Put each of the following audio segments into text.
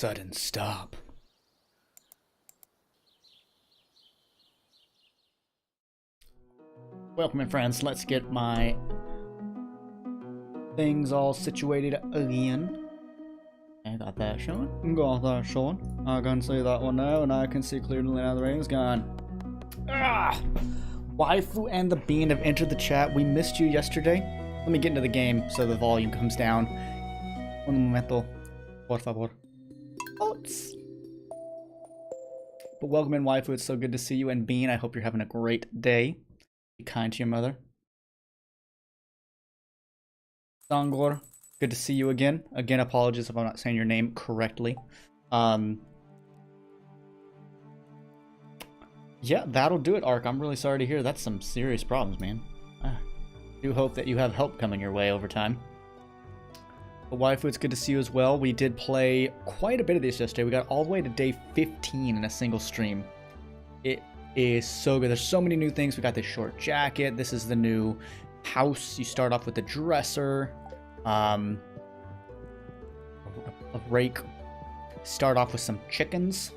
Sudden stop. Welcome, my friends. Let's get my things all situated again. I got that showing. Got that showing. I can see that one now, and I can see clearly now the rain's gone. Ah! Waifu and the Bean have entered the chat. We missed you yesterday. Let me get into the game so the volume comes down. Un momento, por favor. Oats. But welcome in, Waifu. It's so good to see you. And Bean, I hope you're having a great day. Be kind to your mother. Sangor, good to see you again. Again, apologies if I'm not saying your name correctly. Yeah, that'll do it, Ark. I'm really sorry to hear. That's some serious problems, man. I do hope that you have help coming your way over time. But Waifu, it's good to see you as well. We did play quite a bit of this yesterday. We got all the way to day 15 in a single stream. It is so good. There's so many new things. We got this short jacket. This is the new house. You start off with the dresser. A rake. Start off with some chickens.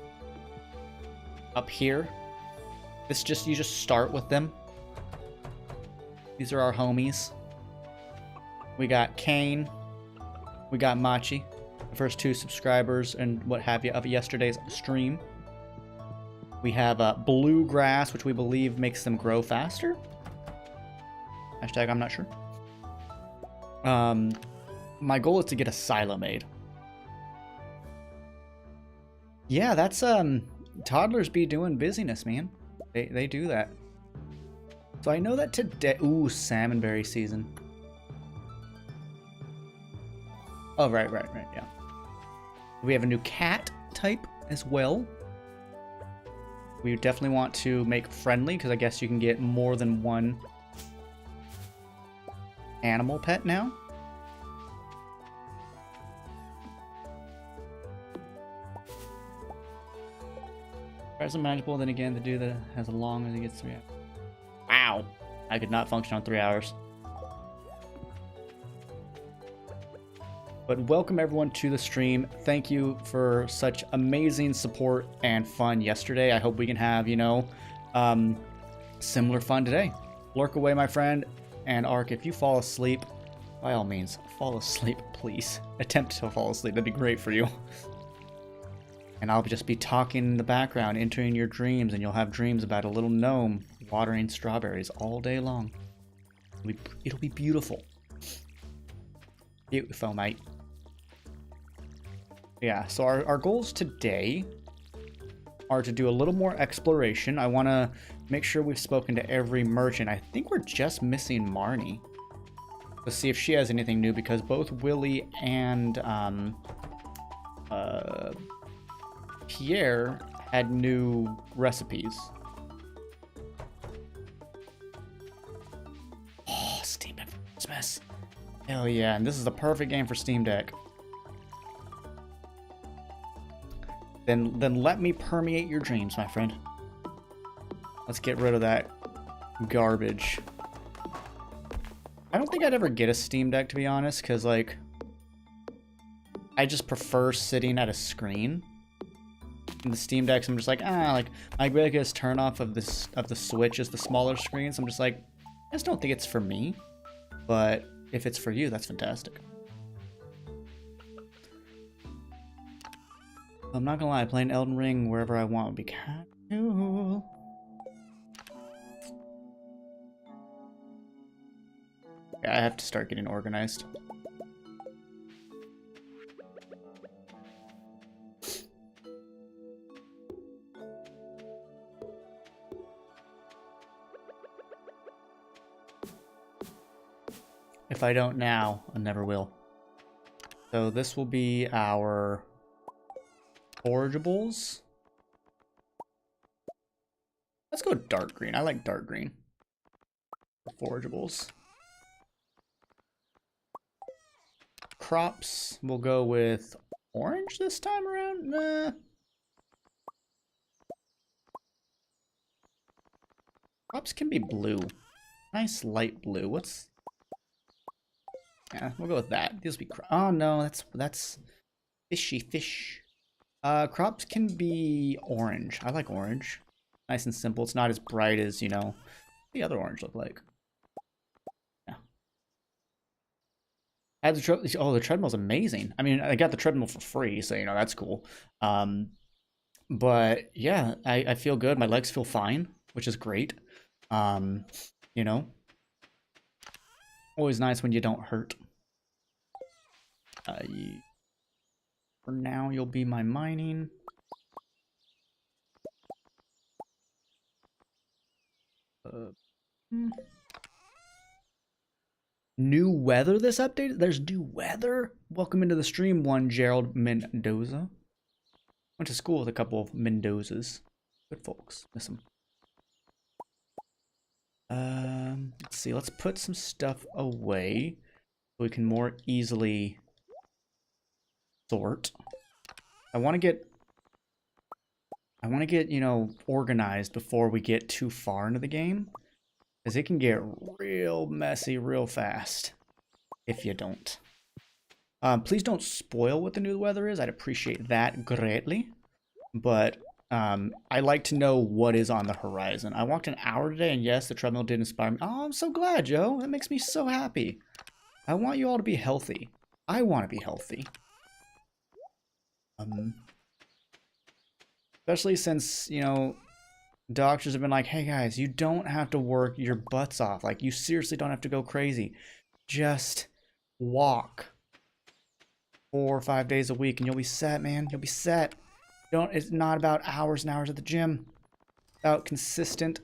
Up here. You just start with them. These are our homies. We got Kane. We got Machi. The first 2 subscribers and what have you of yesterday's stream. We have bluegrass, which we believe makes them grow faster. Hashtag I'm not sure. My goal is to get a silo made. Yeah, that's toddlers be doing busyness, man. They do that. So I know that today... Ooh, salmonberry season. Oh, right, yeah. We have a new cat type as well. We definitely want to make friendly, because I guess you can get more than one animal pet now. Present manageable, then again, the dude that has as long as he gets 3 hours. Wow! I could not function on 3 hours. But welcome everyone to the stream. Thank you for such amazing support and fun yesterday. I hope we can have, similar fun today. Lurk away, my friend. And Ark, if you fall asleep, by all means, fall asleep, please. Attempt to fall asleep. That'd be great for you. And I'll just be talking in the background, entering your dreams, and you'll have dreams about a little gnome watering strawberries all day long. It'll be beautiful. Beautiful, mate. Yeah, so our goals today are to do a little more exploration. I want to make sure we've spoken to every merchant. I think we're just missing Marnie. Let's see if she has anything new, because both Willie and Pierre had new recipes. Oh, Steam Deck for Christmas. Hell yeah, and this is the perfect game for Steam Deck. Then let me permeate your dreams, my friend. Let's get rid of that garbage. I don't think I'd ever get a Steam Deck, to be honest, because, like, I just prefer sitting at a screen. In the Steam Decks, I'm just like, like, my biggest turnoff of the Switch is the smaller screen, so I'm just like, I just don't think it's for me. But if it's for you, that's fantastic. I'm not gonna lie, playing Elden Ring wherever I want would be kind of cool. Yeah, I have to start getting organized. If I don't now, I never will. So this will be our forageables. Let's go dark green. I like dark green. Forageables. Crops, we'll go with orange this time around. Nah. Crops can be blue. Nice light blue. What's... Yeah, we'll go with that. These will be... Oh no, that's fishy fish. Crops can be orange. I like orange. Nice and simple. It's not as bright as, you know, the other orange look like. Yeah. I had the treadmill's amazing. I mean, I got the treadmill for free, so, you know, that's cool. But yeah, I feel good. My legs feel fine, which is great. Um, you know, always nice when you don't hurt. For now, you'll be my mining. Hmm. New weather this update? There's new weather? Welcome into the stream, one Gerald Mendoza. Went to school with a couple of Mendozas. Good folks. Miss them. Let's see. Let's put some stuff away so we can more easily sort. I want to get, you know, organized before we get too far into the game, because it can get real messy real fast if you don't. Please don't spoil what the new weather is. I'd appreciate that greatly. But I like to know what is on the horizon. I walked an hour today, and yes, the treadmill did inspire me. Oh, I'm so glad, Joe. That makes me so happy. I want you all to be healthy. I want to be healthy. Especially since, you know, doctors have been like, hey guys, you don't have to work your butts off. Like, you seriously don't have to go crazy. Just walk 4 or 5 days a week and you'll be set, man. You'll be set. It's not about hours and hours at the gym. It's about consistent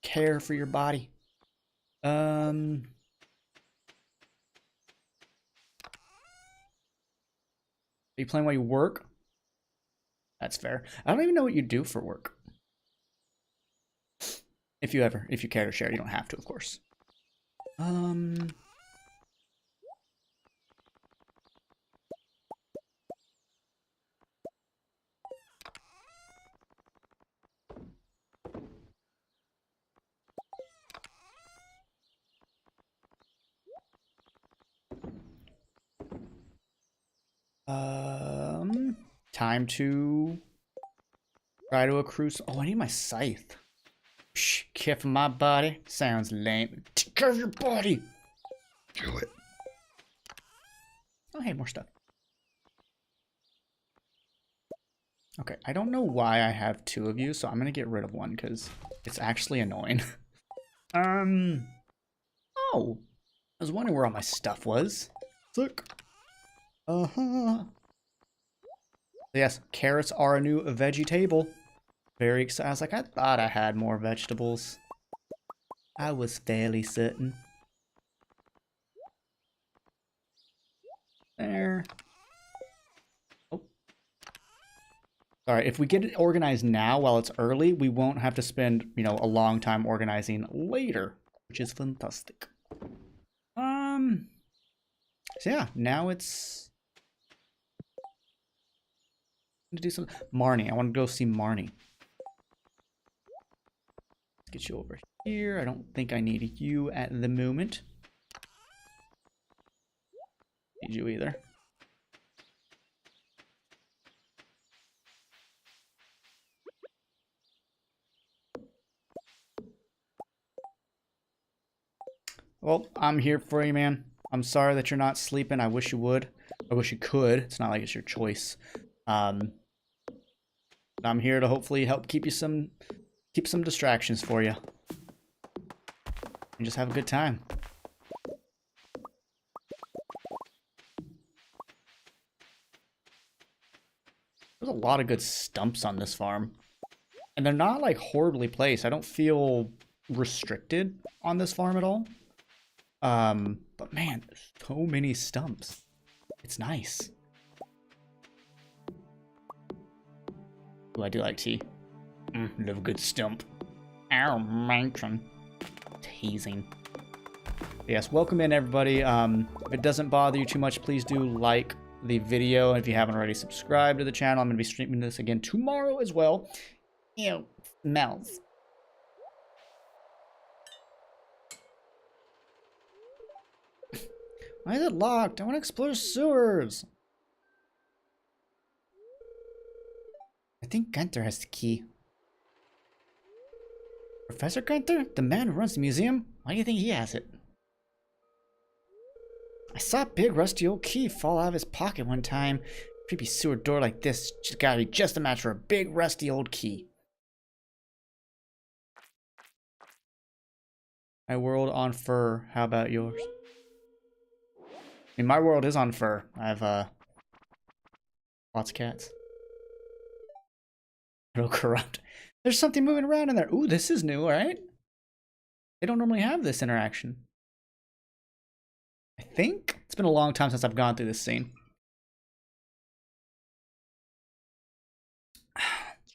care for your body. Are you playing while you work? That's fair. I don't even know what you do for work. If you care to share, you don't have to, of course. Time to try to accrue. Oh, I need my scythe. Shh, care for my body? Sounds lame. Take care of your body. Do it. Oh, hey, more stuff. Okay, I don't know why I have 2 of you, so I'm gonna get rid of one because it's actually annoying. Oh, I was wondering where all my stuff was. Look. Yes, carrots are a new veggie table. Very excited. I was like, I thought I had more vegetables. I was fairly certain. There. Oh. Alright, if we get it organized now while it's early, we won't have to spend, you know, a long time organizing later, which is fantastic. So yeah, now it's to do some Marnie. I want to go see Marnie. Let's get you over here. I don't think I need you at the moment. Need you either. Well, I'm here for you, man. I'm sorry that you're not sleeping. I wish you would. I wish you could. It's not like it's your choice. I'm here to hopefully help keep some distractions for you. And just have a good time. There's a lot of good stumps on this farm. And they're not like horribly placed. I don't feel restricted on this farm at all. But man, so many stumps. It's nice. Oh, I do like tea. Love a good stump. Ow, mansion. Teasing. Yes, welcome in everybody. If it doesn't bother you too much, please do like the video. And if you haven't already subscribed to the channel, I'm going to be streaming this again tomorrow as well. Ew, smells. Why is it locked? I want to explore sewers. I think Gunther has the key. Professor Gunther? The man who runs the museum? Why do you think he has it? I saw a big rusty old key fall out of his pocket one time. Creepy sewer door like this just gotta be just a match for a big rusty old key. My world on fur. How about yours? I mean, my world is on fur. I have lots of cats. Real corrupt. There's something moving around in there. Ooh, this is new, alright? They don't normally have this interaction. I think it's been a long time since I've gone through this scene.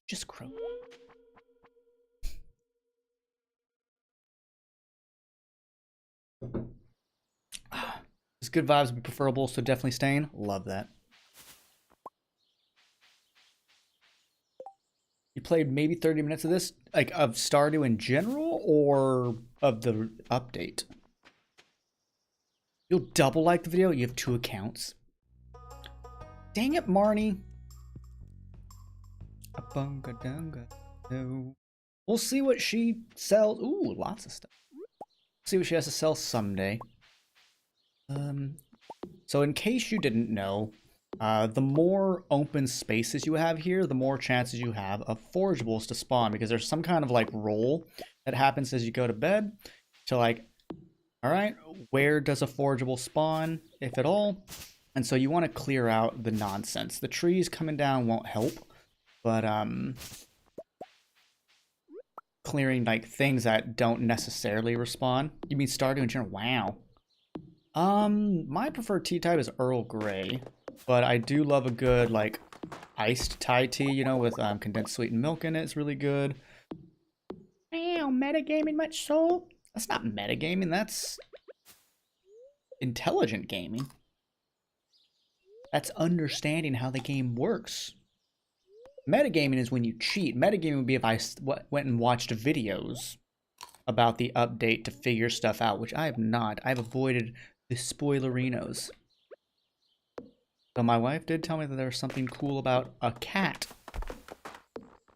Just crow. It's good vibes would be preferable, so definitely staying. Love that. You played maybe 30 minutes of this, like of Stardew in general, or of the update? You'll double like the video? You have 2 accounts. Dang it, Marnie. A bunga dunga. No. We'll see what she sells. Ooh, lots of stuff. See what she has to sell someday. So in case you didn't know, the more open spaces you have here, the more chances you have of forageables to spawn, because there's some kind of like roll that happens as you go to bed to like, all right, where does a forageable spawn, if at all? And so you want to clear out the nonsense. The trees coming down won't help, but clearing like things that don't necessarily respawn. You mean Stardew in general? Wow. My preferred tea type is Earl Grey, but I do love a good, like, iced Thai tea, you know, with condensed sweetened milk in it. It's really good. Wow, metagaming much so? That's not metagaming, that's intelligent gaming. That's understanding how the game works. Metagaming is when you cheat. Metagaming would be if I went and watched videos about the update to figure stuff out, which I have not. I've avoided the spoilerinos. So my wife did tell me that there was something cool about a cat.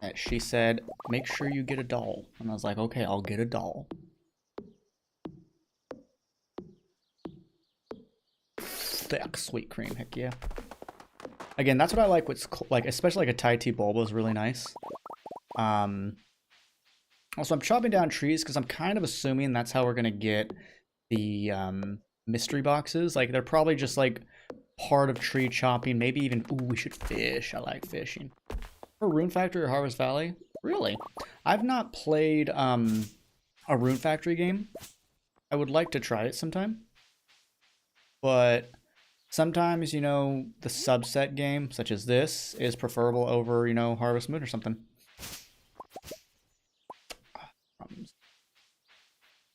That she said, make sure you get a doll. And I was like, okay, I'll get a doll. Thick sweet cream, heck yeah. Again, that's what I like. What's like, especially like a Thai tea bulba is really nice. Also, I'm chopping down trees because I'm kind of assuming that's how we're gonna get the mystery boxes. Like, they're probably just like part of tree chopping. Maybe even, ooh, we should fish. I like fishing. For Rune Factory or Harvest Valley? Really? I've not played a Rune Factory game. I would like to try it sometime. But sometimes, you know, the subset game, such as this, is preferable over, you know, Harvest Moon or something.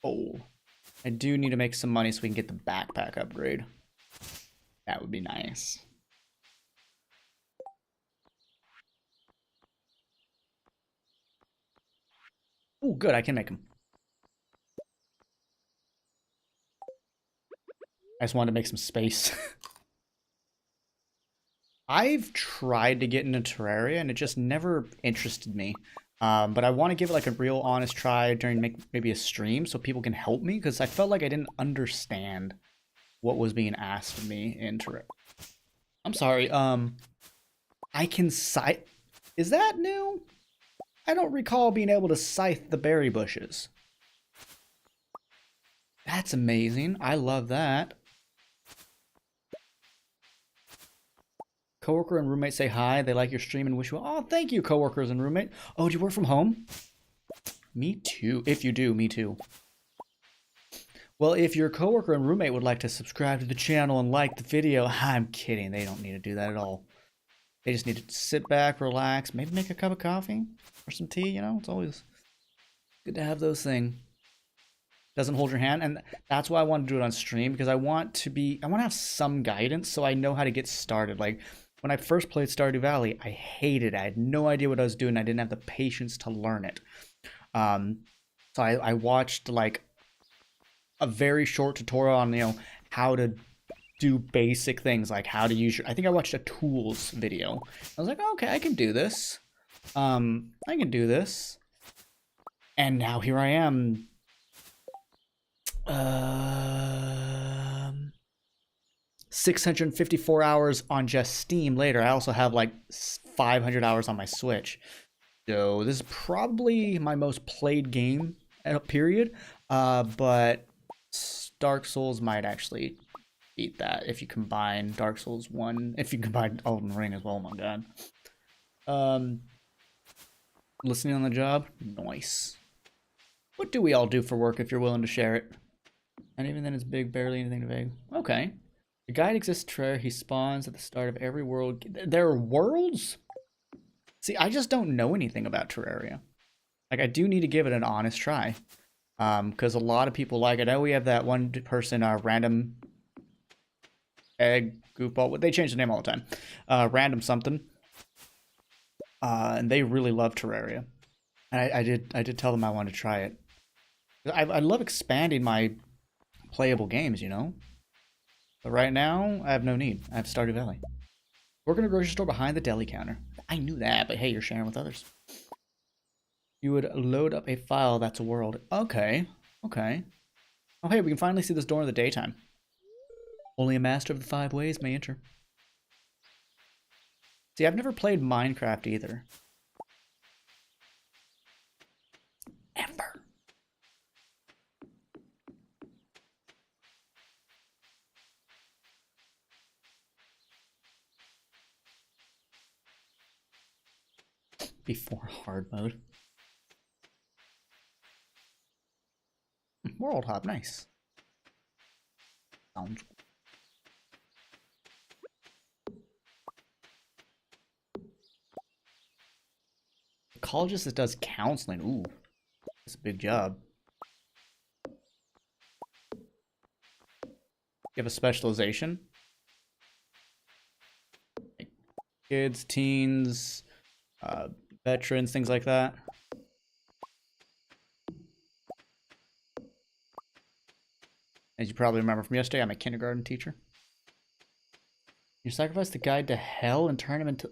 Oh, I do need to make some money so we can get the backpack upgrade. That would be nice. Oh, good, I can make them. I just wanted to make some space. I've tried to get into Terraria and it just never interested me. But I want to give it like a real honest try during maybe a stream so people can help me, because I felt like I didn't understand what was being asked of me in Terraria. I'm sorry, I can scythe. Is that new? I don't recall being able to scythe the berry bushes. That's amazing. I love that. Coworker and roommate say hi. They like your stream and wish you well. Oh, thank you, coworkers and roommate. Oh, do you work from home? Me too. If you do, me too. Well, if your coworker and roommate would like to subscribe to the channel and like the video, I'm kidding. They don't need to do that at all. They just need to sit back, relax, maybe make a cup of coffee or some tea, you know? It's always good to have those things. Doesn't hold your hand, and that's why I want to do it on stream, because I want to have some guidance so I know how to get started. Like, when I first played Stardew Valley, I hated it. I had no idea what I was doing. I didn't have the patience to learn it. So I watched like a very short tutorial on, you know, how to do basic things, like how to use your, I think I watched a tools video. I was like, okay, I can do this. I can do this. And now here I am. 654 hours on just Steam later. I also have like 500 hours on my Switch. So this is probably my most played game period. But Dark Souls might actually beat that if you combine Dark Souls 1, if you combine Elden Ring as well. Oh my god. Listening on the job? Nice. What do we all do for work if you're willing to share it? And even then it's big, barely anything to vague. Okay. The guide exists where he spawns at the start of every world. There are worlds? See, I just don't know anything about Terraria. Like, I do need to give it an honest try. Because a lot of people like it. I know we have that one person, random egg goofball. They change the name all the time. Random something. And they really love Terraria. And I did tell them I wanted to try it. I love expanding my playable games, you know? But right now, I have no need. I have Stardew Valley. Work in a grocery store behind the deli counter. I knew that, but hey, you're sharing with others. You would load up a file that's a world. Okay. Okay. Oh, hey, we can finally see this door in the daytime. Only a master of the 5 ways may enter. See, I've never played Minecraft either. Ever. Before hard mode. World hop, nice. Sounds good. Ecologist that does counseling. Ooh, that's a big job. You have a specialization? Like kids, teens, veterans, things like that. As you probably remember from yesterday, I'm a kindergarten teacher. You sacrifice the guide to hell and turn him into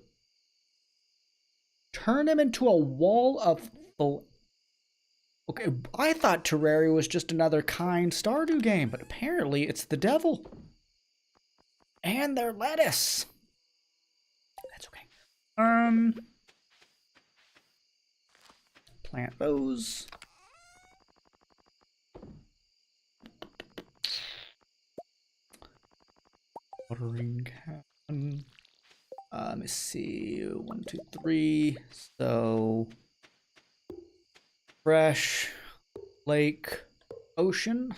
a wall of... Okay, I thought Terraria was just another kind Stardew game, but apparently it's the devil. And their lettuce. That's okay. Plant those. Watering can. Let me see. 1, 2, 3. So fresh, lake, ocean.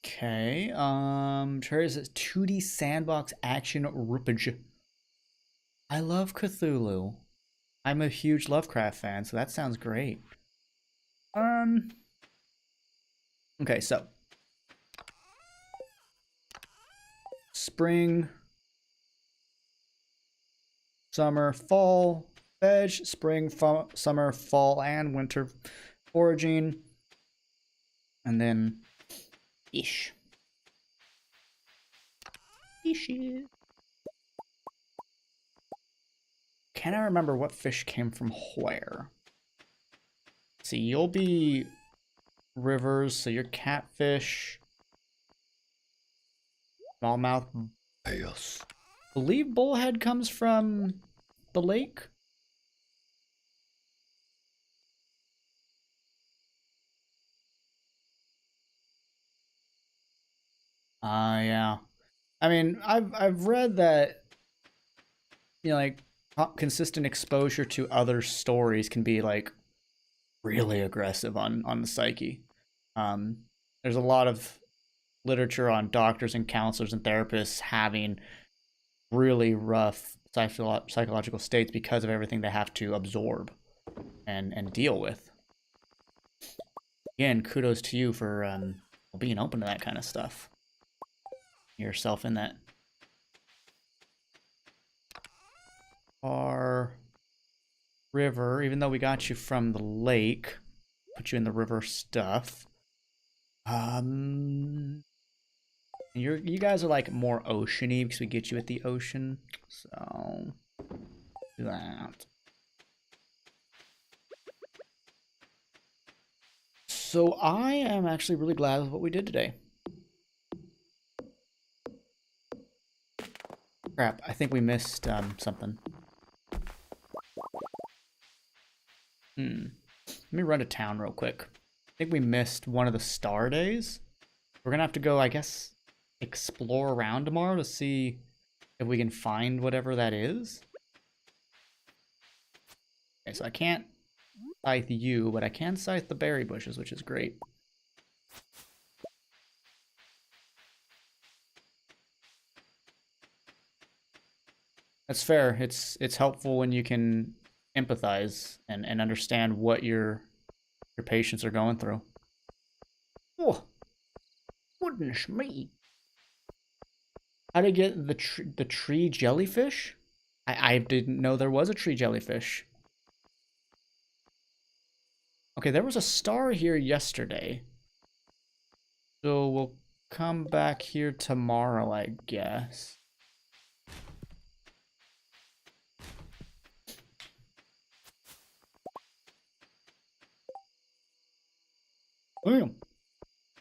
Okay. Terraria's 2D sandbox action RPG. I love Cthulhu. I'm a huge Lovecraft fan, so that sounds great. Okay, so spring, summer, fall, veg, spring, summer, fall, and winter foraging, and then fish. Fishes. Can I remember what fish came from where? See, you'll be rivers, so you're catfish. Smallmouth bass. I believe bullhead comes from the lake. Yeah. I mean, I've read that, you know, like consistent exposure to other stories can be like really aggressive on the psyche. There's a lot of literature on doctors and counselors and therapists having really rough psychological states because of everything they have to absorb and deal with. Again, kudos to you for being open to that kind of stuff. Yourself in that. Our river, even though we got you from the lake, put you in the river stuff. You And you guys are like more oceany because we get you at the ocean. So do that. So I am actually really glad with what we did today. Crap, I think we missed something. Let me run to town real quick. I think we missed one of the star days. We're gonna have to go, I guess, explore around tomorrow to see if we can find whatever that is. Okay, so I can't scythe you, but I can scythe the berry bushes, which is great. That's fair. It's helpful when you can empathize and understand what your patients are going through. Oh, goodness me. How to get the tree jellyfish? I didn't know there was a tree jellyfish. Okay, there was a star here yesterday. So we'll come back here tomorrow, I guess. Damn.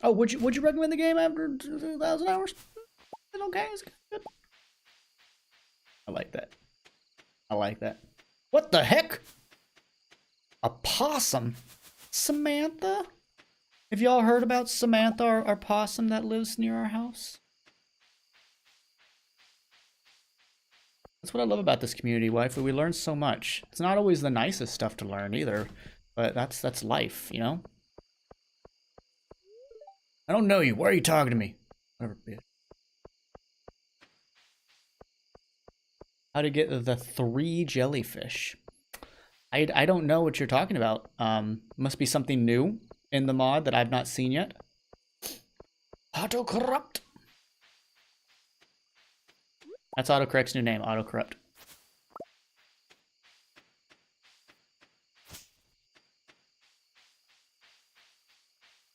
Oh, would you recommend the game after 2,000 hours? Is it okay? Is it good? I like that. I like that. What the heck? A possum? Samantha? Have y'all heard about Samantha, our possum that lives near our house? That's what I love about this community, waifu. We learn so much. It's not always the nicest stuff to learn either, but that's life, you know? I don't know you. Why are you talking to me? Whatever, bitch. How to get the 3 jellyfish. I don't know what you're talking about. Must be something new in the mod that I've not seen yet. Autocorrupt. That's autocorrect's new name, autocorrupt.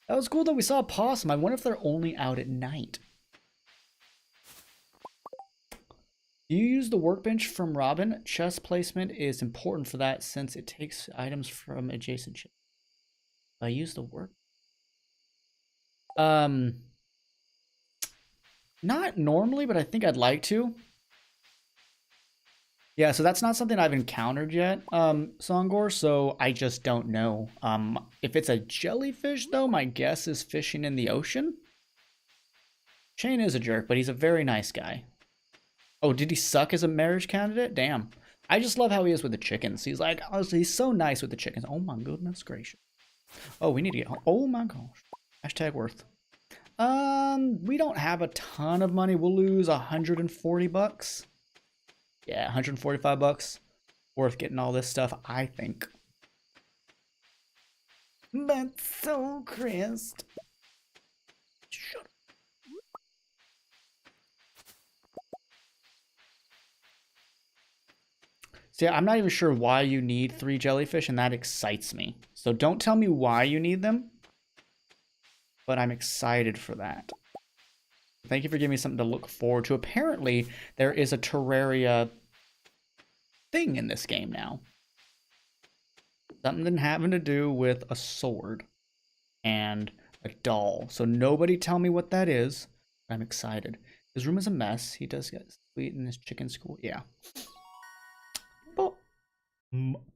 That was cool that we saw a possum. I wonder if they're only out at night. Do you use the workbench from Robin? Chest placement is important for that since it takes items from adjacent chests. I use the work. Not normally, but I think I'd like to. Yeah, so that's not something I've encountered yet, Songor, so I just don't know. If it's a jellyfish, though, my guess is fishing in the ocean. Shane is a jerk, but he's a very nice guy. Oh, did he suck as a marriage candidate? Damn. I just love how he is with the chickens. He's like, honestly, he's so nice with the chickens. Oh my goodness gracious. Oh, we need to get home. Oh my gosh. Hashtag worth. We don't have a ton of money. We'll lose 140 bucks. Yeah, 145 bucks. Worth getting all this stuff, I think. But Soulkrist. Shut up. See, I'm not even sure why you need 3 jellyfish, and that excites me. So don't tell me why you need them, but I'm excited for that. Thank you for giving me something to look forward to. Apparently, there is a Terraria thing in this game now. Something having to do with a sword and a doll. So nobody tell me what that is. I'm excited. His room is a mess. He does get sweet in his chicken school. Yeah. Oh.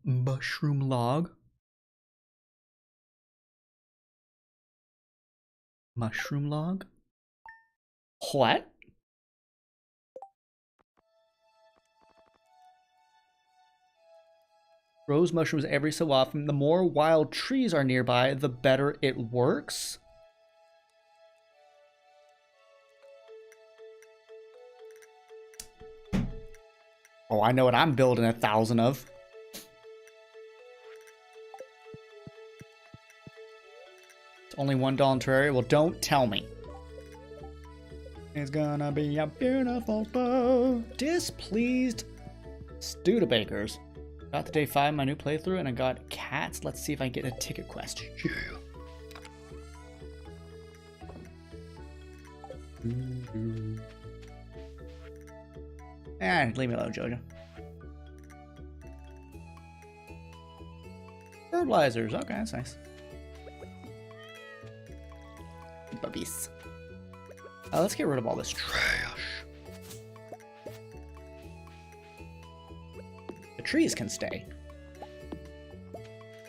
Mushroom log. Mushroom log? What? Grows mushrooms every so often. The more wild trees are nearby, the better it works. Oh, I know what I'm building 1,000 of. It's only $1 in Terraria. Well, don't tell me. It's gonna be a beautiful bow. Displeased Studebakers. Got to day 5 my new playthrough and I got cats. Let's see if I can get a ticket quest. Yeah. Leave me alone, Jojo. Fertilizers. Okay, that's nice. Puppies. Let's get rid of all this trash. The trees can stay.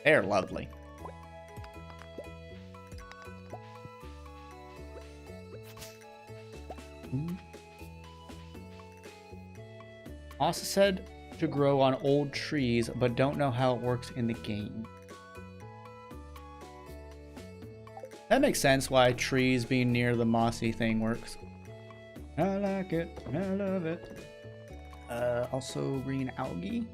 They're lovely. Also said to grow on old trees, but don't know how it works in the game. That makes sense why trees being near the mossy thing works. I like it. I love it. Also green algae.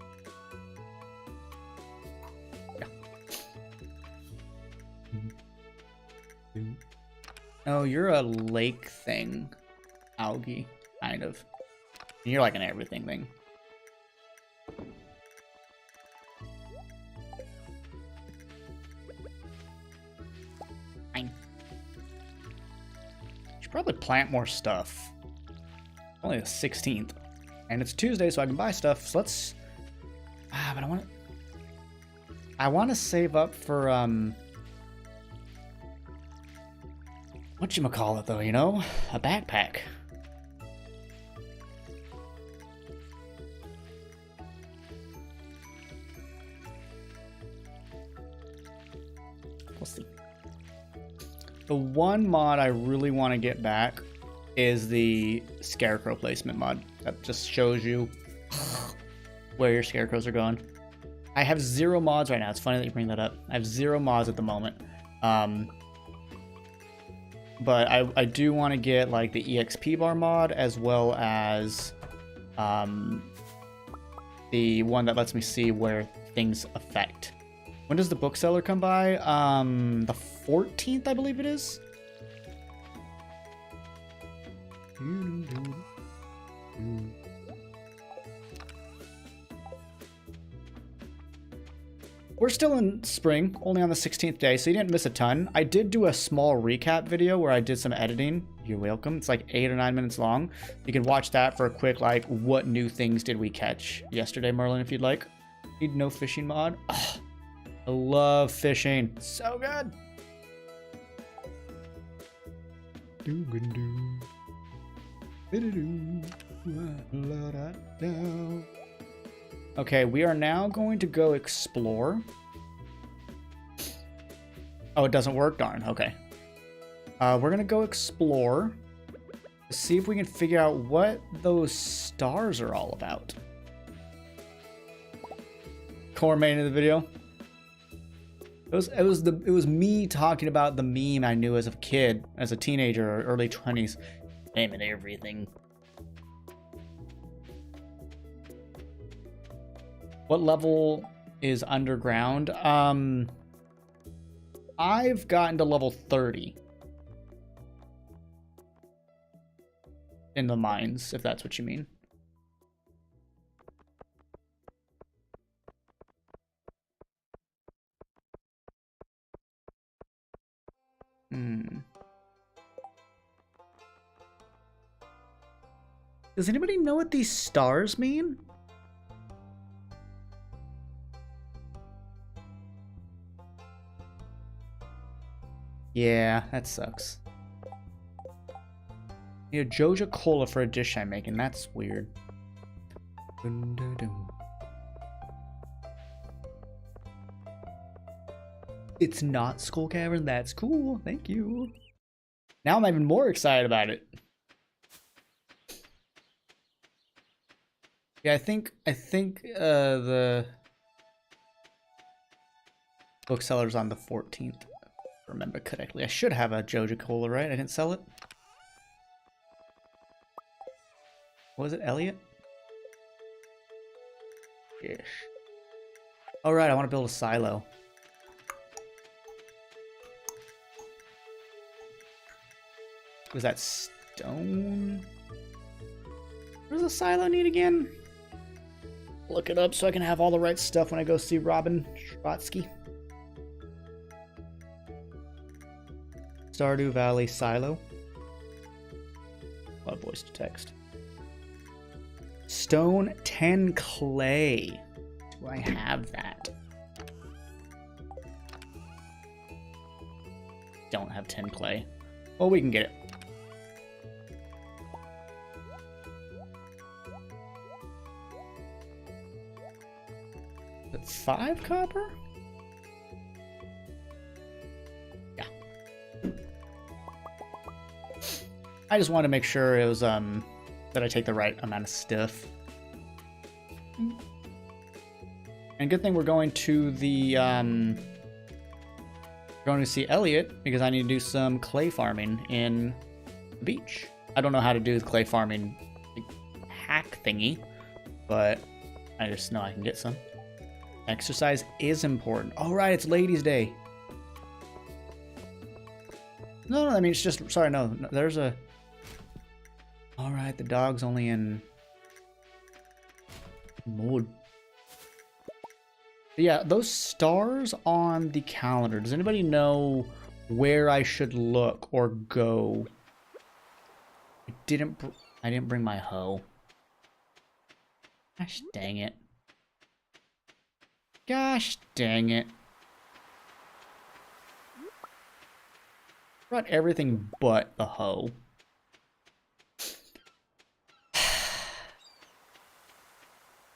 Yeah. Oh, you're a lake thing. Algae, kind of. You're like an everything thing. Fine. Should probably plant more stuff. Only the 16th. And it's Tuesday, so I can buy stuff. So let's... but I want to save up for, whatchamacallit, though, you know? A backpack. We'll see. The one mod I really want to get back is the scarecrow placement mod. That just shows you where your scarecrows are going. I have 0 mods right now. It's funny that you bring that up. I have 0 mods at the moment. But I do want to get like the EXP bar mod as well as the one that lets me see where things affect. When does the bookseller come by? The 14th, I believe it is. We're still in spring, only on the 16th day, so you didn't miss a ton. I did do a small recap video where I did some editing. You're welcome. It's like 8 or 9 minutes long. You can watch that for a quick, like, what new things did we catch yesterday, Merlin, if you'd like. Need no fishing mod. Oh, I love fishing. So good. Okay, we are now going to go explore. Oh, it doesn't work? Darn. Okay. We're going to go explore to see if we can figure out what those stars are all about. Core main of the video. It was me talking about the meme I knew as a kid, as a teenager or early 20s. Naming everything. What level is underground? I've gotten to level 30 in the mines, if that's what you mean. Does anybody know what these stars mean? Yeah, that sucks. Need a Joja Cola for a dish I'm making. That's weird. It's not Skull Cavern. That's cool. Thank you. Now I'm even more excited about it. Yeah, I think the bookseller's on the 14th. Remember correctly. I should have a Joja Cola, right? I didn't sell it. What was it, Elliot? Ish. All right, I want to build a silo. Was that stone? What does a silo need again? Look it up so I can have all the right stuff when I go see Robin Schrotsky. Stardew Valley silo. voice to text. Stone 10 clay. Do I have that? Don't have 10 clay. Well, we can get it. Is it 5 copper? Yeah. I just wanted to make sure it was that I take the right amount of stuff. And good thing we're going to the going to see Elliot because I need to do some clay farming in the beach. I don't know how to do the clay farming hack thingy, but I just know I can get some. Exercise is important. Oh, right, it's Ladies' Day. No, I mean, it's just, sorry, no, there's a... All right, the dog's only in mode. Yeah, those stars on the calendar. Does anybody know where I should look or go? I didn't bring my hoe. Gosh dang it. Gosh dang it. Brought everything but the hoe.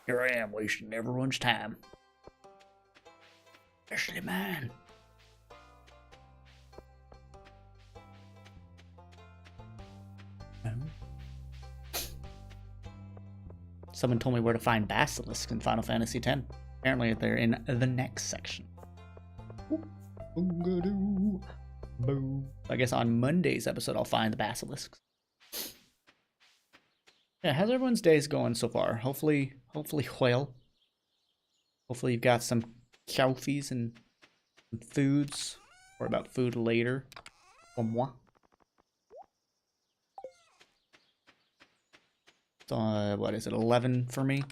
Here I am, wasting everyone's time. Especially mine. Someone told me where to find basilisks in Final Fantasy X. Apparently they're in the next section. I guess on Monday's episode I'll find the basilisks. Yeah, how's everyone's days going so far? Hopefully well. Hopefully you've got some coffees and some foods. Or about food later. For moi. What is it, 11 for me?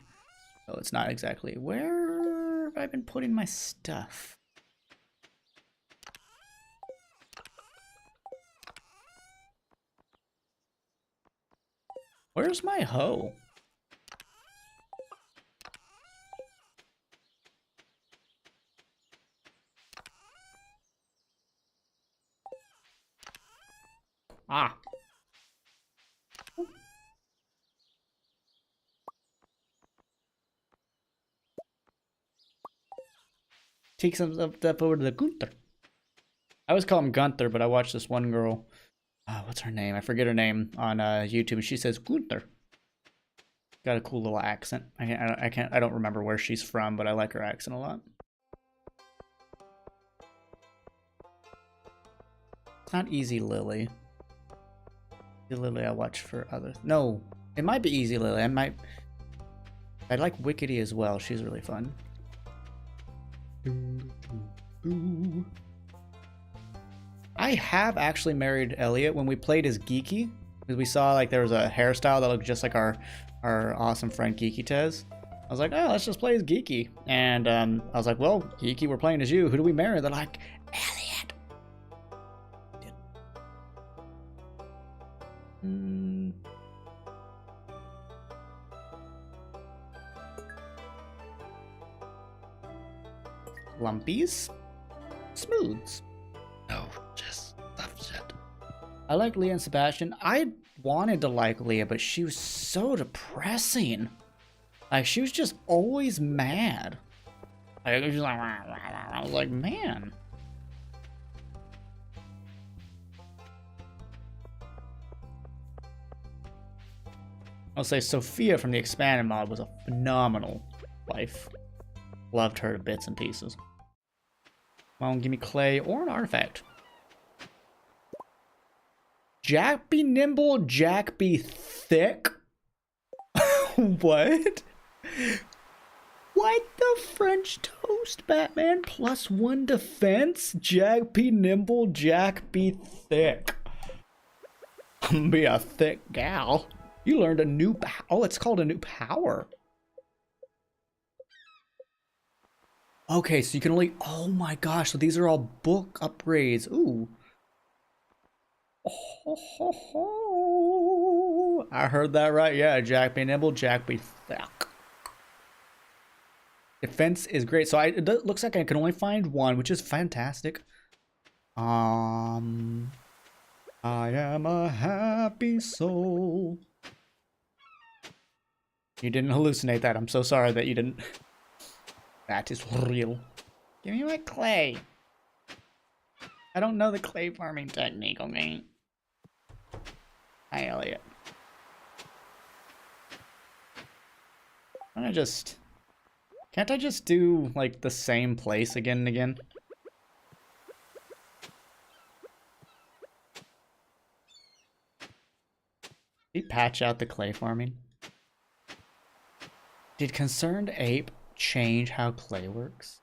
Oh, it's not exactly. Where have I been putting my stuff? Where's my hoe? Ah. Take some stuff over to the Gunther. I always call him Gunther, but I watched this one girl. What's her name? I forget her name on YouTube. She says Gunther. Got a cool little accent. I don't remember where she's from, but I like her accent a lot. It's not Easy Lily. Easy Lily I watch for others. No, it might be Easy Lily. I like Wickedy as well. She's really fun. I have actually married Elliot when we played as Geeky, because we saw like there was a hairstyle that looked just like our awesome friend Geeky Tez. I was like, oh, let's just play as Geeky. And I was like, well, Geeky, we're playing as you. Who do we marry? They're like, Elliot. Lumpies? Smooths. No, just stuff shit. I like Leah and Sebastian. I wanted to like Leah, but she was so depressing. Like, she was just always mad. Like, it was just like, I was like, man. I'll say Sophia from the expanded mod was a phenomenal wife. Loved her to bits and pieces. Come on, give me clay or an artifact. Jack be nimble, Jack be thick. What? What the French toast, Batman? +1 defense? Jack be nimble, Jack be thick. Be a thick gal. You learned a new oh, it's called a new power. Okay, so you can only, oh my gosh, so these are all book upgrades. Ooh. Oh, ho, ho, ho. I heard that right. Yeah, Jack be nimble, Jack be thick. Defense is great. So it looks like I can only find one, which is fantastic. I am a happy soul. You didn't hallucinate that. I'm so sorry that you didn't. That is real. Give me my clay. I don't know the clay farming technique, okay? Hi, Elliot. Can't I just do, like, the same place again and again? Did he patch out the clay farming? Did Concerned Ape change how clay works?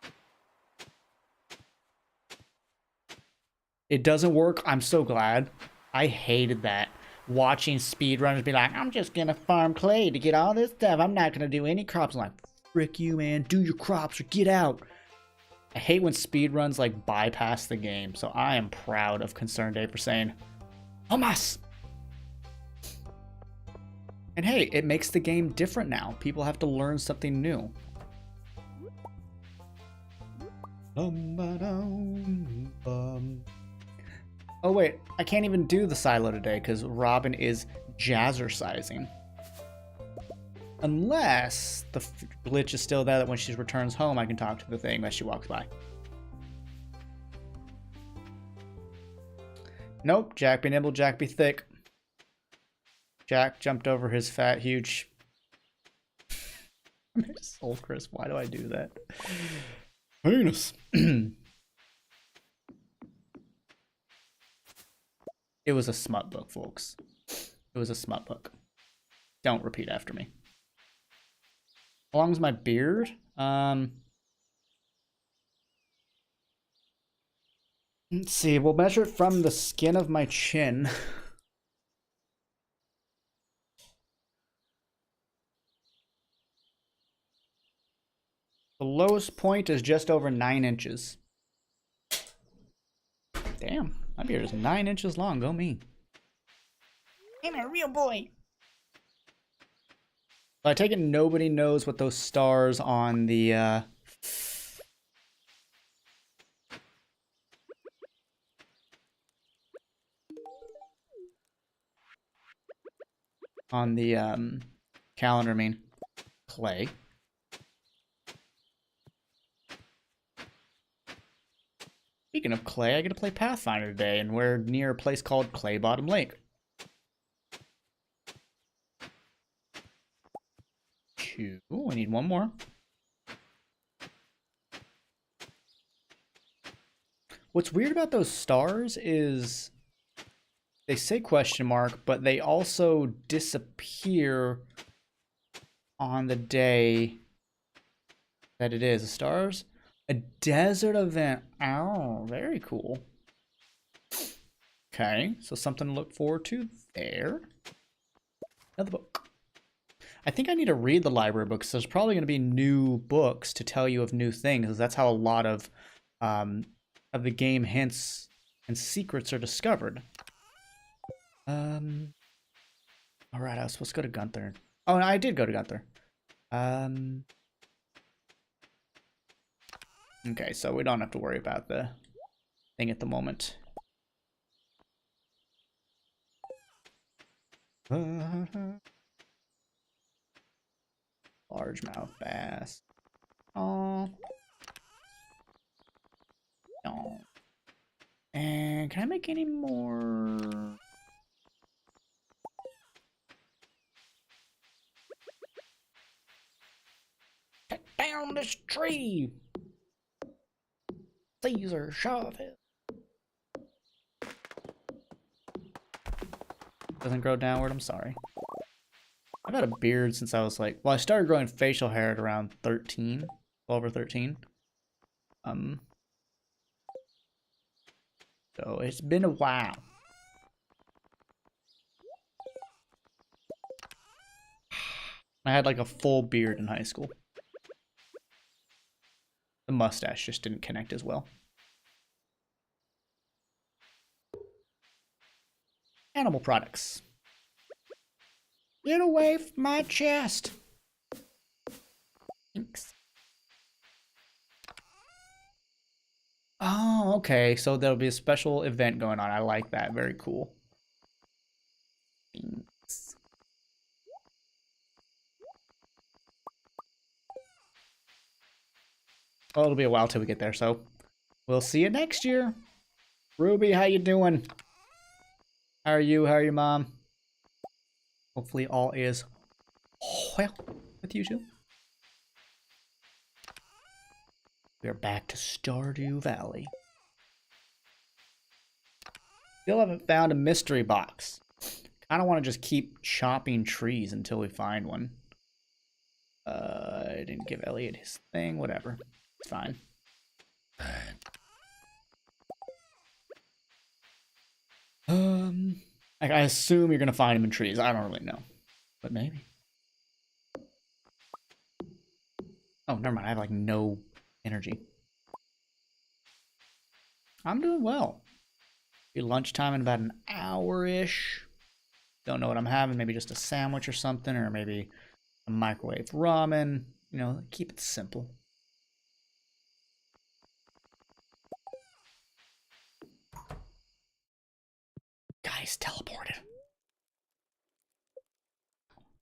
It doesn't work? I'm so glad. I hated that. Watching speedrunners be like, I'm just gonna farm clay to get all this stuff. I'm not gonna do any crops. I'm like, frick you, man. Do your crops or get out. I hate when speedruns like bypass the game. So I am proud of Concerned Ape for saying, Hamas! And hey, it makes the game different now. People have to learn something new. Oh wait, I can't even do the silo today because Robin is jazzercising. Unless the glitch is still there that when she returns home, I can talk to the thing as she walks by. Nope, Jack be nimble, Jack be thick. Jack jumped over his fat, huge... Soulkrist, why do I do that? Penis. It was a smut book, folks. It was a smut book. Don't repeat after me. How long is my beard? Let's see. We'll measure it from the skin of my chin. The lowest point is just over 9 inches. Damn, my beard is 9 inches long. Go me. I'm a real boy. I take it nobody knows what those stars on the calendar mean. Clay. Speaking of clay, I get to play Pathfinder today, and we're near a place called Clay Bottom Lake. 2. We need one more. What's weird about those stars is they say question mark, but they also disappear on the day that it is. The stars? A desert event. Oh, very cool. Okay, so something to look forward to there. Another book. I think I need to read the library books. There's probably going to be new books to tell you of new things, because that's how a lot of the game hints and secrets are discovered. All right, I was supposed to go to Gunther. Oh, no, I did go to Gunther. Okay, so we don't have to worry about the thing at the moment. Largemouth bass. Oh. No. And can I make any more? Cut down this tree. Caesar, shove it. Doesn't grow downward, I'm sorry. I've had a beard since I was like, well, I started growing facial hair at around 13, 12 or 13. So it's been a while. I had like a full beard in high school. The mustache just didn't connect as well. Animal products. Get away from my chest. Thanks. Oh, okay. So there'll be a special event going on. I like that. Very cool. Thanks. Well, it'll be a while till we get there, so we'll see you next year. Ruby, how you doing? How are you? How are your mom? Hopefully all is well with you too. We're back to Stardew Valley. Still haven't found a mystery box. Kind of want to just keep chopping trees until we find one. I didn't give Elliot his thing. Whatever. It's fine. I assume you're gonna find him in trees. I don't really know, but maybe. Oh, never mind. I have like no energy. I'm doing well. Be lunchtime in about an hour-ish. Don't know what I'm having. Maybe just a sandwich or something, or maybe a microwave ramen. You know, keep it simple. Guys teleported.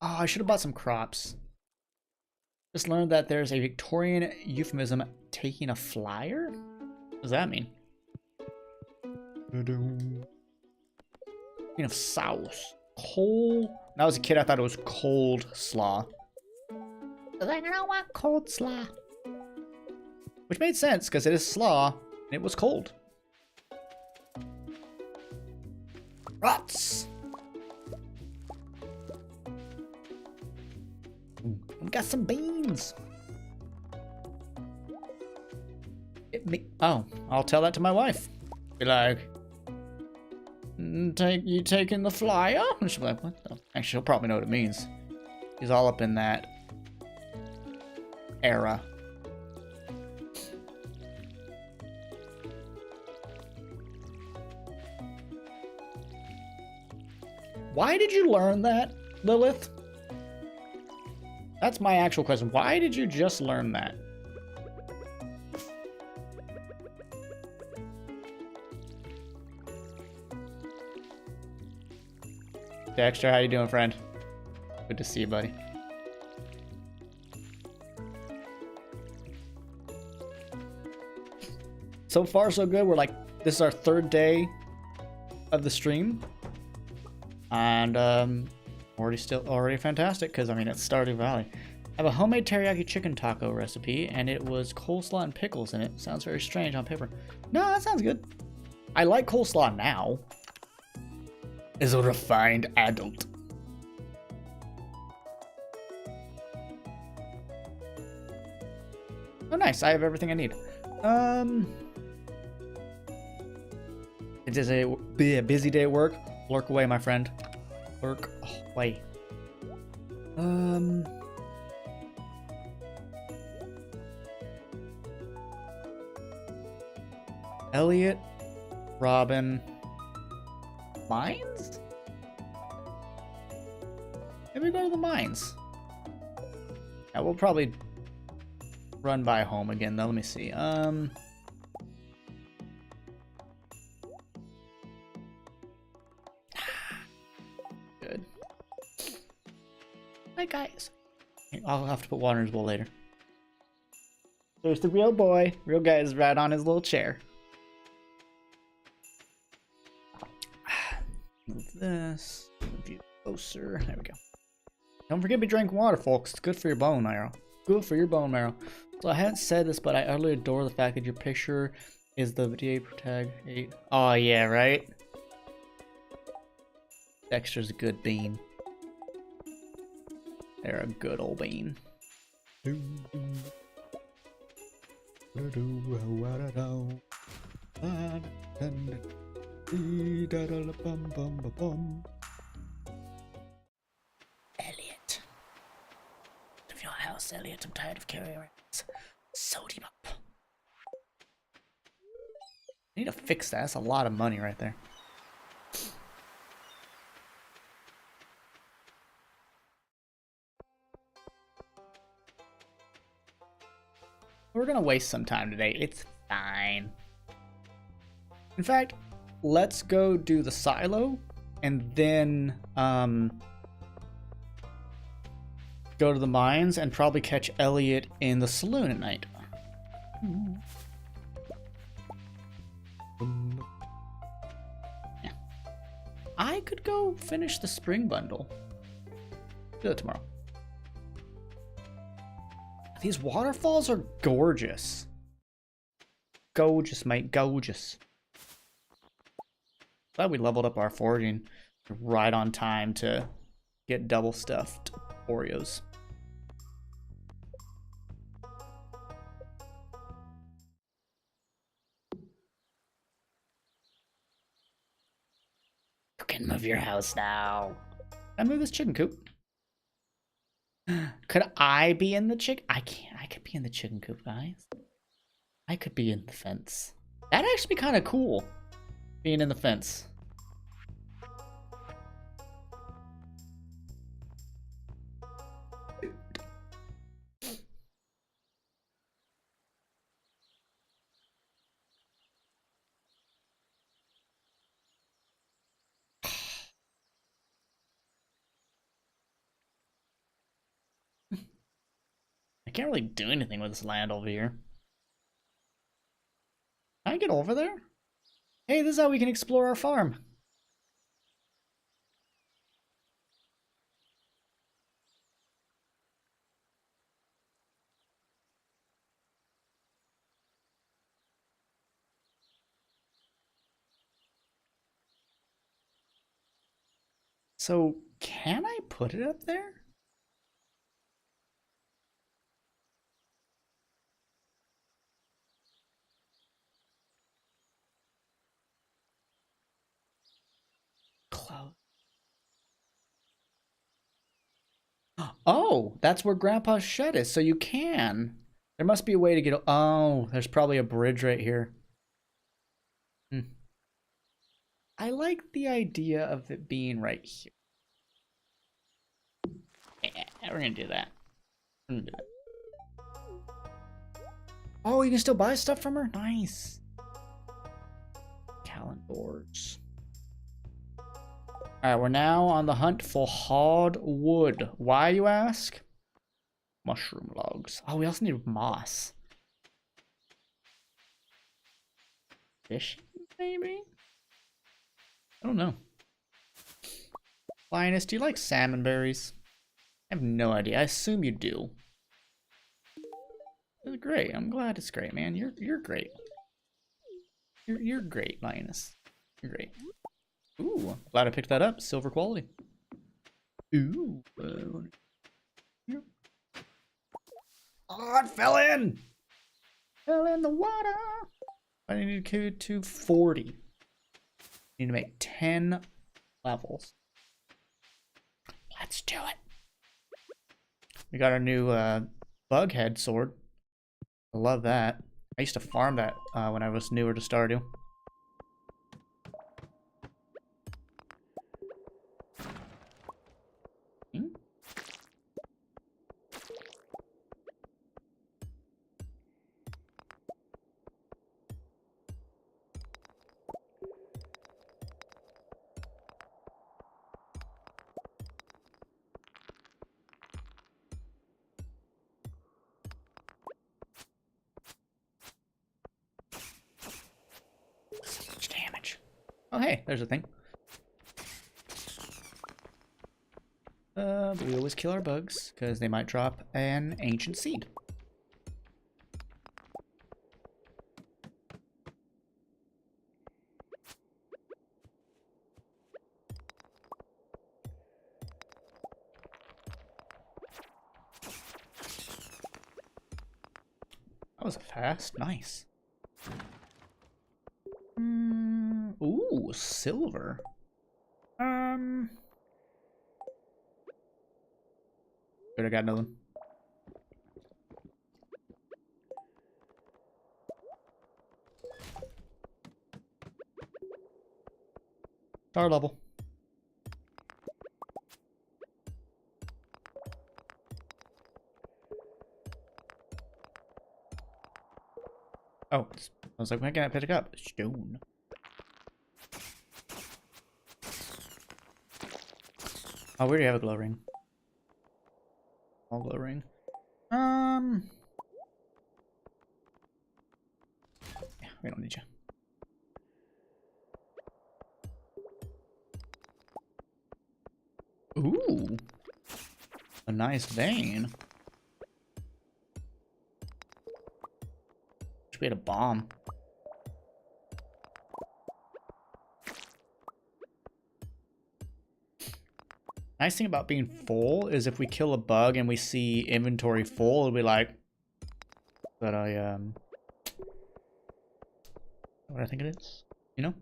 Oh, I should have bought some crops. Just learned that there's a Victorian euphemism, taking a flyer? What does that mean? Speaking of sauce. When I was a kid, I thought it was cold slaw. I was like, I don't want cold slaw. Which made sense, because it is slaw, and it was cold. Ruts! We got some beans! Oh, I'll tell that to my wife. Be like, you taking the flyer? And she'll be like, what the? Actually, she'll probably know what it means. He's all up in that era. Why did you learn that, Lilith? That's my actual question. Why did you just learn that? Dexter, how you doing, friend? Good to see you, buddy. So far, so good. We're like, this is our third day of the stream. And already fantastic, because I mean it's Stardew Valley. I have a homemade teriyaki chicken taco recipe, and it was coleslaw and pickles in it. Sounds very strange on paper. No, that sounds good. I like coleslaw now. Is a refined adult. Oh, nice. I have everything I need. It is a busy day at work. Lurk away, my friend. Lurk away. Elliot, Robin, mines? Maybe we go to the mines. Yeah, we'll probably run by home again though. Let me see. Good. Hi guys. I'll have to put water in his bowl later. There's the real boy. Real guy is right on his little chair. Move this. Move you closer. There we go. Don't forget to drink water, folks. It's good for your bone marrow. Good for your bone marrow. So I haven't said this, but I utterly adore the fact that your picture is the DA tag 8. Oh yeah, right? Dexter's a good bean. They're a good old bean. Elliot. Of your house, Elliot. I'm tired of carrying around this sodium up. I need to fix that. That's a lot of money right there. We're gonna waste some time today. It's fine. In fact, let's go do the silo and then go to the mines and probably catch Elliot in the saloon at night. Yeah. I could go finish the spring bundle. Do that tomorrow. These waterfalls are gorgeous. Gorgeous, mate. Gorgeous. Glad we leveled up our foraging right on time to get double stuffed Oreos. You can move your house now. Can I move this chicken coop? Could I be in the chicken? I can't. I could be in the chicken coop, guys. I could be in the fence. That'd actually be kind of cool. Being in the fence. I can't really do anything with this land over here. Can I get over there? Hey, this is how we can explore our farm. So, can I put it up there? Close. Oh, that's where Grandpa's shed is, so you can. There must be a way to get... Oh, there's probably a bridge right here. I like the idea of it being right here. Yeah, we're gonna do that. We're gonna do that. Oh, you can still buy stuff from her? Nice. Calendars. Alright, we're now on the hunt for hardwood. Why, you ask? Mushroom logs. Oh, we also need moss. Fishing, maybe? I don't know. Linus, do you like salmon berries? I have no idea. I assume you do. It's great. I'm glad it's great, man. You're great. You're great, Linus. You're great. Ooh, glad I picked that up. Silver quality. Ooh. Oh, it fell in! Fell in the water! I need to go to 40. Need to make 10 levels. Let's do it. We got our new bughead sword. I love that. I used to farm that when I was newer to Stardew. Oh, hey, there's a thing. But we always kill our bugs, because they might drop an ancient seed. That was fast. Nice. Ooh, silver. Good, I got nothing. Star level. Oh, I was like, when can I pick it up? Stone. Oh, we already have a glow ring. All glow ring. Yeah, we don't need you. Ooh. A nice vein. Wish we had a bomb. Nice thing about being full is if we kill a bug and we see inventory full, it'll be like that what I think it is, you know?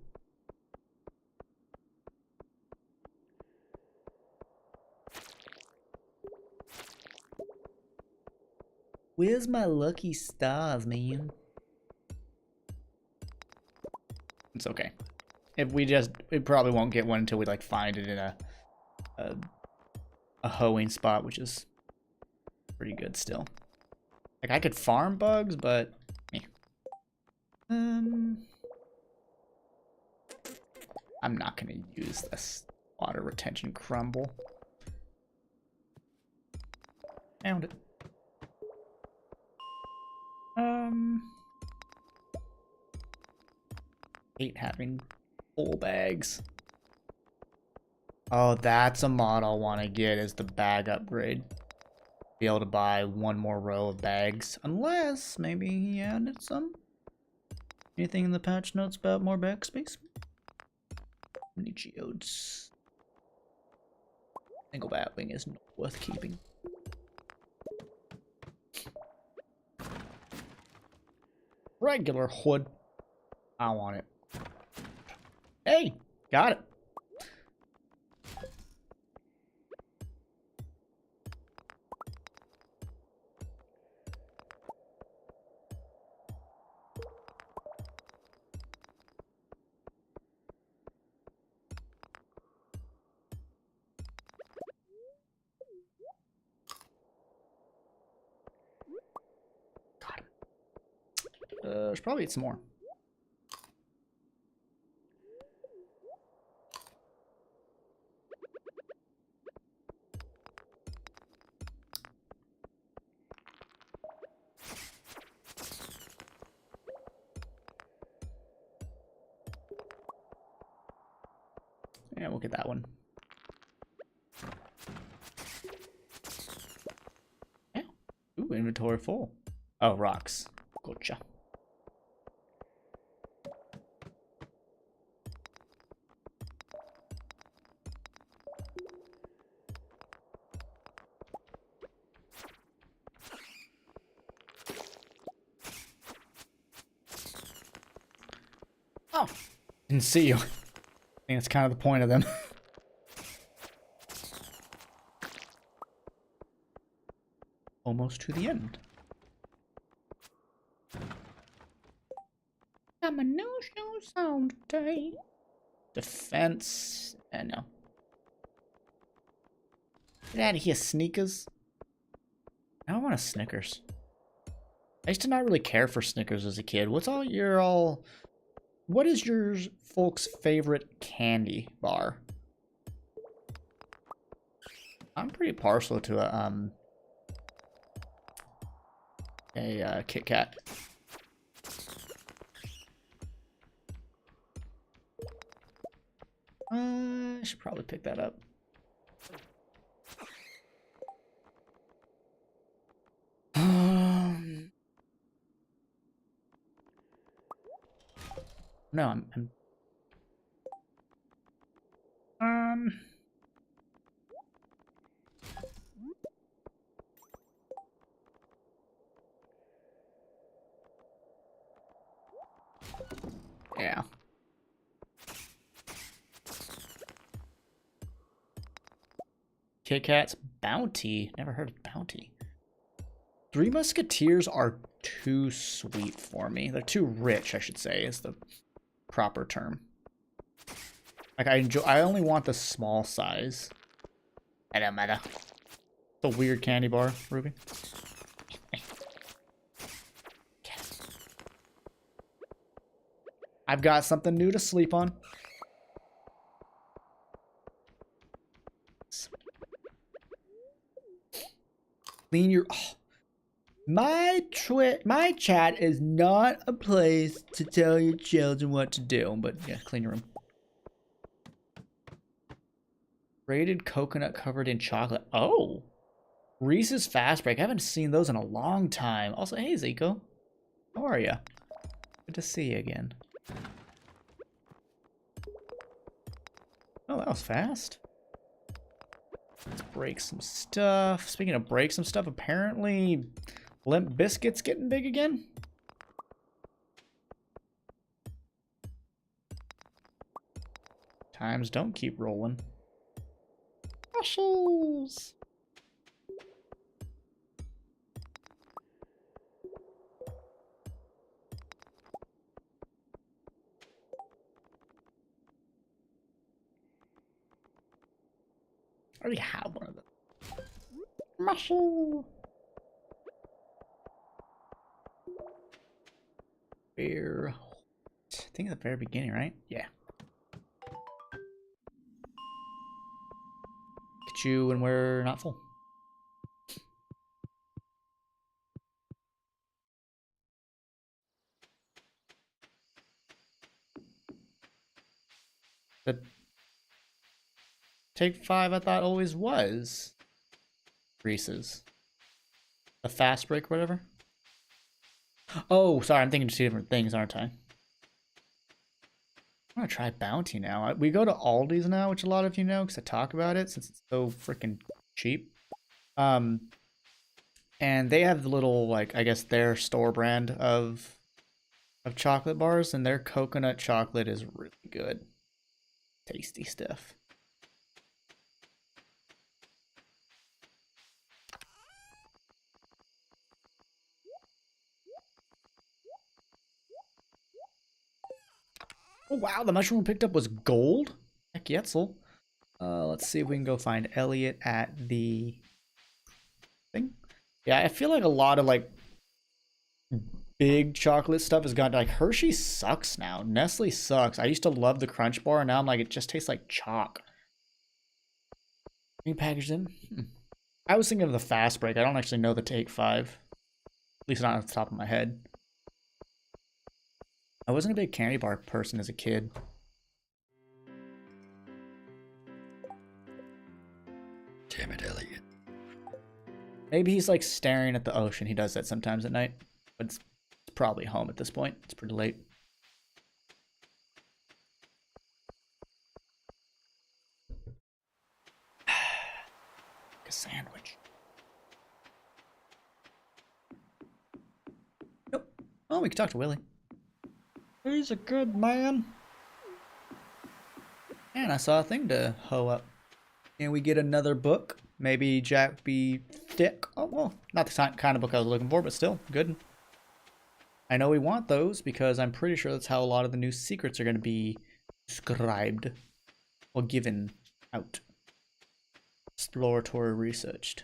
Where's my lucky stars, man? It's okay. If we probably won't get one until we like find it in a hoeing spot, which is pretty good still. Like I could farm bugs, but I'm not gonna use this water retention crumble. Found it. Hate having full bags. Oh, that's a mod I'll want to get, is the bag upgrade. Be able to buy one more row of bags. Unless, maybe he added some. Anything in the patch notes about more bag space? Any geodes? Single batwing is not worth keeping. Regular hood. I want it. Hey, got it. Got him. There's probably some more. Yeah, we'll get that one. Yeah. Ooh, inventory full. Oh, rocks. Gotcha. Oh, didn't see you. I think that's kind of the point of them. Almost to the end. I'm a no-show sound today. Defense. No. Get out of here, sneakers. I don't want a Snickers. I used to not really care for Snickers as a kid. What is your folks' favorite candy bar? I'm pretty partial to a Kit Kat. I should probably pick that up. No, yeah. Kit Kat's Bounty. Never heard of Bounty. Three Musketeers are too sweet for me. They're too rich, I should say, is the proper term. Like I only want the small size. I don't matter. It's a weird candy bar, Ruby. I've got something new to sleep on. Clean your... Oh. My chat is not a place to tell your children what to do, but yeah, clean your room. Braided coconut covered in chocolate. Oh, Reese's Fast Break. I haven't seen those in a long time. Also, hey Zico, how are you? Good to see you again. Oh, that was fast. Let's break some stuff. Speaking of break some stuff, apparently Limp Biscuit's getting big again. Times don't keep rolling. Mussels! I already have one of them. Mussel! Where? I think at the very beginning, right? Yeah. Get you when we're not full. The Take 5 I thought always was Reese's. The fast break or whatever. Oh, sorry, I'm thinking two different things, aren't I? I'm gonna try Bounty now. We go to Aldi's now, which a lot of you know because I talk about it since it's so freaking cheap. And they have the little, like, I guess their store brand of chocolate bars, and their coconut chocolate is really good. Tasty stuff. Oh wow, the mushroom we picked up was gold? Heck yetzel. Let's see if we can go find Elliot at the thing. Yeah, I feel like a lot of like big chocolate stuff has gotten like Hershey sucks now. Nestle sucks. I used to love the Crunch Bar, and now I'm like, it just tastes like chalk. Repackaged in? I was thinking of the Fast Break. I don't actually know the Take 5. At least not off the top of my head. I wasn't a big candy bar person as a kid. Damn it, Elliot. Maybe he's like staring at the ocean. He does that sometimes at night. But it's probably home at this point. It's pretty late. A sandwich. Nope. Oh, we can talk to Willie. He's a good man. And I saw a thing to hoe up. Can we get another book? Maybe Jack be thick. Oh, well, not the kind of book I was looking for, but still, good. I know we want those because I'm pretty sure that's how a lot of the new secrets are going to be described or given out. Exploratory researched.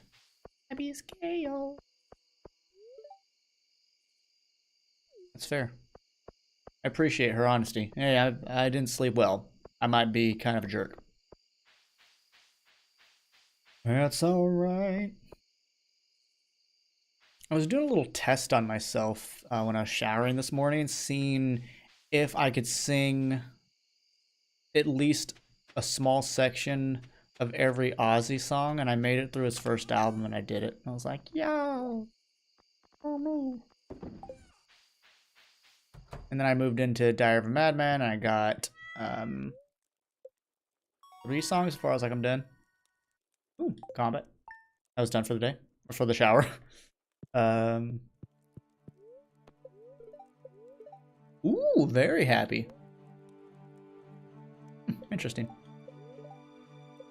Happy scale. That's fair. I appreciate her honesty. Hey, I didn't sleep well. I might be kind of a jerk. That's alright. I was doing a little test on myself when I was showering this morning, seeing if I could sing at least a small section of every Ozzy song, and I made it through his first album, and I did it. And I was like, yo! Oh no! And then I moved into Diary of a Madman, and I got 3 songs before I was like, I'm done. Ooh, combat. I was done for the day. Or for the shower. Ooh, very happy. Interesting.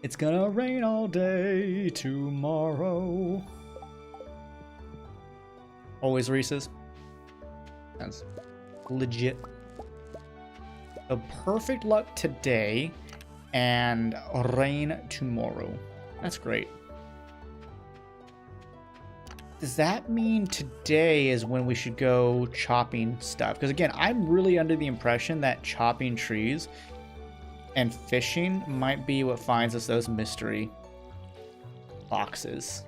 It's gonna rain all day tomorrow. Always Reese's. That's legit. So perfect luck today and rain tomorrow. That's great. Does that mean today is when we should go chopping stuff? Because again, I'm really under the impression that chopping trees and fishing might be what finds us those mystery boxes.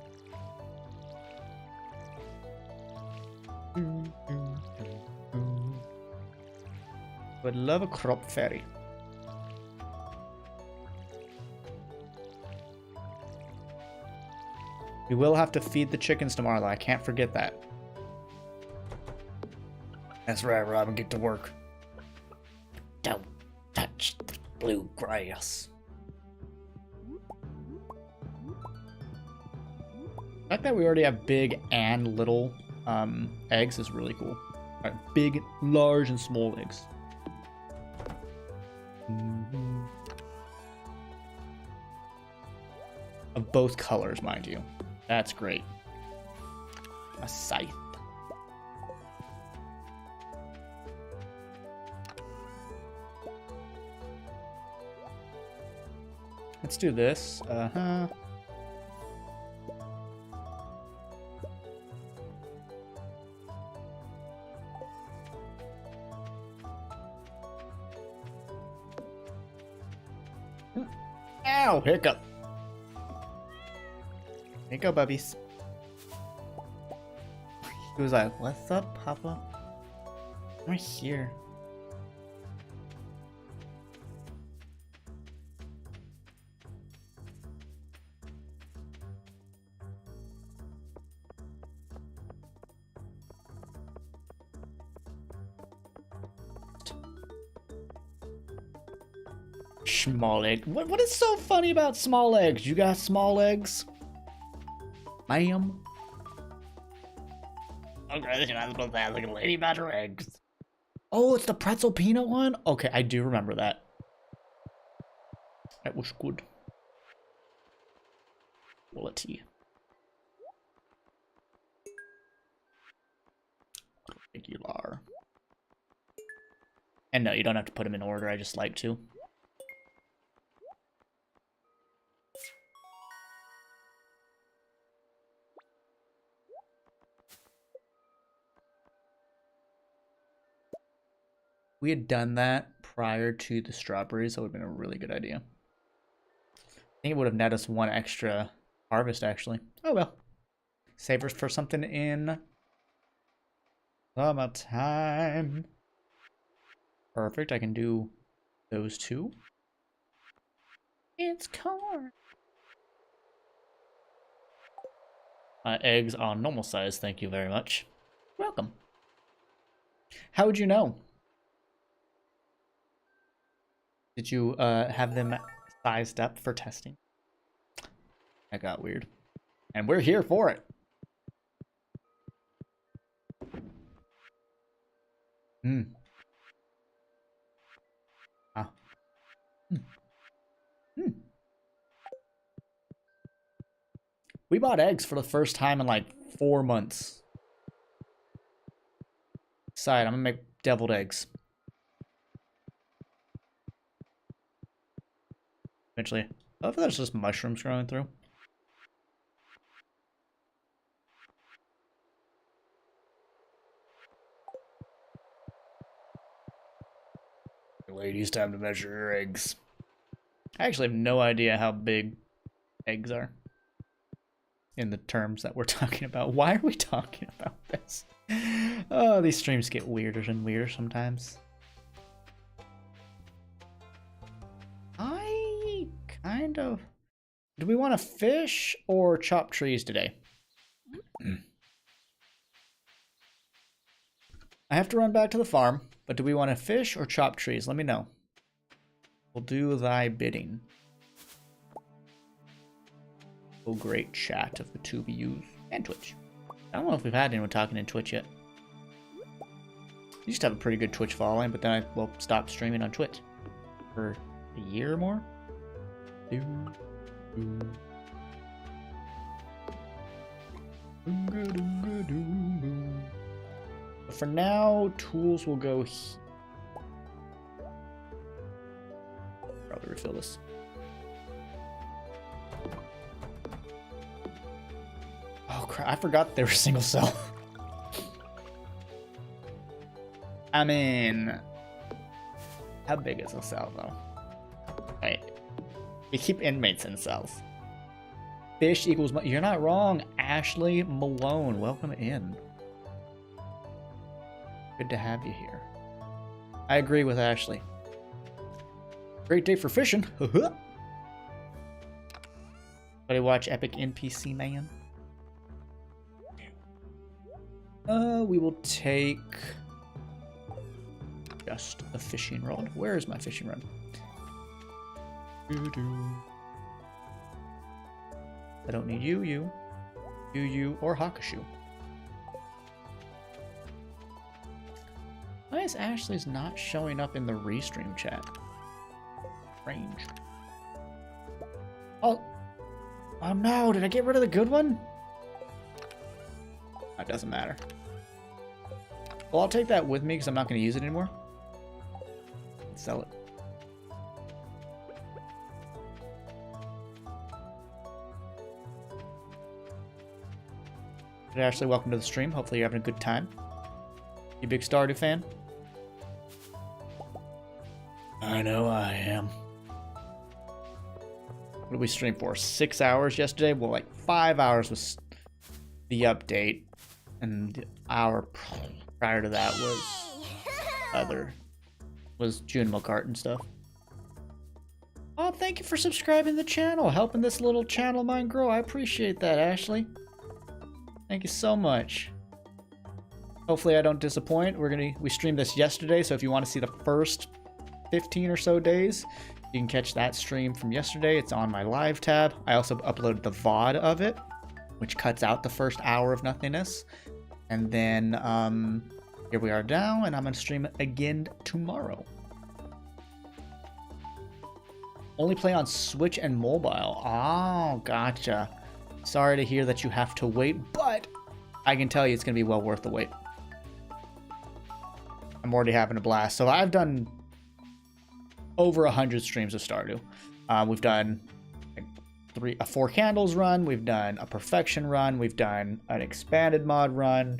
Would love a crop ferry. We will have to feed the chickens tomorrow, though. I can't forget that. That's right, Robin. Get to work. Don't touch the blue grass. The fact that we already have big and little eggs is really cool. All right, big, large, and small eggs. Of both colors, mind you. That's great. A scythe. Let's do this. Ow, hiccup. Here you go, bubbies. He was like, what's up, Papa? I'm right here. Small egg. What is so funny about small eggs? You got small eggs? Ma'am? Okay, you're not supposed to have like a lady badger eggs. Oh, it's the pretzel peanut one? Okay, I do remember that. That was good. Quality. Regular. And no, you don't have to put them in order, I just like to. We had done that prior to the strawberries, that would have been a really good idea. I think it would have netted us one extra harvest, actually. Oh well. Save us for something in summertime. Perfect, I can do those two. It's corn. Eggs are normal size, thank you very much. Welcome. How would you know? Did you have them sized up for testing? That got weird. And we're here for it. Ah. We bought eggs for the first time in like 4 months. Decide, I'm gonna make deviled eggs. Eventually. I love that there's just mushrooms growing through. Ladies, time to measure your eggs. I actually have no idea how big eggs are in the terms that we're talking about. Why are we talking about this? Oh, these streams get weirder and weirder sometimes. I kind of... Do we want to fish or chop trees today? I have to run back to the farm, but do we want to fish or chop trees? Let me know. We'll do thy bidding. Oh, great chat of the two views and Twitch. I don't know if we've had anyone talking in Twitch yet. I used to have a pretty good Twitch following, but then I stopped streaming on Twitch for a year or more. But for now, tools will go here. Probably refill this. Oh, crap. I forgot they were single cell. I mean, how big is a cell, though? Wait. We keep inmates in cells. Fish equals... You're not wrong, Ashley Malone. Welcome in. Good to have you here. I agree with Ashley. Great day for fishing. Buddy, watch Epic NPC Man. We will take just a fishing rod. Where is my fishing rod? I don't need you, or Hakushu. Why is Ashley's not showing up in the restream chat? Range. Oh no, did I get rid of the good one? That doesn't matter. Well, I'll take that with me because I'm not going to use it anymore. Sell it. Hey, Ashley, welcome to the stream. Hopefully you're having a good time. You a big Stardew fan? I know I am. What did we stream for? 6 hours yesterday? Well, like 5 hours was the update. And the hour prior to that was June Milcart and stuff. Oh, thank you for subscribing to the channel, helping this little channel of mine grow. I appreciate that, Ashley. Thank you so much. Hopefully I don't disappoint. We streamed this yesterday, so if you want to see the first 15 or so days, you can catch that stream from yesterday. It's on my live tab. I also uploaded the VOD of it, which cuts out the first hour of nothingness. And then here we are now, and I'm going to stream again tomorrow. Only play on Switch and mobile. Oh, gotcha. Sorry to hear that you have to wait, but I can tell you it's going to be well worth the wait. I'm already having a blast. So I've done over 100 streams of Stardew. We've done a 4 candles run. We've done a perfection run. We've done an expanded mod run.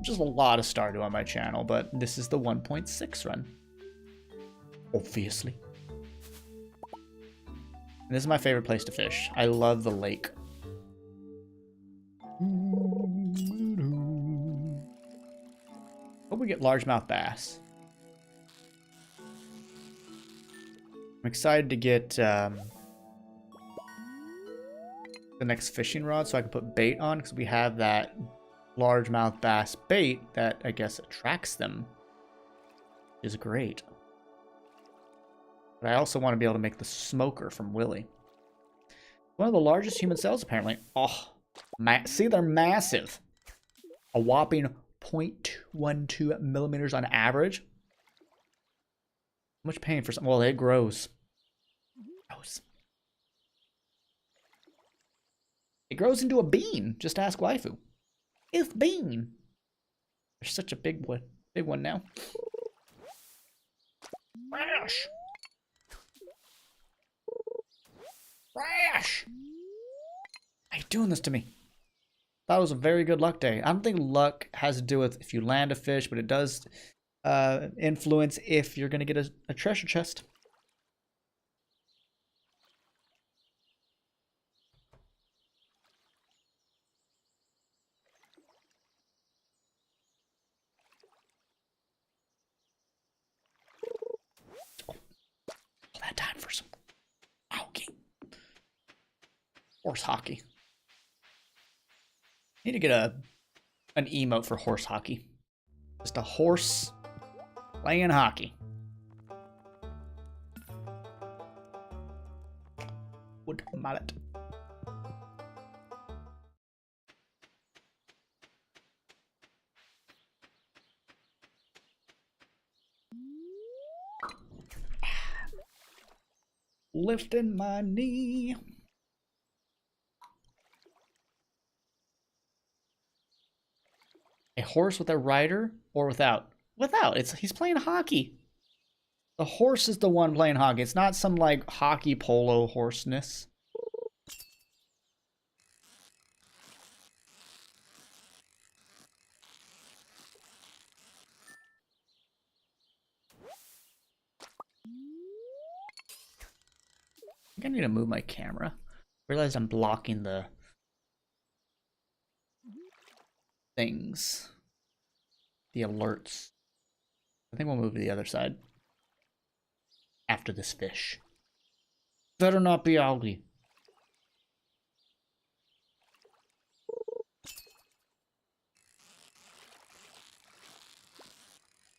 Just a lot of Stardew on my channel, but this is the 1.6 run. Obviously. And this is my favorite place to fish. I love the lake. Hope we get largemouth bass. I'm excited to get the next fishing rod so I can put bait on, because we have that largemouth bass bait that I guess attracts them. Is great. But I also want to be able to make the smoker from Willy. One of the largest human cells, apparently. Oh, see, they're massive. A whopping 0.12 millimeters on average. How much paying for something? Well, it grows. It grows into a bean. Just ask waifu. It's bean. There's such a big one now. Crash! Crash! Why are you doing this to me? That was a very good luck day. I don't think luck has to do with if you land a fish, but it does influence if you're going to get a treasure chest. That time for some hockey. Horse hockey. Need to get an emote for horse hockey. Just a horse playing hockey. Wood mallet. Lifting my knee. A horse with a rider or without? Without. He's playing hockey. The horse is the one playing hockey. It's not some like hockey polo horseness. think I need to move my camera. Realized I'm blocking the things. The alerts. I think we'll move to the other side. After this fish. Better not be algae.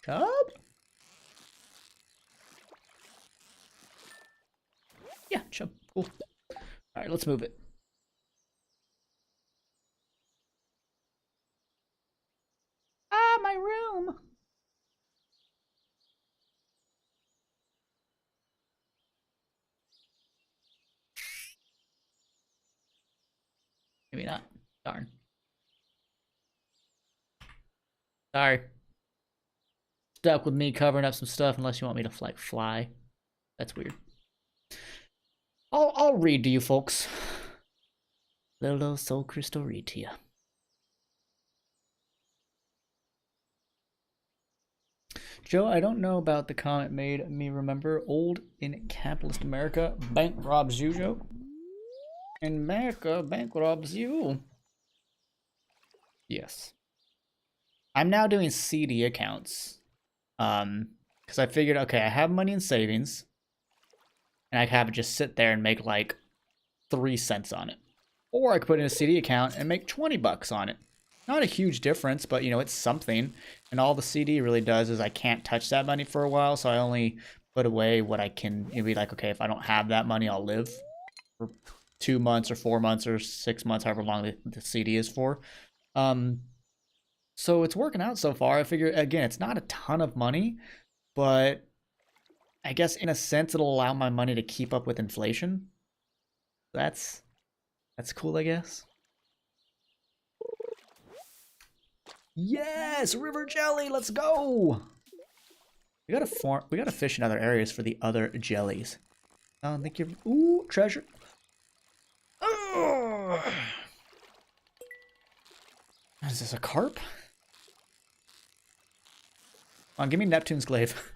Chub? Yeah, chub. Cool. Alright, let's move it. Ah, my room! Maybe not. Darn. Sorry. Stuck with me covering up some stuff unless you want me to like fly. That's weird. I'll read to you folks. Little Soulkrist will read to you. Joe, I don't know about the comment made me remember old in capitalist America, bank robs you, Joe. In America, bank robs you. Yes. I'm now doing CD accounts. Because I figured, okay, I have money in savings. And I could have it just sit there and make like 3 cents on it. Or I could put in a CD account and make 20 bucks on it. Not a huge difference, but you know, it's something. And all the CD really does is I can't touch that money for a while, so I only put away what I can. It'd be like, okay, if I don't have that money, I'll live for 2 months or 4 months or 6 months, however long the CD is for. So it's working out so far. I figure, again, it's not a ton of money, but I guess in a sense it'll allow my money to keep up with inflation. That's cool, I guess. Yes, river jelly, let's go. We gotta fish in other areas for the other jellies. I don't think you're. Ooh, treasure. Oh. Is this a carp? Come on, give me Neptune's glaive.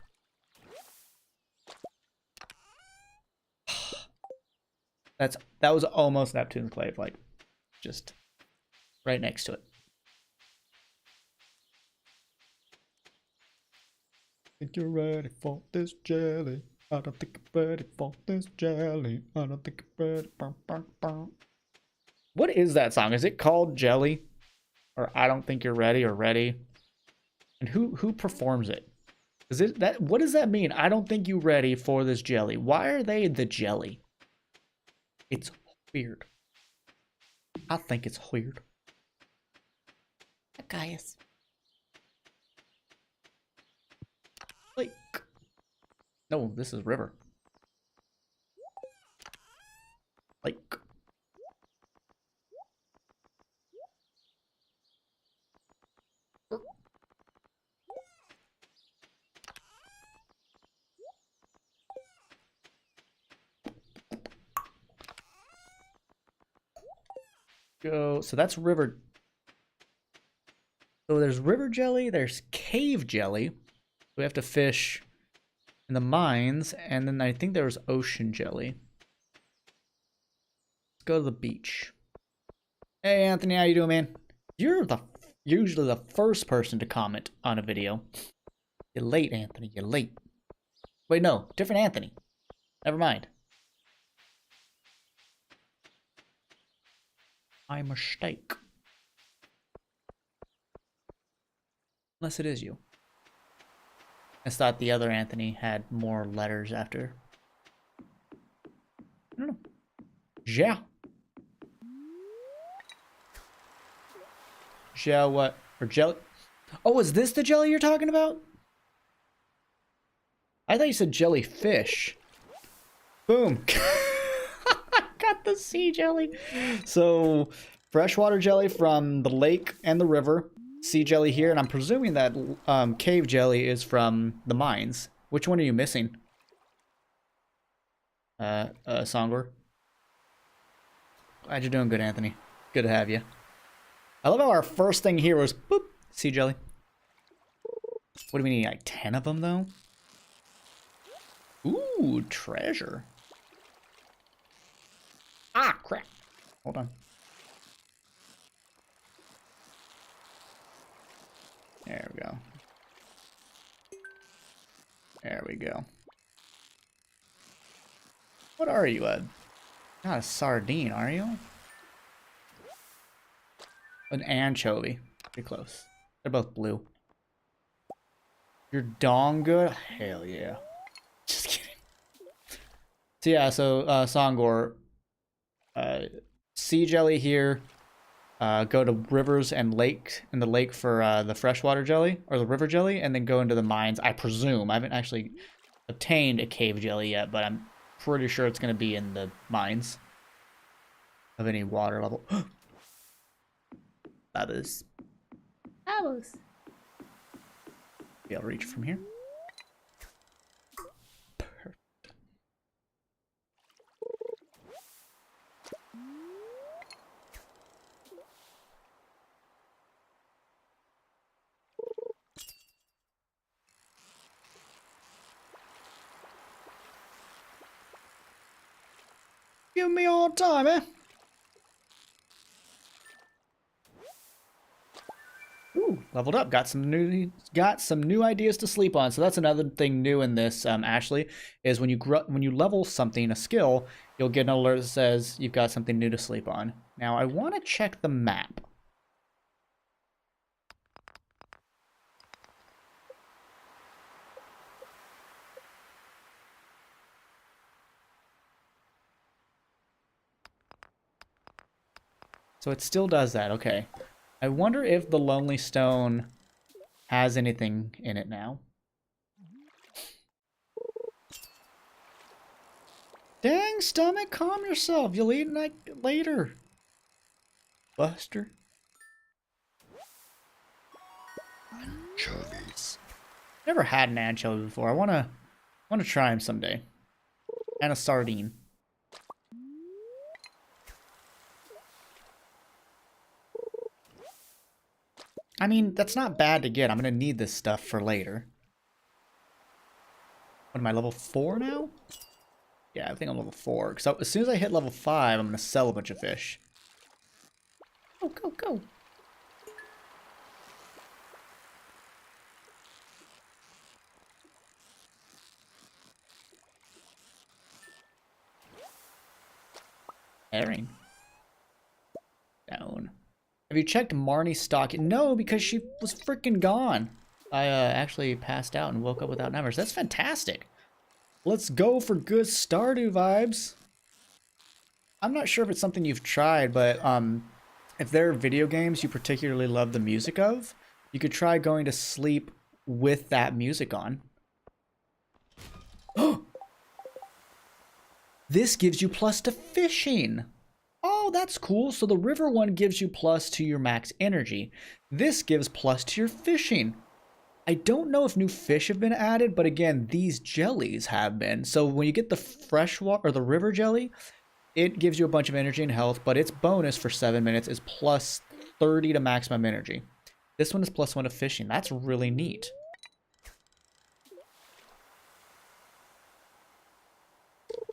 That was almost Neptune's glaive, like just right next to it. Think you're ready for this jelly? I don't think I'm ready for this jelly. I don't think I'm ready. Bum, bum, bum. What is that song? Is it called Jelly? Or I don't think you're ready or ready? And who performs it? Is it that? What does that mean? I don't think you ready for this jelly. Why are they the jelly? It's weird. I think it's weird. That guy is like. No, this is river. Like. Go. So that's river. So there's river jelly. There's cave jelly. We have to fish in the mines, and then I think there was ocean jelly. Let's go to the beach. Hey Anthony, how you doing, man? You're usually the first person to comment on a video. You're late, Anthony. You're late. Wait, no, different Anthony. Never mind. My mistake. Unless it is you. I thought the other Anthony had more letters after. I don't know. Yeah. Gel what? Or jelly? Oh, is this the jelly you're talking about? I thought you said jellyfish. Boom. Got the sea jelly. So, freshwater jelly from the lake and the river. Sea jelly here, and I'm presuming that cave jelly is from the mines. Which one are you missing? Songor? Glad you're doing good, Anthony. Good to have you. I love how our first thing here was, boop, sea jelly. What do we need, like 10 of them, though? Ooh, treasure. Hold on. There we go. There we go. What are you, Ed? Not a sardine, are you? An anchovy. Pretty close. They're both blue. Your dong good? Hell yeah. Just kidding. So yeah, Songor, sea jelly here. Go to rivers and lake in the lake for the freshwater jelly or the river jelly, and then go into the mines. I presume I haven't actually obtained a cave jelly yet, but I'm pretty sure it's going to be in the mines of any water level. Bubbles. Bubbles. Be able to reach from here. Perfect. Give me all time, eh? Ooh, leveled up. Got some new ideas to sleep on. So that's another thing new in this, Ashley, is when you level something, a skill, you'll get an alert that says you've got something new to sleep on. Now I want to check the map. So it still does that. Okay. I wonder if the Lonely Stone has anything in it now. Dang, stomach, calm yourself. You'll eat later. Buster. Anchovies. Never had an anchovy before. I wanna try them someday. And a sardine. I mean, that's not bad to get. I'm gonna need this stuff for later. What am I, level 4 now? Yeah, I think I'm level 4. So as soon as I hit level 5, I'm gonna sell a bunch of fish. Go, go, go. Herring. Down. Have you checked Marnie's stock? No, because she was freaking gone. I actually passed out and woke up without numbers. That's fantastic. Let's go for good Stardew vibes. I'm not sure if it's something you've tried, but if there are video games you particularly love the music of, you could try going to sleep with that music on. This gives you plus to fishing. Oh, that's cool. So the river one gives you plus to your max energy. This gives plus to your fishing. I don't know if new fish have been added, but again, these jellies have been. So when you get the freshwater or the river jelly, it gives you a bunch of energy and health, but its bonus for 7 minutes is plus 30 to maximum energy. This one is plus 1 to fishing. That's really neat.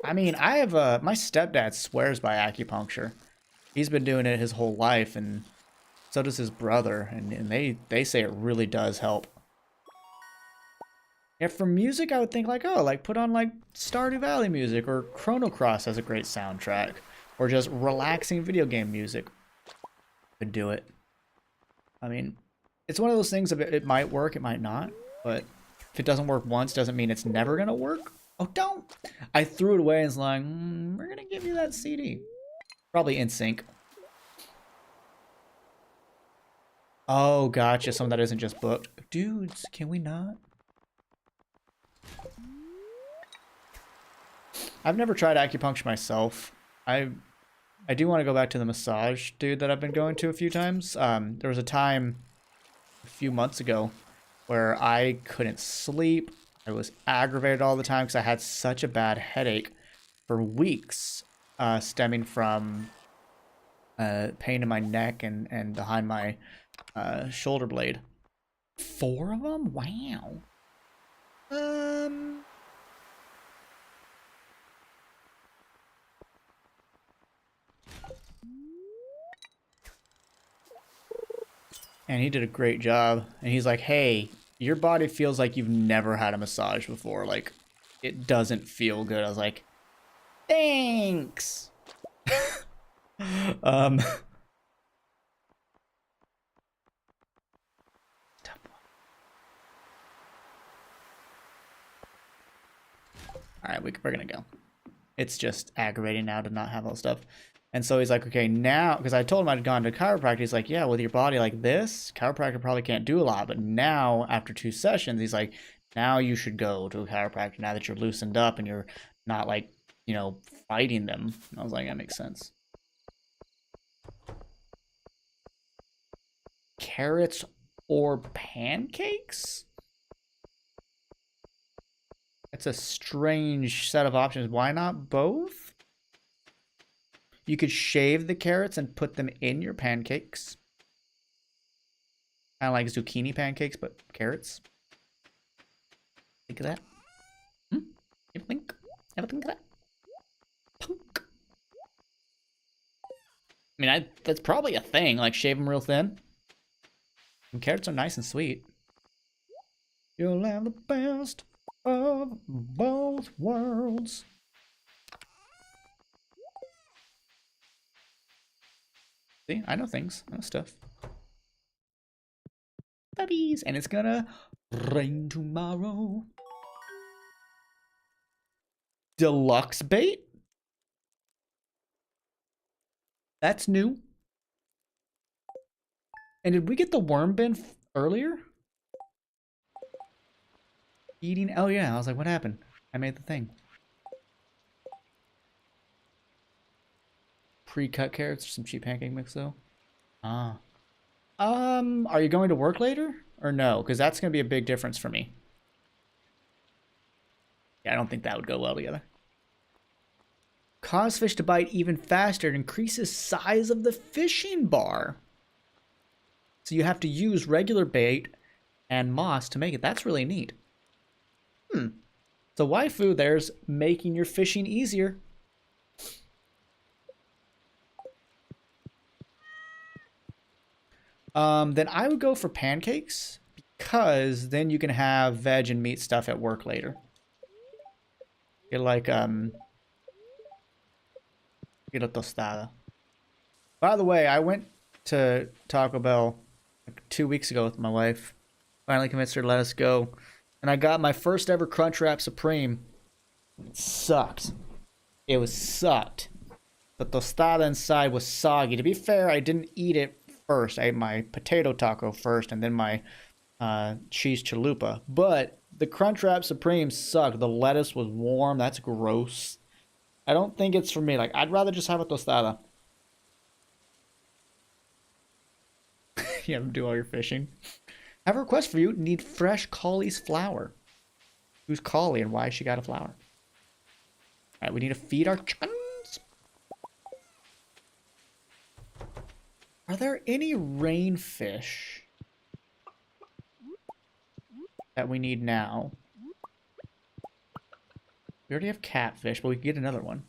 I mean, I have my stepdad swears by acupuncture. He's been doing it his whole life, and so does his brother, and they say it really does help. Yeah, for music, I would think like, oh, like put on like Stardew Valley music, or Chrono Cross has a great soundtrack, or just relaxing video game music. Could do it. I mean, it's one of those things. It might work, it might not, but if it doesn't work once, doesn't mean it's never gonna work. Oh, don't! I threw it away and was like, we're gonna give you that CD. Probably in sync. Oh, gotcha. Some of that isn't just booked. Dudes, can we not? I've never tried acupuncture myself. I do want to go back to the massage dude that I've been going to a few times. There was a time a few months ago where I couldn't sleep. I was aggravated all the time because I had such a bad headache for weeks, stemming from pain in my neck and behind my shoulder blade. 4 of them? Wow. And he did a great job. And he's like, hey, your body feels like you've never had a massage before. Like, it doesn't feel good. I was like, thanks. um, all right, we're going to go. It's just aggravating now to not have all stuff. And so he's like, okay, now, because I told him I'd gone to chiropractor. He's like, yeah, with your body like this, chiropractor probably can't do a lot. But now, after 2 sessions, he's like, now you should go to a chiropractor now that you're loosened up and you're not like, you know, fighting them. And I was like, that makes sense. Carrots or pancakes? That's a strange set of options. Why not both? You could shave the carrots and put them in your pancakes. Kind of like zucchini pancakes, but carrots. Think of that. Ever think? Ever think of that? Punk. I mean, that's probably a thing. Like, shave them real thin. And carrots are nice and sweet. You'll have the best of both worlds. See, I know things. I know stuff. Puppies. And it's gonna rain tomorrow. Deluxe bait? That's new. And did we get the worm bin earlier? Eating? Oh yeah, I was like, what happened? I made the thing. Pre-cut carrots or some cheap pancake mix though. Ah. Are you going to work later? Or no? Because that's gonna be a big difference for me. Yeah, I don't think that would go well together. Cause fish to bite even faster. It increases size of the fishing bar. So you have to use regular bait and moss to make it. That's really neat. So waifu, there's making your fishing easier. Then I would go for pancakes because then you can have veg and meat stuff at work later. Get like get a tostada. By the way, I went to Taco Bell like 2 weeks ago with my wife. Finally convinced her to let us go. And I got my first ever Crunchwrap Supreme. It sucked. It was sucked. The tostada inside was soggy. To be fair, I didn't eat it first. I ate my potato taco first and then my cheese chalupa. But the Crunchwrap Supreme sucked. The lettuce was warm. That's gross. I don't think it's for me. Like, I'd rather just have a tostada. You have to do all your fishing. I have a request for you. Need fresh Collie's flour. Who's Collie and why she got a flower? Alright, we need to feed our chickens. Are there any rainfish that we need now? We already have catfish, but we can get another one.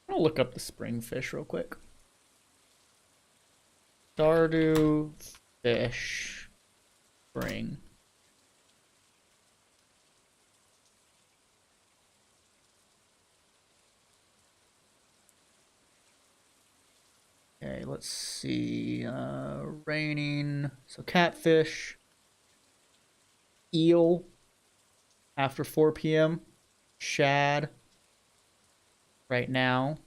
I'll look up the spring fish real quick. Stardew fish spring. Okay, let's see. Raining. So catfish. Eel. After 4 p.m. Shad. Right now.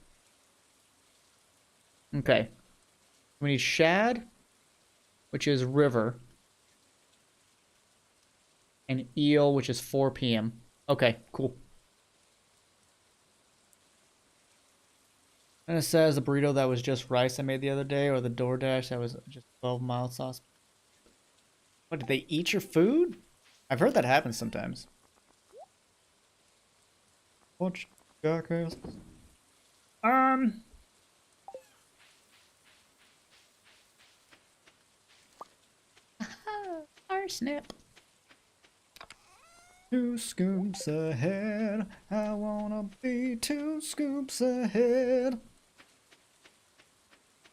Okay. We need shad, which is river. And eel, which is 4 p.m. Okay, cool. And it says the burrito that was just rice I made the other day, or the DoorDash that was just 12 mild sauce. What, did they eat your food? I've heard that happens sometimes. What? Jackass. Snip. 2 scoops ahead. I wanna be 2 scoops ahead.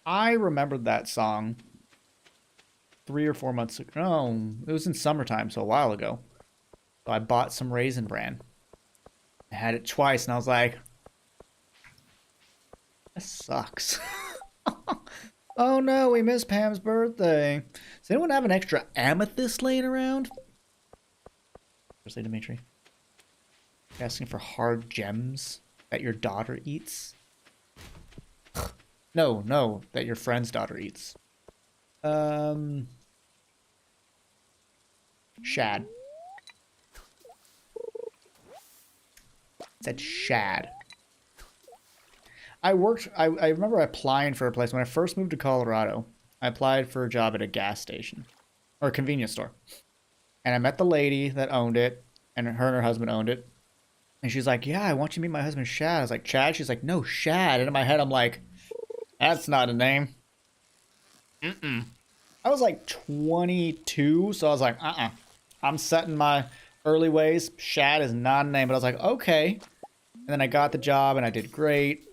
I remembered that song 3 or 4 months ago. No, it was in summertime, so a while ago. So I bought some Raisin Bran. I had it twice, and I was like, this sucks. Oh no, we missed Pam's birthday. Does anyone have an extra amethyst laying around? Seriously, Dimitri. You're asking for hard gems that your daughter eats? No, no, that your friend's daughter eats. Shad. It said shad. I remember applying for a place when I first moved to Colorado. I applied for a job at a gas station or a convenience store. And I met the lady that owned it, and her and her husband owned it. And she's like, yeah, I want you to meet my husband, Shad. I was like, Chad? She's like, no, Shad. And in my head, I'm like, that's not a name. Mm-mm. I was like 22, so I was like, I'm set in my early ways. Shad is not a name. But I was like, okay. And then I got the job, and I did great.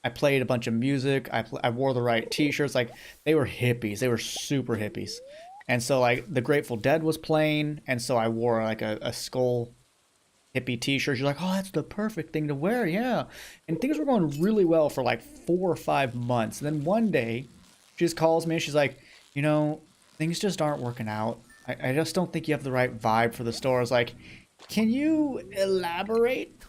I played a bunch of music. I wore the right t-shirts. Like, they were hippies. They were super hippies. And so, like, the Grateful Dead was playing, and so I wore, like, a skull hippie t-shirt. She's like, oh, that's the perfect thing to wear, yeah. And things were going really well for, like, 4 or 5 months. And then one day, she just calls me, and she's like, you know, things just aren't working out. I just don't think you have the right vibe for the store. I was like, can you elaborate?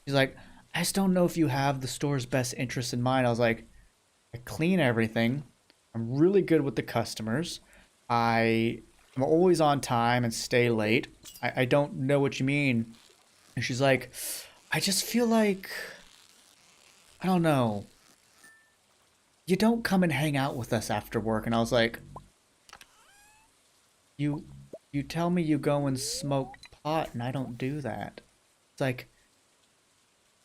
She's like, I just don't know if you have the store's best interest in mind. I was like, I clean everything. I'm really good with the customers. I'm always on time and stay late. I don't know what you mean. And she's like, I just feel like, I don't know. You don't come and hang out with us after work. And I was like, you tell me you go and smoke pot and I don't do that. It's like,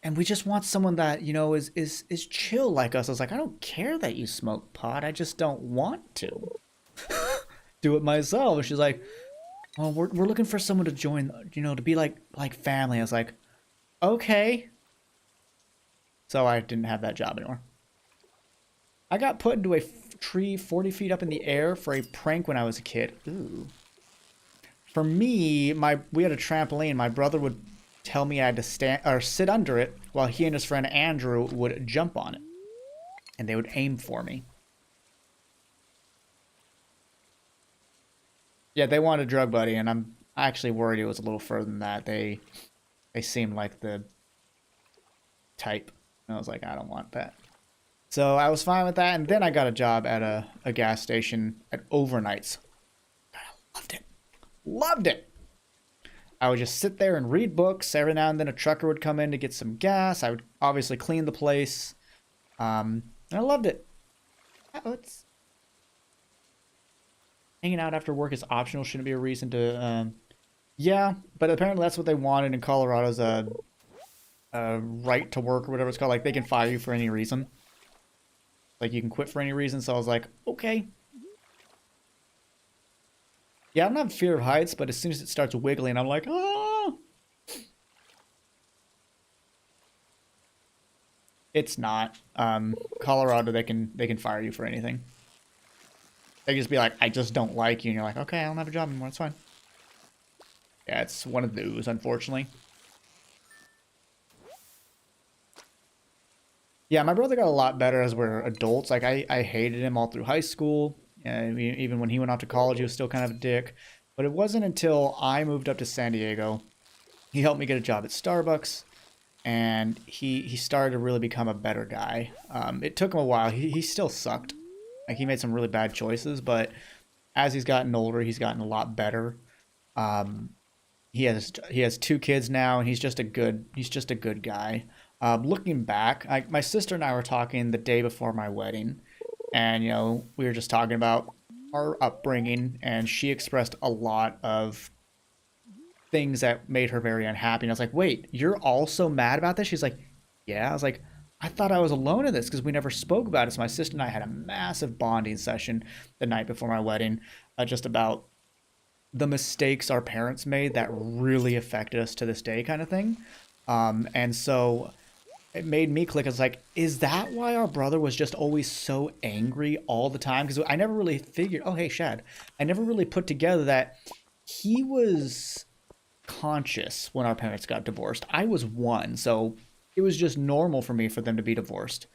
and we just want someone that, you know, is chill like us. I was like, I don't care that you smoke pot. I just don't want to do it myself. And she's like, well, we're looking for someone to join, you know, to be like family. I was like, okay. So I didn't have that job anymore. I got put into a tree 40 feet up in the air for a prank when I was a kid. Ooh. For me, we had a trampoline. My brother would tell me I had to stand or sit under it while he and his friend Andrew would jump on it. And they would aim for me. Yeah, they wanted a drug buddy, and I'm actually worried it was a little further than that. They seemed like the type. And I was like, I don't want that. So I was fine with that, and then I got a job at a gas station at overnights. I loved it. Loved it! I would just sit there and read books. Every now and then a trucker would come in to get some gas. I would obviously clean the place. And I loved it. It's hanging out after work is optional. Shouldn't be a reason to... yeah, but apparently that's what they wanted in Colorado's right to work or whatever it's called. Like, they can fire you for any reason. Like, you can quit for any reason. So I was like, okay. Yeah, I don't have fear of heights, but as soon as it starts wiggling, I'm like, ah! It's not. Colorado, they can fire you for anything. They can just be like, I just don't like you, and you're like, okay, I don't have a job anymore, it's fine. Yeah, it's one of those, unfortunately. Yeah, my brother got a lot better as we're adults. Like, I hated him all through high school. Even when he went off to college, he was still kind of a dick. But it wasn't until I moved up to San Diego. He helped me get a job at Starbucks. And he started to really become a better guy. It took him a while. He still sucked. Like, he made some really bad choices. But as he's gotten older, he's gotten a lot better. He has 2 kids now, and he's just a good guy. Looking back, my sister and I were talking the day before my wedding, and, you know, we were just talking about our upbringing, and she expressed a lot of things that made her very unhappy. And I was like, wait, you're also mad about this? She's like, yeah. I was like, I thought I was alone in this because we never spoke about it. So my sister and I had a massive bonding session the night before my wedding, just about the mistakes our parents made that really affected us to this day, kind of thing. And so it made me click. I was like, is that why our brother was just always so angry all the time? Because I never really figured, oh, hey, Shad. I never really put together that he was conscious when our parents got divorced. I was one, so it was just normal for me for them to be divorced.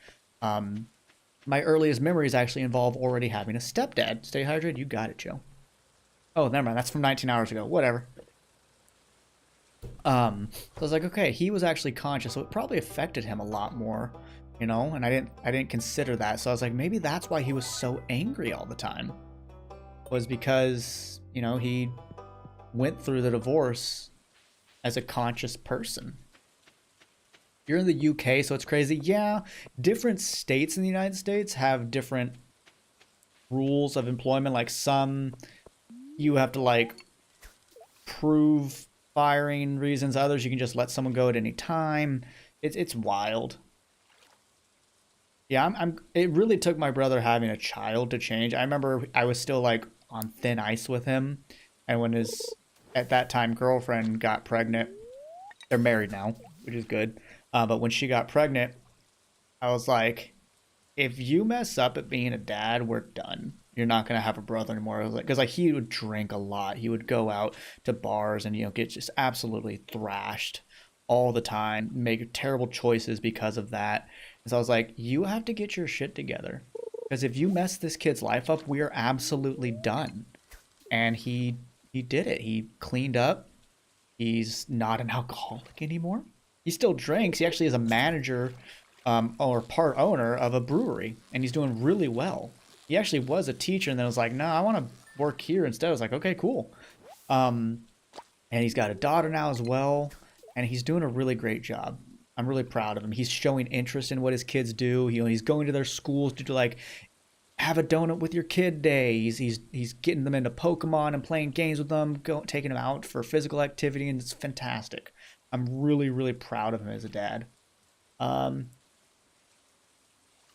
My earliest memories actually involve already having a stepdad. Stay hydrated. You got it, Joe. Oh, never mind. That's from 19 hours ago. Whatever. So I was like, okay, he was actually conscious, so it probably affected him a lot more, you know. And I didn't consider that. So I was like, maybe that's why he was so angry all the time. Was because, you know, he went through the divorce as a conscious person. You're in the UK, so it's crazy. Yeah, different states in the United States have different rules of employment. Like some, you have to like prove firing reasons. Others, you can just let someone go at any time. It's wild. Yeah, it really took my brother having a child to change. I remember I was still like on thin ice with him, and when his at that time girlfriend got pregnant, they're married now, which is good. But when she got pregnant, I was like, if you mess up at being a dad, we're done. You're not gonna have a brother anymore. I was like, because like he would drink a lot. He would go out to bars and get just absolutely thrashed all the time, make terrible choices because of that. And so I was like, you have to get your shit together, because if you mess this kid's life up, we are absolutely done. And he did it. He cleaned up. He's not an alcoholic anymore. He still drinks. He actually is a manager, or part owner of a brewery, and he's doing really well. He actually was a teacher, and then was like, "No, I want to work here instead." I was like, "Okay, cool." And he's got a daughter now as well, and he's doing a really great job. I'm really proud of him. He's showing interest in what his kids do. He's going to their schools to do like have a donut with your kid day. He's getting them into Pokemon and playing games with them, taking them out for physical activity, and it's fantastic. I'm really, really proud of him as a dad. Only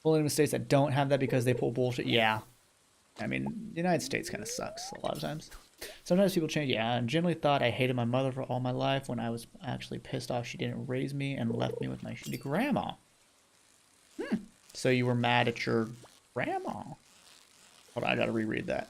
in states that don't have that because they pull bullshit. Yeah. I mean, the United States kind of sucks a lot of times. Sometimes people change. Yeah, and generally thought I hated my mother for all my life when I was actually pissed off she didn't raise me and left me with my shitty grandma. So you were mad at your grandma. Hold on, I gotta reread that.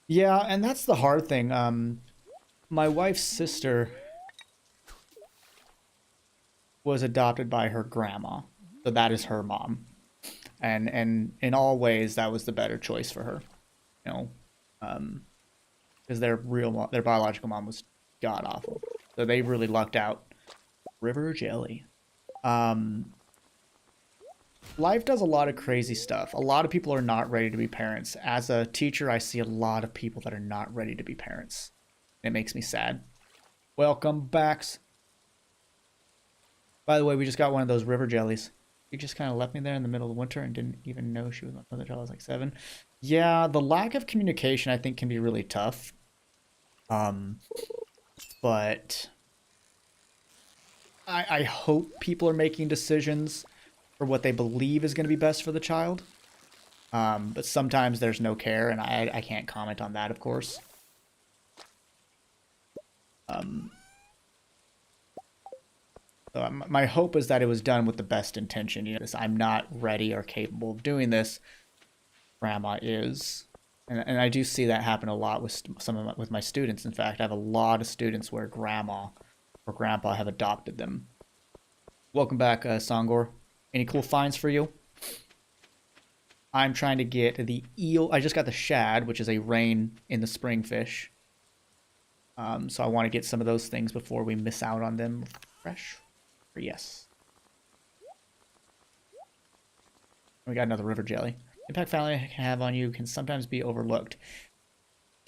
Yeah, and that's the hard thing. My wife's sister was adopted by her grandma, so that is her mom, and in all ways that was the better choice for her, you know, because their biological mom was god awful, so they really lucked out. River jelly. Life does a lot of crazy stuff. A lot of people are not ready to be parents. As a teacher, I see a lot of people that are not ready to be parents. It makes me sad. Welcome backs. By the way, we just got one of those river jellies. She just kind of left me there in the middle of winter and didn't even know she was my mother until I was like 7. Yeah, the lack of communication I think can be really tough. But I hope people are making decisions for what they believe is going to be best for the child. But sometimes there's no care, and I can't comment on that, of course. So my hope is that it was done with the best intention. You know, I'm not ready or capable of doing this. Grandma is, and I do see that happen a lot with with my students. In fact, I have a lot of students where grandma or grandpa have adopted them. Welcome back, Songor. Any cool finds for you? I'm trying to get the eel. I just got the shad, which is a rain in the spring fish. So I want to get some of those things before we miss out on them. Fresh? Yes. We got another river jelly. Impact Valley can have on you can sometimes be overlooked.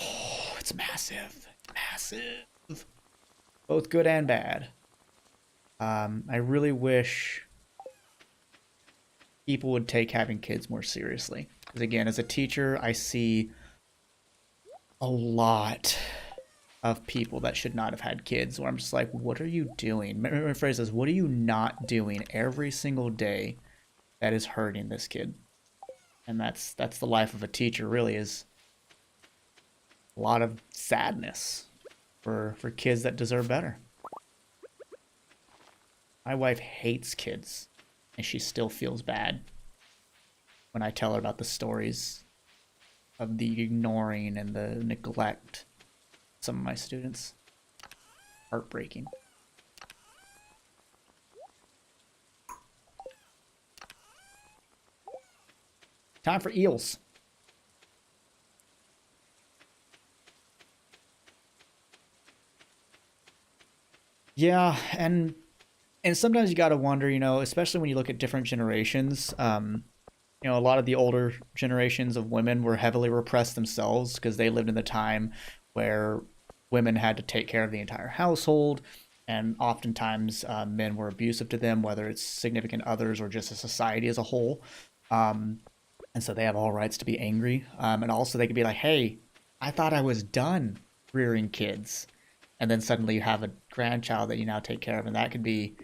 Oh, it's massive. Massive. Both good and bad. I really wish people would take having kids more seriously. Because again, as a teacher, I see a lot of people that should not have had kids where I'm just like, what are you doing? My phrase is, what are you not doing every single day that is hurting this kid? And that's the life of a teacher, really, is a lot of sadness for kids that deserve better. My wife hates kids, and she still feels bad when I tell her about the stories of the ignoring and the neglect of some of my students. Heartbreaking. Time for eels. Yeah, and sometimes you got to wonder, especially when you look at different generations. A lot of the older generations of women were heavily repressed themselves because they lived in the time where women had to take care of the entire household, and oftentimes men were abusive to them, whether it's significant others or just a society as a whole. And so they have all rights to be angry. And also they could be like, hey, I thought I was done rearing kids. And then suddenly you have a grandchild that you now take care of, and that could be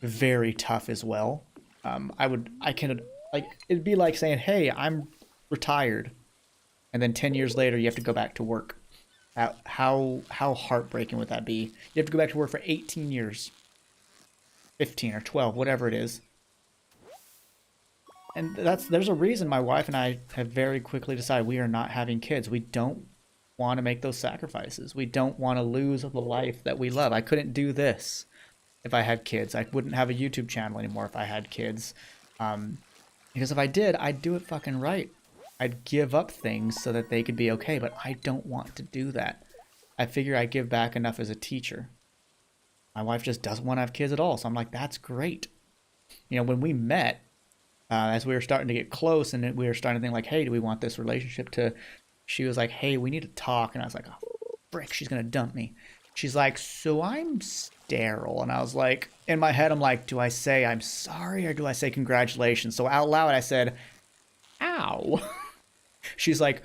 very tough as well. It'd be like saying, hey, I'm retired. And then 10 years later, you have to go back to work. How heartbreaking would that be? You have to go back to work for 18 years, 15 or 12, whatever it is. And there's a reason my wife and I have very quickly decided we are not having kids. We don't want to make those sacrifices. We don't want to lose the life that we love. I couldn't do this if I had kids. I wouldn't have a YouTube channel anymore if I had kids. Because if I did, I'd do it fucking right. I'd give up things so that they could be okay, but I don't want to do that. I figure I give back enough as a teacher. My wife just doesn't want to have kids at all, so I'm like, that's great. When we met, as we were starting to get close and we were starting to think like, hey, do we want this relationship to... She was like, hey, we need to talk. And I was like, oh, frick, she's going to dump me. She's like, so I'm sterile. And I was like, in my head, I'm like, do I say I'm sorry or do I say congratulations? So out loud, I said, ow. She's like,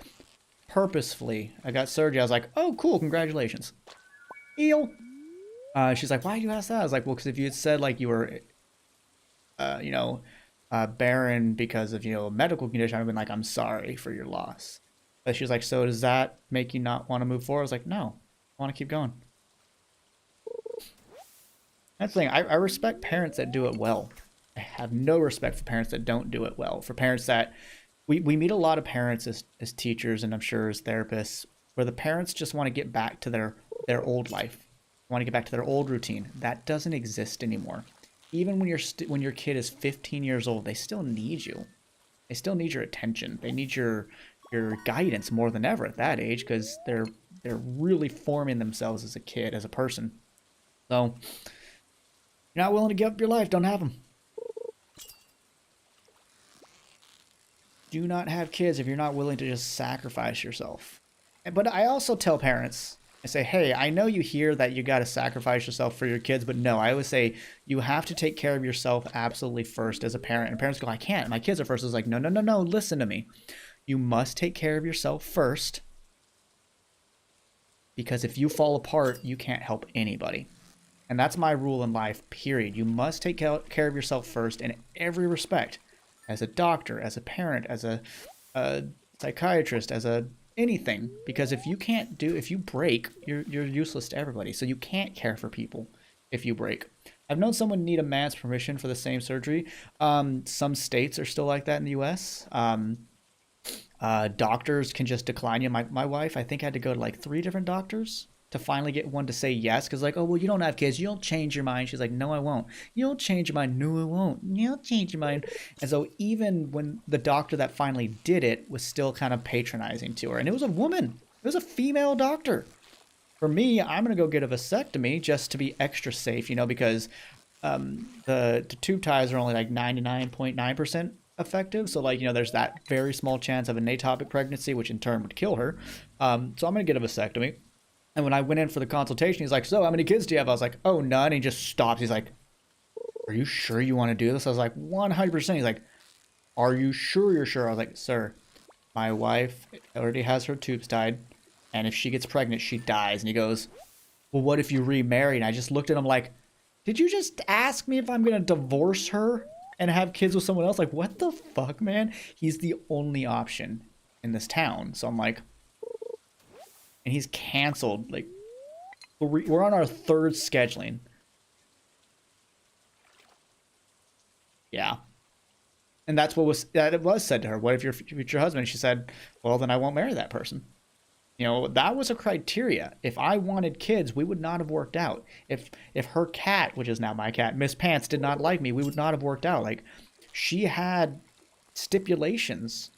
purposefully, I got surgery. I was like, oh, cool, congratulations. Eel. She's like, why did you ask that? I was like, well, because if you had said like you were, barren because of, a medical condition, I'd have been like, I'm sorry for your loss. But she's like, so does that make you not want to move forward? I was like, no, I want to keep going. That's the thing. I respect parents that do it well. I have no respect for parents that don't do it well. For parents that... We meet a lot of parents as teachers, and I'm sure as therapists, where the parents just want to get back to their old life. Want to get back to their old routine. That doesn't exist anymore. Even when your kid is 15 years old, they still need you. They still need your attention. They need your guidance more than ever at that age, because they're really forming themselves as a kid, as a person. So, you're not willing to give up your life, don't have them. Do not have kids if you're not willing to just sacrifice yourself. But I also tell parents, I say, hey, I know you hear that you got to sacrifice yourself for your kids, but no, I always say you have to take care of yourself absolutely first as a parent. And parents go, I can't. My kids are first. It's like, no, listen to me. You must take care of yourself first, because if you fall apart, you can't help anybody. And that's my rule in life, period. You must take care of yourself first in every respect. As a doctor, as a parent, as a psychiatrist, as anything. Because if you break, you're useless to everybody. So you can't care for people if you break. I've known someone need a man's permission for the same surgery. Some states are still like that in the U.S. Doctors can just decline you. My wife, I think, had to go to like 3 different doctors to finally get one to say yes, because like, oh, well, you don't have kids, you'll change your mind. She's like, no, I won't. You'll change your mind. No, I won't. You'll change your mind. And so even when the doctor that finally did it was still kind of patronizing to her, and it was a woman, it was a female doctor. For me, I'm gonna go get a vasectomy just to be extra safe, because the tube ties are only like 99.9% effective. So like, there's that very small chance of an ectopic pregnancy, which in turn would kill her. So I'm gonna get a vasectomy. And when I went in for the consultation, he's like, so how many kids do you have? I was like, oh, none. And he just stops. He's like, are you sure you want to do this? I was like, 100%. He's like, are you sure you're sure? I was like, sir, my wife already has her tubes tied, and if she gets pregnant, she dies. And he goes, well, what if you remarry? And I just looked at him like, did you just ask me if I'm going to divorce her and have kids with someone else? Like, what the fuck, man? He's the only option in this town. So I'm like, and he's canceled. Like, we're on our third scheduling. Yeah. And that's what it was said to her. What if your future husband? She said, well, then I won't marry that person. You know, that was a criteria. If I wanted kids, we would not have worked out. If her cat, which is now my cat, Miss Pants, did not like me, we would not have worked out. Like, she had stipulations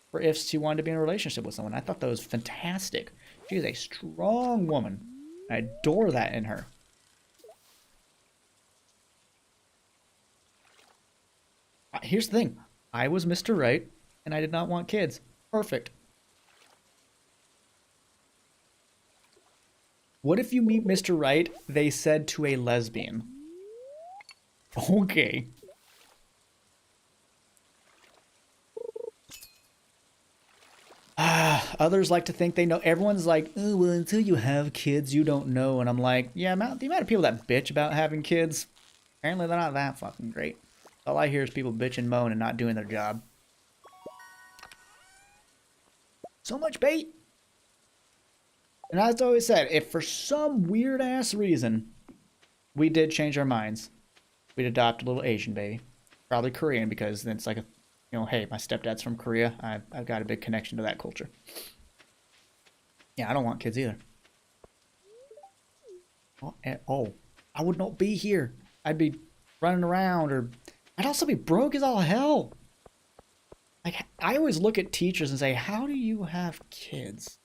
for if she wanted to be in a relationship with someone. I thought that was fantastic. She is a strong woman. I adore that in her. Here's the thing. I was Mr. Right, and I did not want kids. Perfect. What if you meet Mr. Right, they said to a lesbian? Okay. Others like to think they know. Everyone's like, oh, well, until you have kids, you don't know. And I'm like, yeah, the amount of people that bitch about having kids, apparently they're not that fucking great. All I hear is people bitch and moan and not doing their job. So much bait. And as I always said, if for some weird-ass reason we did change our minds, we'd adopt a little Asian baby. Probably Korean, because then it's like, hey, my stepdad's from Korea. I've got a big connection to that culture. Yeah, I don't want kids either. Oh, I would not be here. I'd be running around, or I'd also be broke as all hell. Like, I always look at teachers and say, how do you have kids?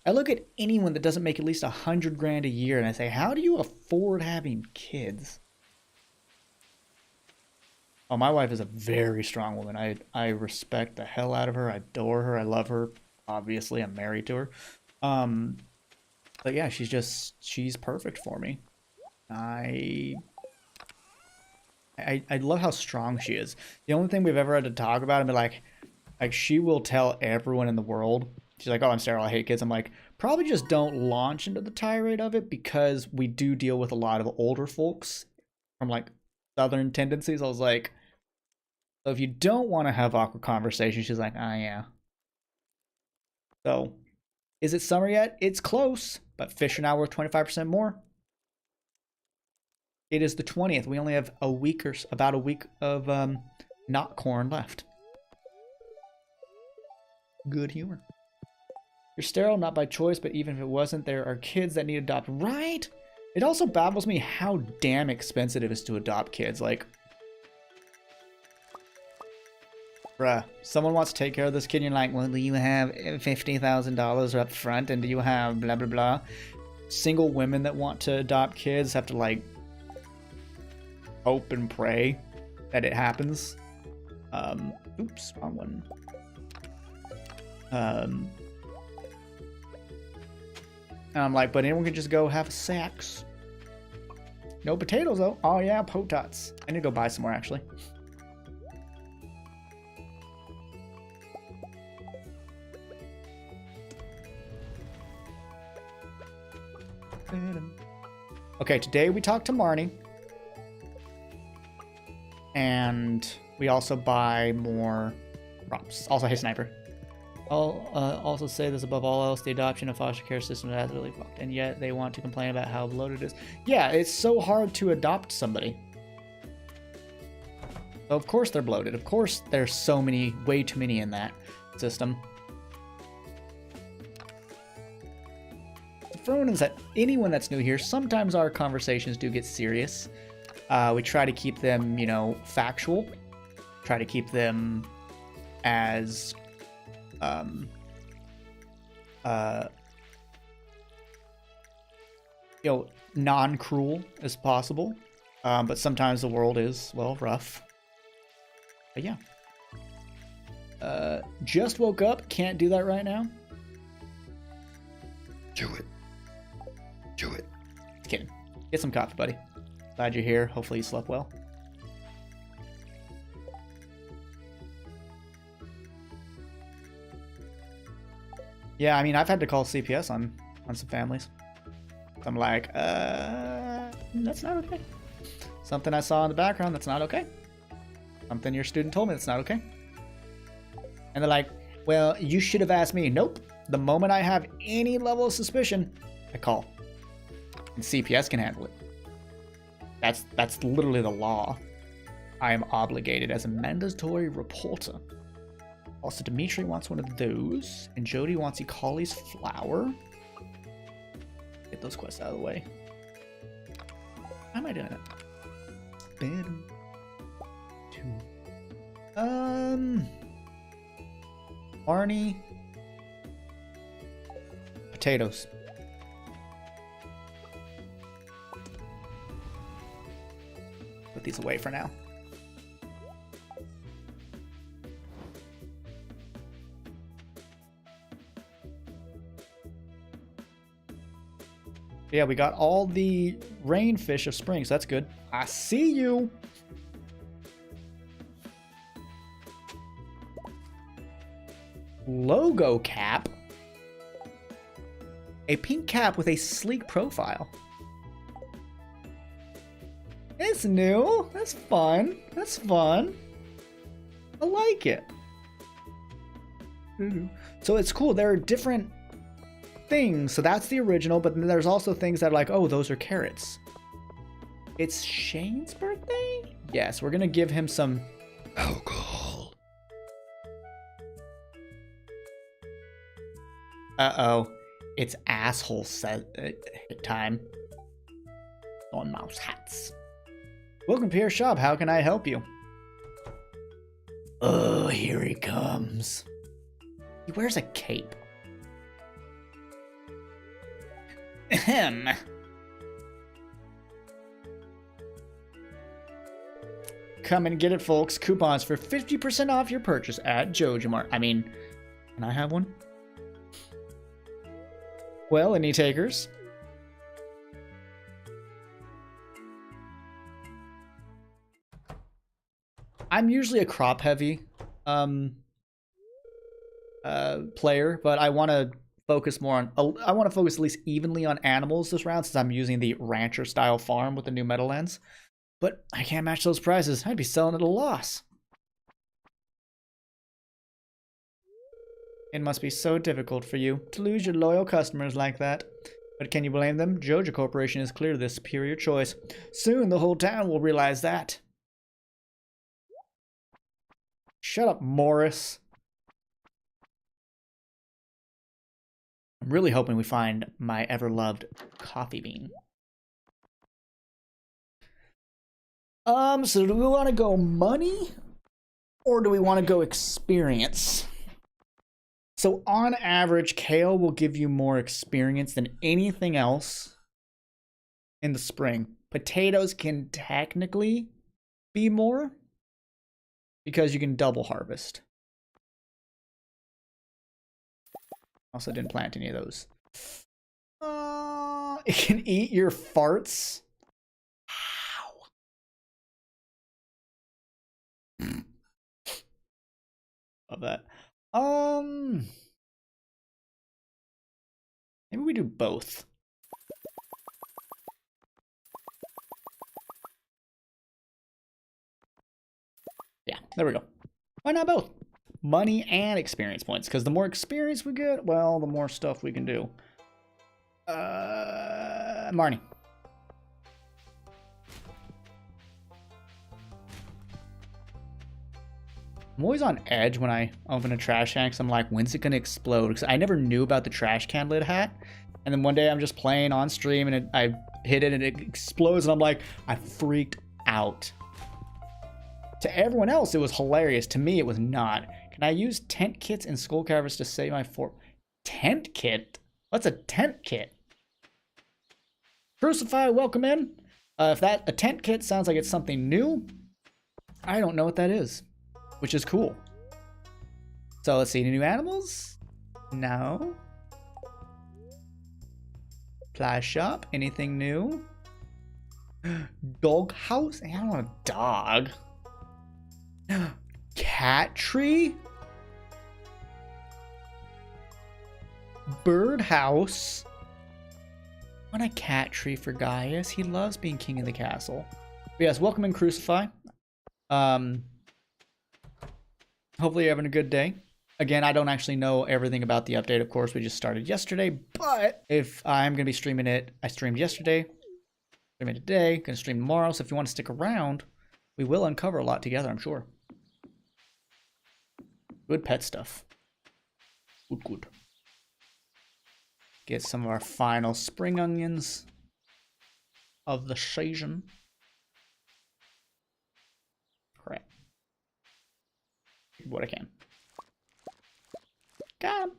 I look at anyone that doesn't make at least $100 grand a year, and I say, how do you afford having kids? Oh, my wife is a very strong woman. I respect the hell out of her. I adore her. I love her. Obviously, I'm married to her. But yeah, she's perfect for me. I love how strong she is. The only thing we've ever had to talk about and be like she will tell everyone in the world. She's like, oh, I'm sterile, I hate kids. I'm like, probably just don't launch into the tirade of it, because we do deal with a lot of older folks from like southern tendencies. I was like, so if you don't want to have awkward conversations, she's like, oh yeah. So, is it summer yet? It's close, but fish are now worth 25% more. It is the 20th. We only have about a week of not corn left. Good humor. You're sterile, not by choice, but even if it wasn't, there are kids that need adopted. Right? It also baffles me how damn expensive it is to adopt kids. Like, bruh, someone wants to take care of this kid, and you're like, well, do you have $50,000 up front, and do you have blah, blah, blah? Single women that want to adopt kids have to, like, hope and pray that it happens. Oops, wrong one. And I'm like, but anyone can just go have sex. No potatoes, though. Oh, yeah, potats. I need to go buy some more, actually. Okay, today we talked to Marnie. And we also buy more props. Also, hey, Sniper. I'll also say this above all else, the adoption of foster care system has really fucked, and yet they want to complain about how bloated it is. Yeah, it's so hard to adopt somebody. So of course they're bloated. Of course there's so many, way too many in that system. For anyone that's new here, sometimes our conversations do get serious. We try to keep them, factual. Try to keep them as non-cruel as possible. But sometimes the world is, well, rough. But yeah. Just woke up. Can't do that right now. Do it. Do it. Just kidding. Get some coffee, buddy. Glad you're here. Hopefully you slept well. Yeah, I mean, I've had to call CPS on some families. I'm like, that's not okay. Something I saw in the background, that's not okay. Something your student told me, that's not okay. And they're like, well, you should have asked me. Nope. The moment I have any level of suspicion, I call. And CPS can handle it. That's literally the law. I am obligated as a mandatory reporter. Also, Dimitri wants one of those, and Jody wants Ecali's flower. Get those quests out of the way. How am I doing it? Bam. 2. Barney. Potatoes. Put these away for now. Yeah, we got all the rainfish of spring, so that's good. I see you. Logo cap. A pink cap with a sleek profile. It's new. That's fun. That's fun. I like it. So it's cool. There are different things. So that's the original, but then there's also things that are like, oh, those are carrots. It's Shane's birthday? Yes, we're going to give him some Alcohol. Uh-oh. It's asshole time. On mouse hats. Welcome to your shop. How can I help you? Oh, here he comes. He wears a cape. Ahem. Come and get it, folks. Coupons for 50% off your purchase at Joja Mart. I mean, can I have one? Well, any takers? I'm usually a crop heavy player, but I want to focus more on, I want to focus at least evenly on animals this round since I'm using the rancher style farm with the new Meadowlands. But I can't match those prices. I'd be selling at a loss. It must be so difficult for you to lose your loyal customers like that. But can you blame them? Joja Corporation is clearly the superior choice. Soon the whole town will realize that. Shut up, Morris. I'm really hoping we find my ever-loved coffee bean. So do we want to go money? Or do we want to go experience? So on average, kale will give you more experience than anything else in the spring. Potatoes can technically be more because you can double harvest. Also didn't plant any of those. It can eat your farts. Ow. Love that. Maybe we do both. Yeah, there we go. Why not both? Money and experience points, because the more experience we get, well, the more stuff we can do. Marnie. I'm always on edge when I open a trash can because I'm like, when's it going to explode? Because I never knew about the trash can lid hat. And then one day I'm just playing on stream and I hit it and it explodes. And I'm like, I freaked out. To everyone else, it was hilarious. To me, it was not. Can I use tent kits and skull carvers to save my fort? Tent kit? What's a tent kit? Crucify, welcome in. If a tent kit sounds like it's something new, I don't know what that is. Which is cool. So let's see, any new animals? No. Ply shop, anything new? Dog house? I don't want a dog. Cat tree? birdhouse. On a cat tree for Gaius. He loves being king of the castle. But yes, welcome in Crucify. Hopefully you're having a good day. Again, I don't actually know everything about the update, of course. We just started yesterday, but if I'm going to be streaming it, I streamed yesterday, streaming today, going to stream tomorrow. So if you want to stick around, we will uncover a lot together, I'm sure. Good pet stuff. Good, good. Get some of our final spring onions of the season. Crap. What I can. Got him.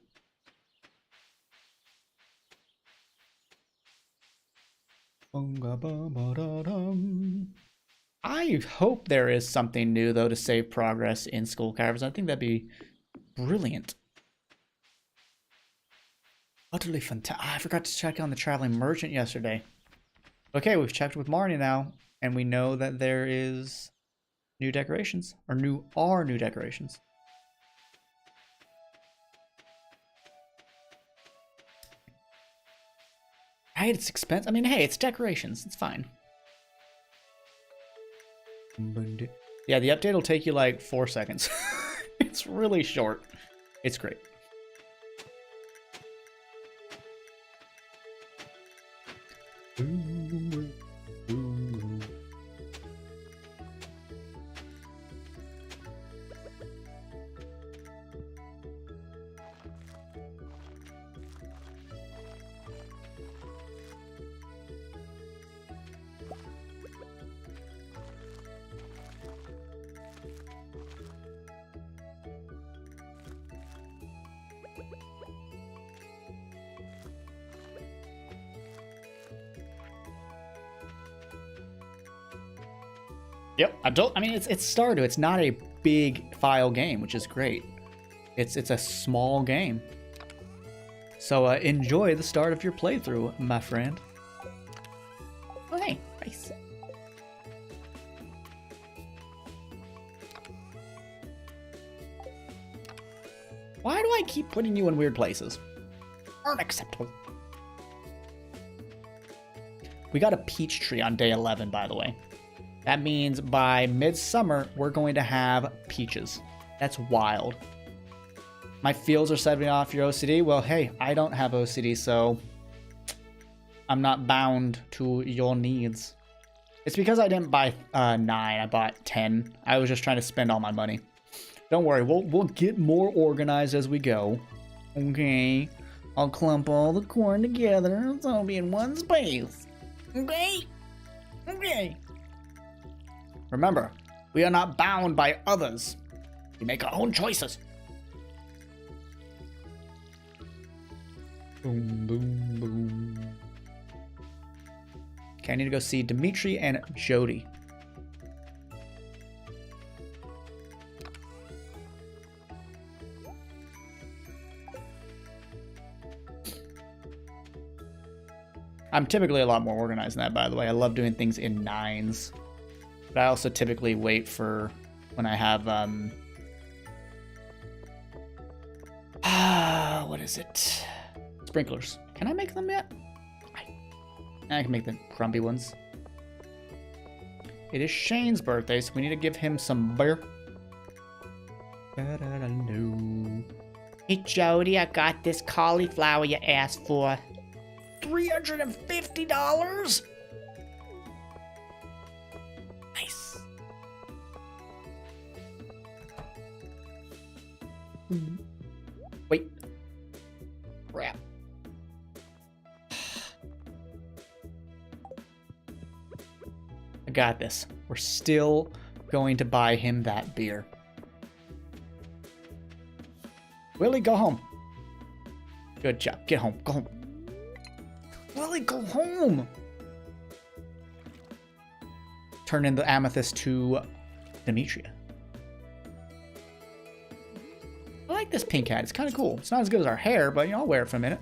I hope there is something new, though, to save progress in Skull Caverns. I think that'd be brilliant. Utterly fantastic. I forgot to check on the traveling merchant yesterday. Okay, we've checked with Marnie now, and we know that there is new decorations, or new decorations. Right, it's expensive. I mean, hey, it's decorations. It's fine. Yeah, the update will take you like 4 seconds. It's really short. It's great. Yep, I mean, it's Stardew. It's not a big file game, which is great. It's a small game. So enjoy the start of your playthrough, my friend. Oh, hey, nice. Why do I keep putting you in weird places? Unacceptable. We got a peach tree on day 11, by the way. That means by midsummer, we're going to have peaches. That's wild. My fields are setting off your OCD. Well, hey, I don't have OCD, so I'm not bound to your needs. It's because I didn't buy 9, I bought 10. I was just trying to spend all my money. Don't worry, we'll get more organized as we go. Okay, I'll clump all the corn together so it'll be in one space. Okay? Okay. Remember, we are not bound by others. We make our own choices. Boom, boom, boom. Okay, I need to go see Dimitri and Jody. I'm typically a lot more organized than that, by the way. I love doing things in 9s. But I also typically wait for when I have, what is it? Sprinklers. Can I make them yet? I can make the crumbly ones. It is Shane's birthday, so we need to give him some beer. Hey, Jody, I got this cauliflower you asked for. $350? Nice. Wait. Crap. I got this. We're still going to buy him that beer. Willie, go home. Good job. Get home. Go home. Willie, go home. Turn in the amethyst to Demetria. I like this pink hat. It's kind of cool. It's not as good as our hair, but you know, I'll wear it for a minute.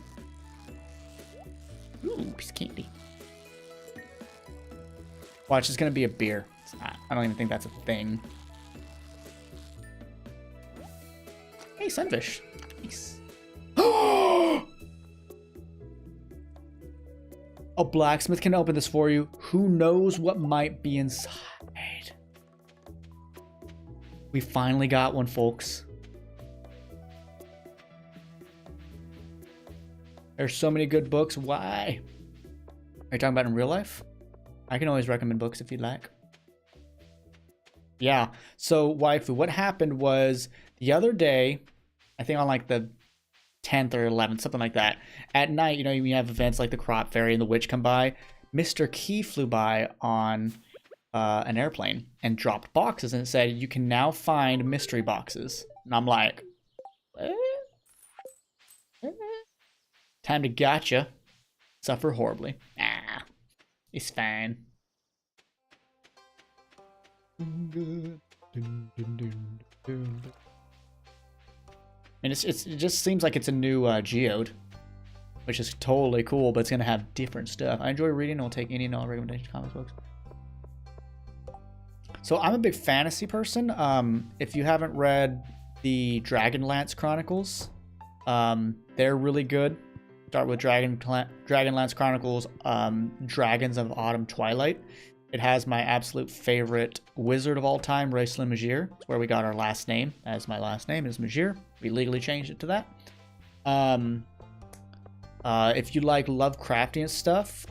Ooh, piece of candy. Watch, it's gonna be a beer. It's not. I don't even think that's a thing. Hey, sunfish. Nice. A blacksmith can open this for you. Who knows what might be inside? We finally got one, folks. There's so many good books. Why? Are you talking about in real life? I can always recommend books if you'd like. Yeah. So, waifu, what happened was the other day, I think on like the 10th or 11th, something like that. At night, you know, you have events like the crop fairy and the witch come by. Mr. Key flew by on an airplane and dropped boxes, and it said, you can now find mystery boxes. And I'm like, time to gotcha. Suffer horribly. Nah, it's fine. And it just seems like it's a new geode, which is totally cool, but it's gonna have different stuff. I enjoy reading. I'll take any and all recommendation comic books. So I'm a big fantasy person. If you haven't read the Dragonlance Chronicles, they're really good. Start with Dragonlance Chronicles, Dragons of Autumn Twilight. It has my absolute favorite wizard of all time, Raistlin Majir. It's where we got our last name, as my last name is Majir. We legally changed it to that. If you like Lovecraftian stuff,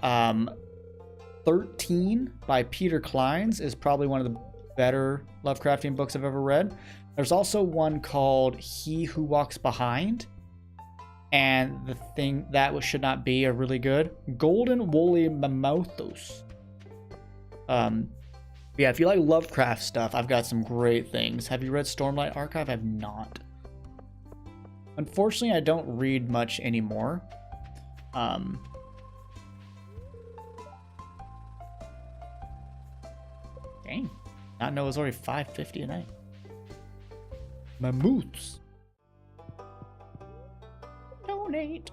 13 by Peter Clines is probably one of the better Lovecraftian books I've ever read. There's also one called He Who Walks Behind, and the thing that should not be a really good Golden Woolly Mammothos. Yeah, if you like Lovecraft stuff, I've got some great things. Have you read Stormlight Archive? I've not. Unfortunately, I don't read much anymore. Dang. Not know it was already $5.50 a night. Mammoths. Donate.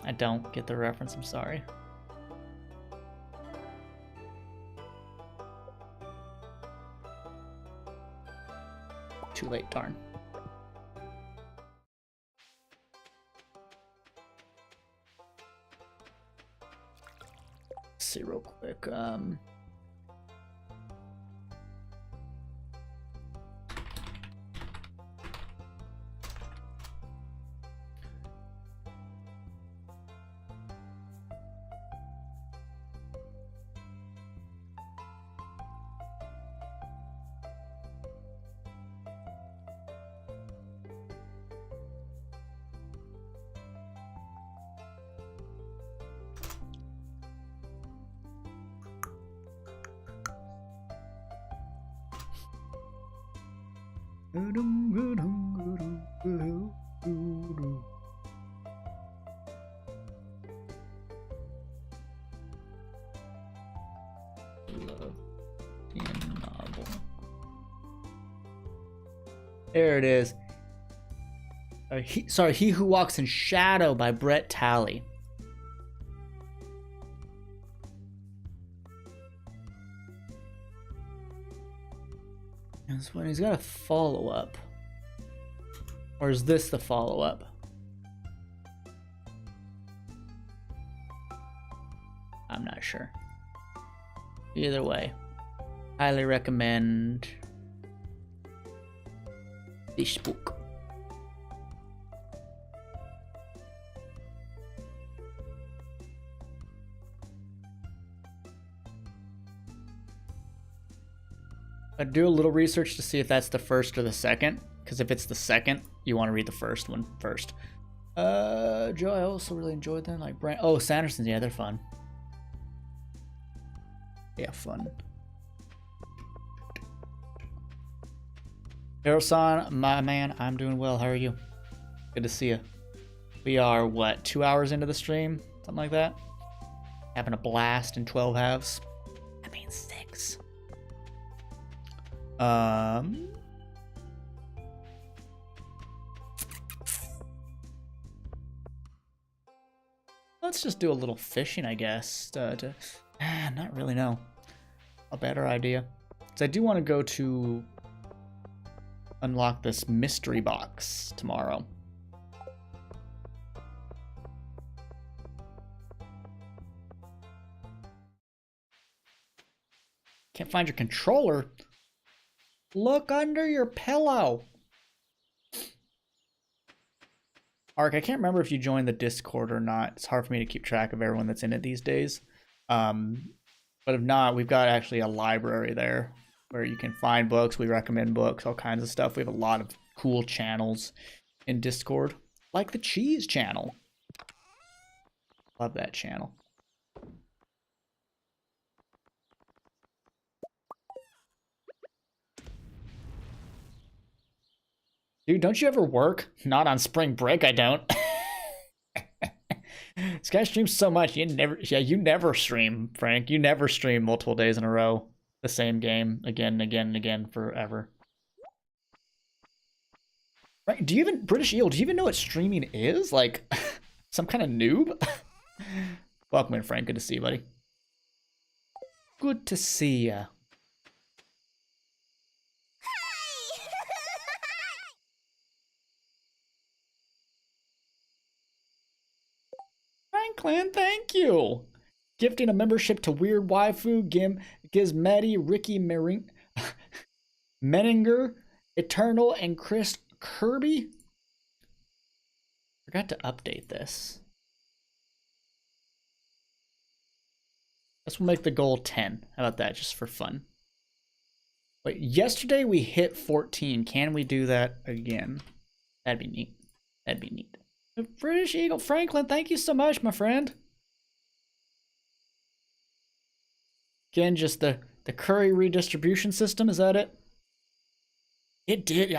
I don't get the reference, I'm sorry. Too late, darn. Let's see real quick. Novel. There it is. He Who Walks in Shadow by Brett Talley. This one, he's got a follow-up. Or is this the follow-up? I'm not sure. Either way, highly recommend this book. I'd do a little research to see if that's the first or the second, because if it's the second, you want to read the first one first. Joe, I also really enjoyed them. Like oh, Sandersons, yeah, they're fun. Yeah, fun. Hiro-san, my man, I'm doing well. How are you? Good to see you. We are, what, 2 hours into the stream? Something like that? Having a blast in 12 halves. That means 6. Let's just do a little fishing, I guess. Not really, no. A better idea. So I do want to go to unlock this mystery box tomorrow. Can't find your controller? Look under your pillow. Ark, I can't remember if you joined the Discord or not. It's hard for me to keep track of everyone that's in it these days. But if not, we've got actually a library there where you can find books. We recommend books, all kinds of stuff. We have a lot of cool channels in Discord, like the Cheese channel. Love that channel. Dude, don't you ever work? Not on spring break, I don't. This guy streams so much. You never stream, Frank. You never stream multiple days in a row. The same game again and again and again forever. Right? Do you even, British Eel, do you even know what streaming is? Like, some kind of noob? Welcome in, Frank. Good to see you, buddy. Good to see ya. Franklin, thank you. Gifting a membership to Weird Waifu, Gizmeti, Ricky Menninger, Eternal, and Chris Kirby. Forgot to update this. This will make the goal 10. How about that, just for fun? Wait, yesterday we hit 14. Can we do that again? That'd be neat. That'd be neat. British Eagle Franklin, thank you so much, my friend. Again, just the curry redistribution system, is that it? It did.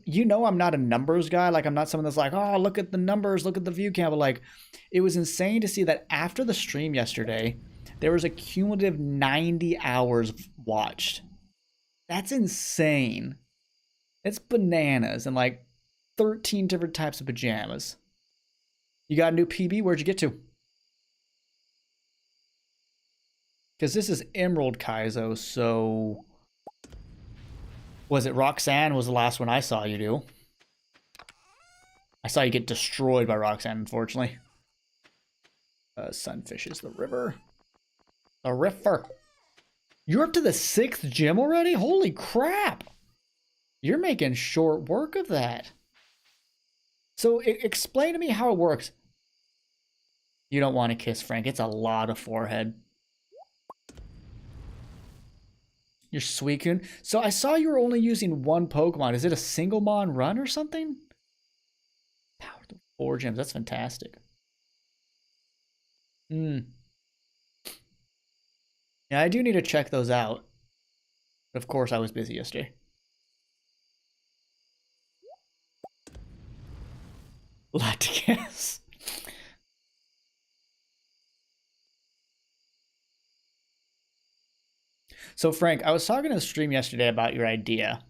You know, I'm not a numbers guy. Like, I'm not someone that's like, oh, look at the numbers, look at the view count. But like, it was insane to see that after the stream yesterday, there was a cumulative 90 hours watched. That's insane. It's bananas. And like 13 different types of pajamas. You got a new PB? Where'd you get to? Because this is Emerald Kaizo, so... Was it Roxanne was the last one I saw you do? I saw you get destroyed by Roxanne, unfortunately. Sunfish is the river. The river. You're up to the 6th gym already? Holy crap! You're making short work of that. So explain to me how it works. You don't want to kiss Frank. It's a lot of forehead. You're Suicune. So I saw you were only using one Pokemon. Is it a single mon run or something? Power to 4 gyms. That's fantastic. Yeah, I do need to check those out. But of course, I was busy yesterday. A lot to guess. So Frank, I was talking to the stream yesterday about your idea.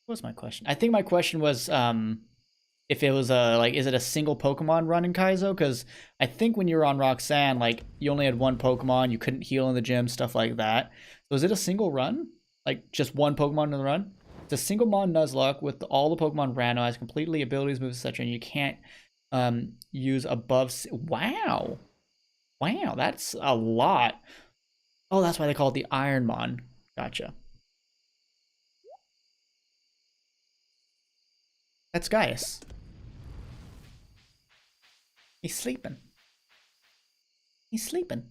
What was my question? I think my question was if it was is it a single Pokemon run in Kaizo? Because I think when you were on Roxanne, like you only had one Pokemon, you couldn't heal in the gym, stuff like that. So is it a single run? Like just one Pokemon in the run? It's a single Mon Nuzlocke with all the Pokemon randomized, completely abilities, moves, etc. And you can't use above. Wow, wow, that's a lot. Oh, that's why they call it the Iron Mon. Gotcha. That's Gaius. He's sleeping. He's sleeping.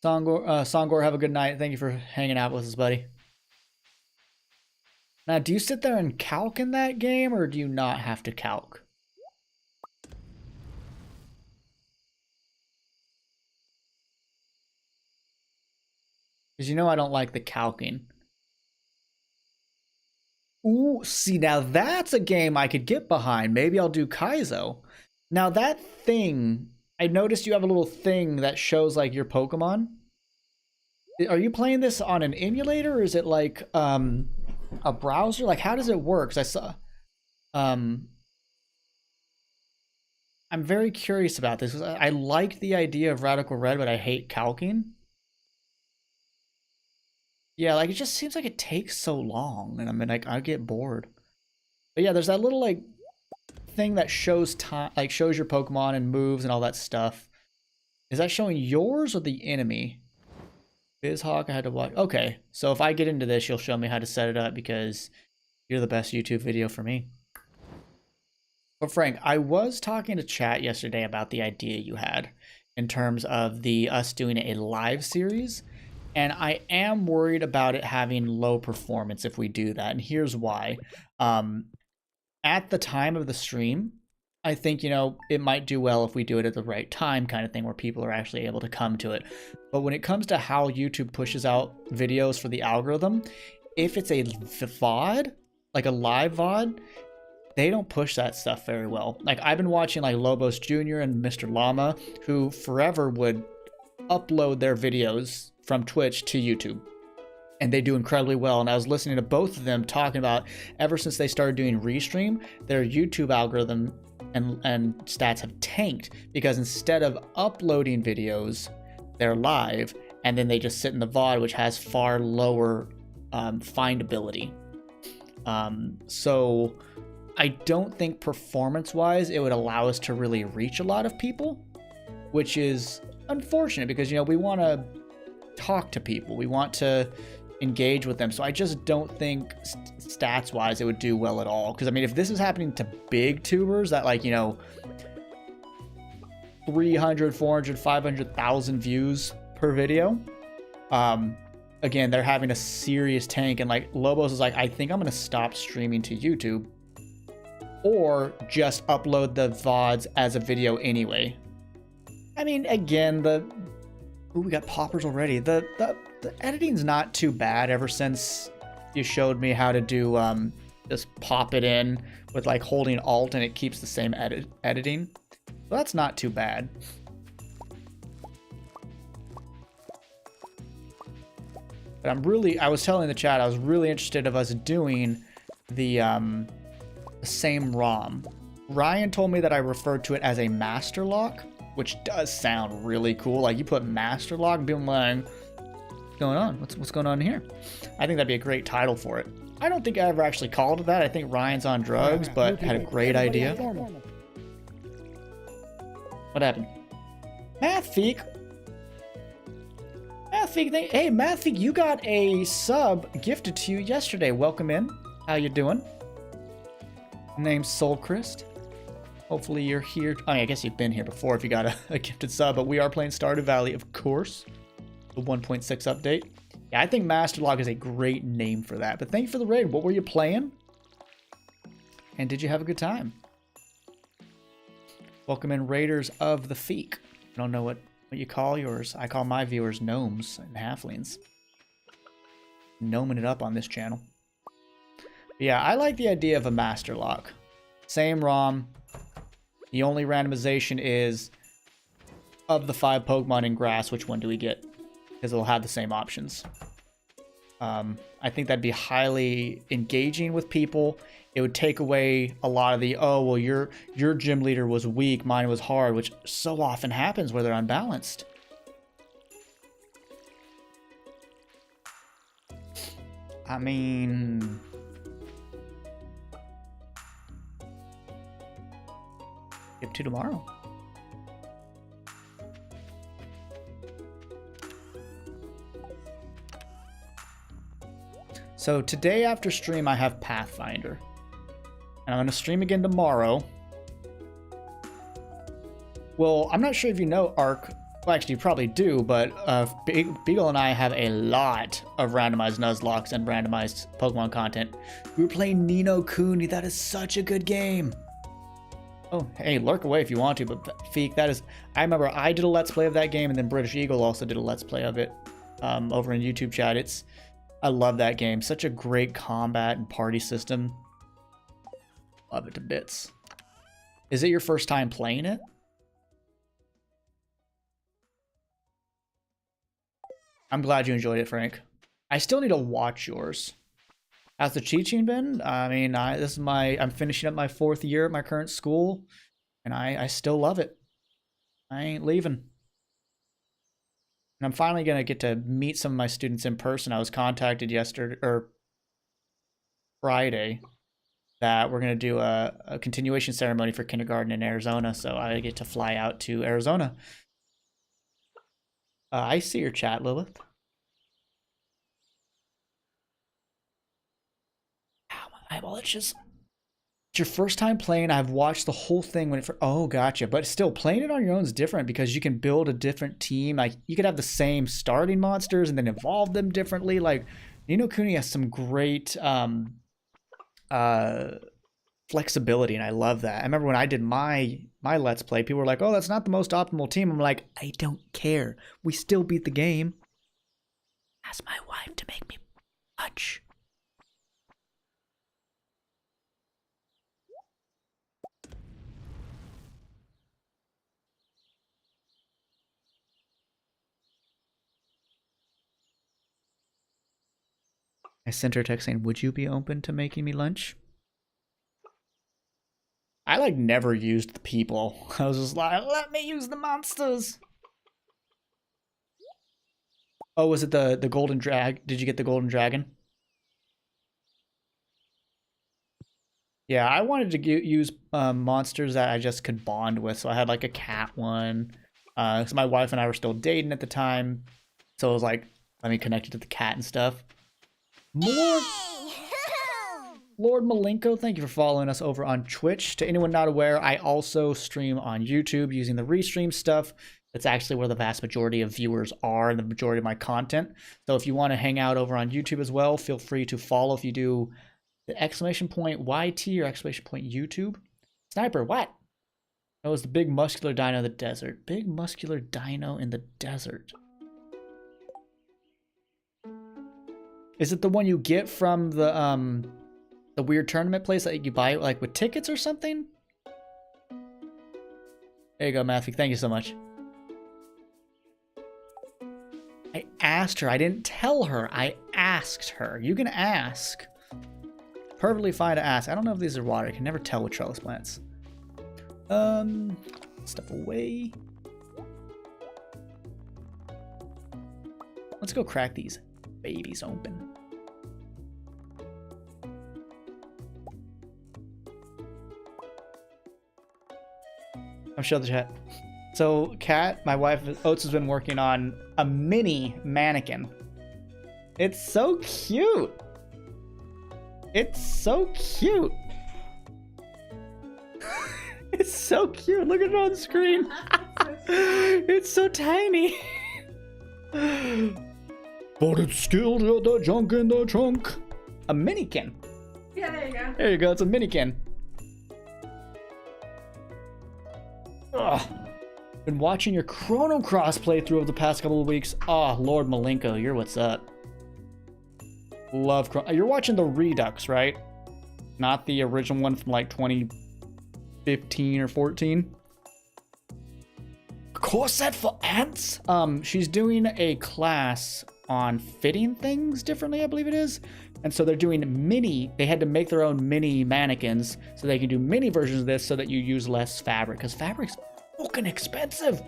Songor, have a good night. Thank you for hanging out with us, buddy. Now, do you sit there and calc in that game, or do you not have to calc? Because you know I don't like the calcing. Ooh, see, now that's a game I could get behind. Maybe I'll do Kaizo. Now that thing, I noticed you have a little thing that shows like your Pokemon. Are you playing this on an emulator, or is it like a browser? Like, how does it work? 'Cause I saw, I'm I'm very curious about this. I like the idea of Radical Red, but I hate calking. Yeah, like it just seems like it takes so long, and I mean, like I get bored. But yeah, there's that little like thing that shows time, like shows your Pokemon and moves and all that stuff. Is that showing yours or the enemy? BizHawk, I had to watch. Okay, so if I get into this, you'll show me how to set it up because you're the best YouTube video for me. But Frank, I was talking to chat yesterday about the idea you had in terms of us doing a live series, and I am worried about it having low performance if we do that, and here's why. At the time of the stream, I think, you know, it might do well if we do it at the right time kind of thing where people are actually able to come to it. But when it comes to how YouTube pushes out videos for the algorithm, if it's a VOD, like a live VOD, they don't push that stuff very well. Like I've been watching like Lobos Jr. and Mr. Llama, who forever would upload their videos from Twitch to YouTube. And they do incredibly well. And I was listening to both of them talking about ever since they started doing Restream, their YouTube algorithm and stats have tanked because instead of uploading videos, they're live and then they just sit in the VOD, which has far lower findability. So I don't think performance-wise it would allow us to really reach a lot of people, which is unfortunate because, you know, we want to talk to people. We want to engage with them. So I just don't think stats-wise it would do well at all. Because, I mean, if this is happening to big tubers that, like, you know, 300, 400, 500,000 views per video, again, they're having a serious tank. And, like, Lobos is like, I think I'm going to stop streaming to YouTube or just upload the VODs as a video anyway. I mean, again, we got poppers already. The editing's not too bad ever since you showed me how to do just pop it in with like holding Alt and it keeps the same editing. So that's not too bad. But I was telling the chat, I was really interested of us doing the same ROM. Ryan told me that I referred to it as a master lock, which does sound really cool. Like you put master lock and be like, what's going on? What's going on here? I think that'd be a great title for it. I don't think I ever actually called it that. I think Ryan's on drugs, but had a great idea. What happened? Mathfeek? Mathfeek, hey Mathfeek, you got a sub gifted to you yesterday. Welcome in. How you doing? Name's Soulkrist. Hopefully you're here. I mean, I guess you've been here before if you got a gifted sub, but we are playing Stardew Valley, of course. The 1.6 update. Yeah, I think Master Lock is a great name for that. But thank you for the raid. What were you playing? And did you have a good time? Welcome in, Raiders of the Feek. I don't know what you call yours. I call my viewers gnomes and halflings. Gnoming it up on this channel. But yeah, I like the idea of a Master Lock. Same ROM. The only randomization is of the 5 Pokemon in grass, which one do we get? Because it'll have the same options. I think that'd be highly engaging with people. It would take away a lot of the, oh, well, your gym leader was weak, mine was hard, which so often happens where they're unbalanced. I mean... Skip to tomorrow. So today after stream I have Pathfinder. And I'm going to stream again tomorrow. Well, I'm not sure if you know Ark. Well, actually you probably do, but Beagle and I have a lot of randomized Nuzlocke and randomized Pokemon content. We were playing Ni no Kuni. That is such a good game. Oh, hey, lurk away if you want to, but Feek, that is... I remember I did a Let's Play of that game, and then British Eagle also did a Let's Play of it over in YouTube chat. I love that game. Such a great combat and party system. Love it to bits. Is it your first time playing it? I'm glad you enjoyed it, Frank. I still need to watch yours. How's the teaching been? I mean, I'm finishing up my 4th year at my current school, And I still love it. I ain't leaving. And I'm finally going to get to meet some of my students in person. I was contacted yesterday or Friday that we're going to do a continuation ceremony for kindergarten in Arizona. So I get to fly out to Arizona. I see your chat, Lilith. Ow, my eyeball itches. It's your first time playing. I've watched the whole thing when it. Oh, gotcha. But still, playing it on your own is different because you can build a different team. Like you could have the same starting monsters and then evolve them differently. Like Ni no Kuni has some great flexibility, and I love that. I remember when I did my Let's Play, people were like, "Oh, that's not the most optimal team." I'm like, I don't care. We still beat the game. Ask my wife to make me lunch. I sent her a text saying, "Would you be open to making me lunch?" I like never used the people. I was just like, let me use the monsters. Oh, was it the golden drag? Did you get the golden dragon? Yeah, I wanted to use monsters that I just could bond with. So I had like a cat one. So my wife and I were still dating at the time. So it was like, let me connect it to the cat and stuff. More Lord Malenko, thank you for following us over on Twitch. To anyone not aware, I also stream on YouTube using the restream stuff. That's actually where the vast majority of viewers are and the majority of my content. So if you want to hang out over on YouTube as well, feel free to follow. If you do the exclamation point YT or exclamation point YouTube. Sniper, what? That was the big muscular dino in the desert. Big muscular dino in the desert. Is it the one you get from the weird tournament place that you buy like with tickets or something? There you go, Matthew. Thank you so much. I asked her. I didn't tell her. I asked her. You can ask. Perfectly fine to ask. I don't know if these are water. I can never tell with trellis plants. Stuff away. Let's go crack these babies open. I'm sure the chat. So, Kat, my wife, Oates, has been working on a mini mannequin. It's so cute. It's so cute. It's so cute. Look at it on the screen. It's so tiny. But it's still got the junk in the trunk. A minikin. Yeah, there you go. There you go. It's a minikin. Ugh. Been watching your Chrono Cross playthrough over the past couple of weeks. Oh, Lord Malenko, you're what's up. Love Chrono. You're watching the Redux, right? Not the original one from like 2015 or 14. Corset for ants? She's doing a class on fitting things differently, I believe it is. And so they're doing they had to make their own mini mannequins so they can do mini versions of this so that you use less fabric, because fabric's fucking expensive.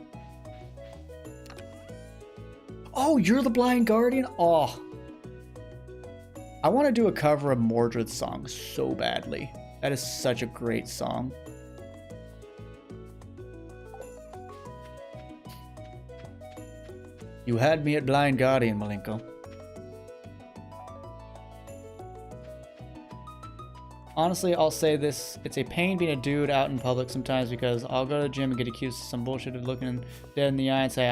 Oh, you're the Blind Guardian? Oh. I want to do a cover of Mordred's song so badly. That is such a great song. You had me at Blind Guardian, Malenko. Honestly, I'll say this. It's a pain being a dude out in public sometimes because I'll go to the gym and get accused of some bullshit of looking dead in the eye and say,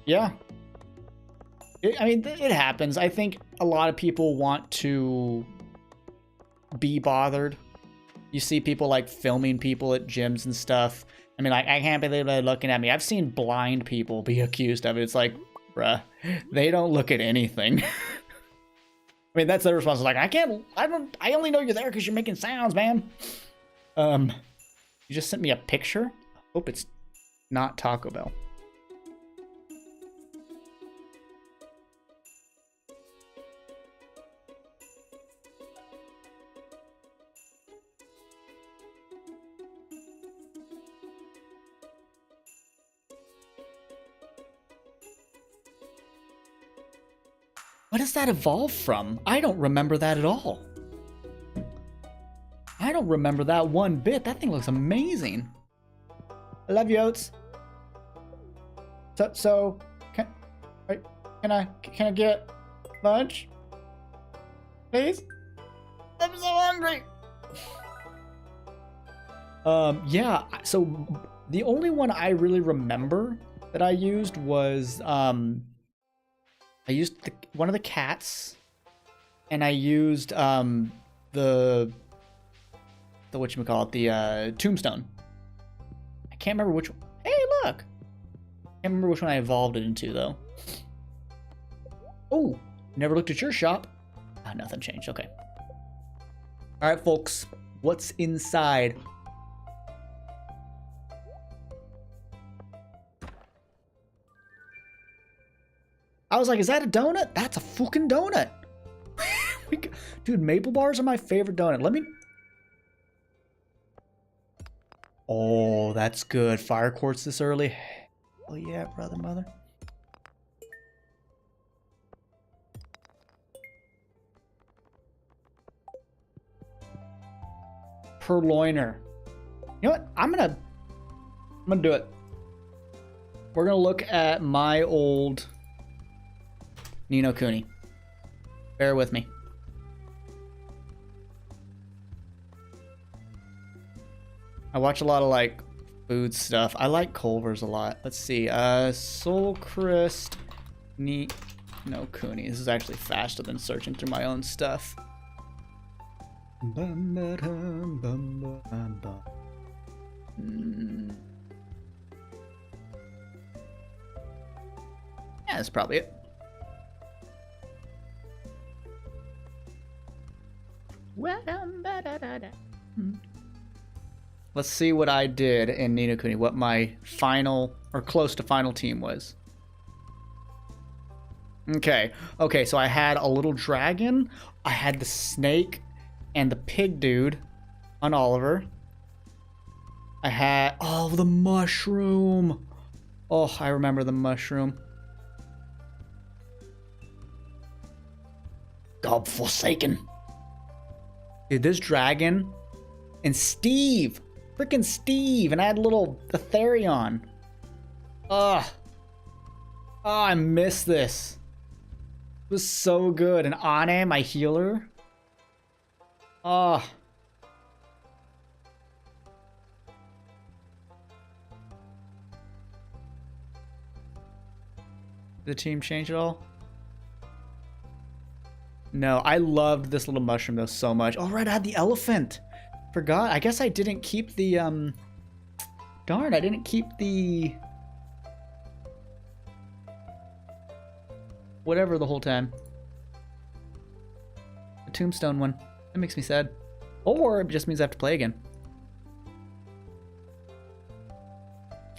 yeah. It happens. I think a lot of people want to be bothered. You see people like filming people at gyms and stuff. I mean, like, I can't believe they're looking at me. I've seen blind people be accused of it. It's like, bruh, they don't look at anything. I mean, that's their response. Like, I only know you're there because you're making sounds, man. You just sent me a picture. Hope it's not Taco Bell. What does that evolve from? I don't remember that at all. I don't remember that one bit. That thing looks amazing. I love you, Oats. So can I get lunch? Please? I'm so hungry. Yeah, so the only one I really remember that I used was I used one of the cats, and I used the whatchamacallit, the tombstone. I can't remember which one. Hey, look! Can't remember which one I evolved it into, though. Oh, never looked at your shop. Ah, nothing changed. Okay. All right, folks. What's inside? I was like, is that a donut? That's a fucking donut. Dude, maple bars are my favorite donut. Let me... Oh, that's good. Fire quartz this early. Oh yeah, brother, mother. Purloiner. You know what? I'm gonna do it. We're gonna look at my old Ni no Kuni. Bear with me. I watch a lot of like food stuff. I like Culver's a lot. Let's see. Soulkrist Ni no Kuni. This is actually faster than searching through my own stuff. Yeah, that's probably it. Let's see what I did in Ni no Kuni, what my final or close to final team was. Okay, so I had a little dragon, I had the snake and the pig dude on Oliver. I had, oh, the mushroom. Oh, I remember the mushroom. God forsaken. Dude, this dragon and Steve. Freaking Steve. And I had little Aetherion. Ugh. Oh, I miss this. It was so good. And Ane, my healer. Oh. Did the team change at all? No, I loved this little mushroom though so much. Oh, right, I had the elephant. Forgot. I guess I didn't keep the, darn, I didn't keep the... whatever the whole time. The tombstone one. That makes me sad. Or it just means I have to play again.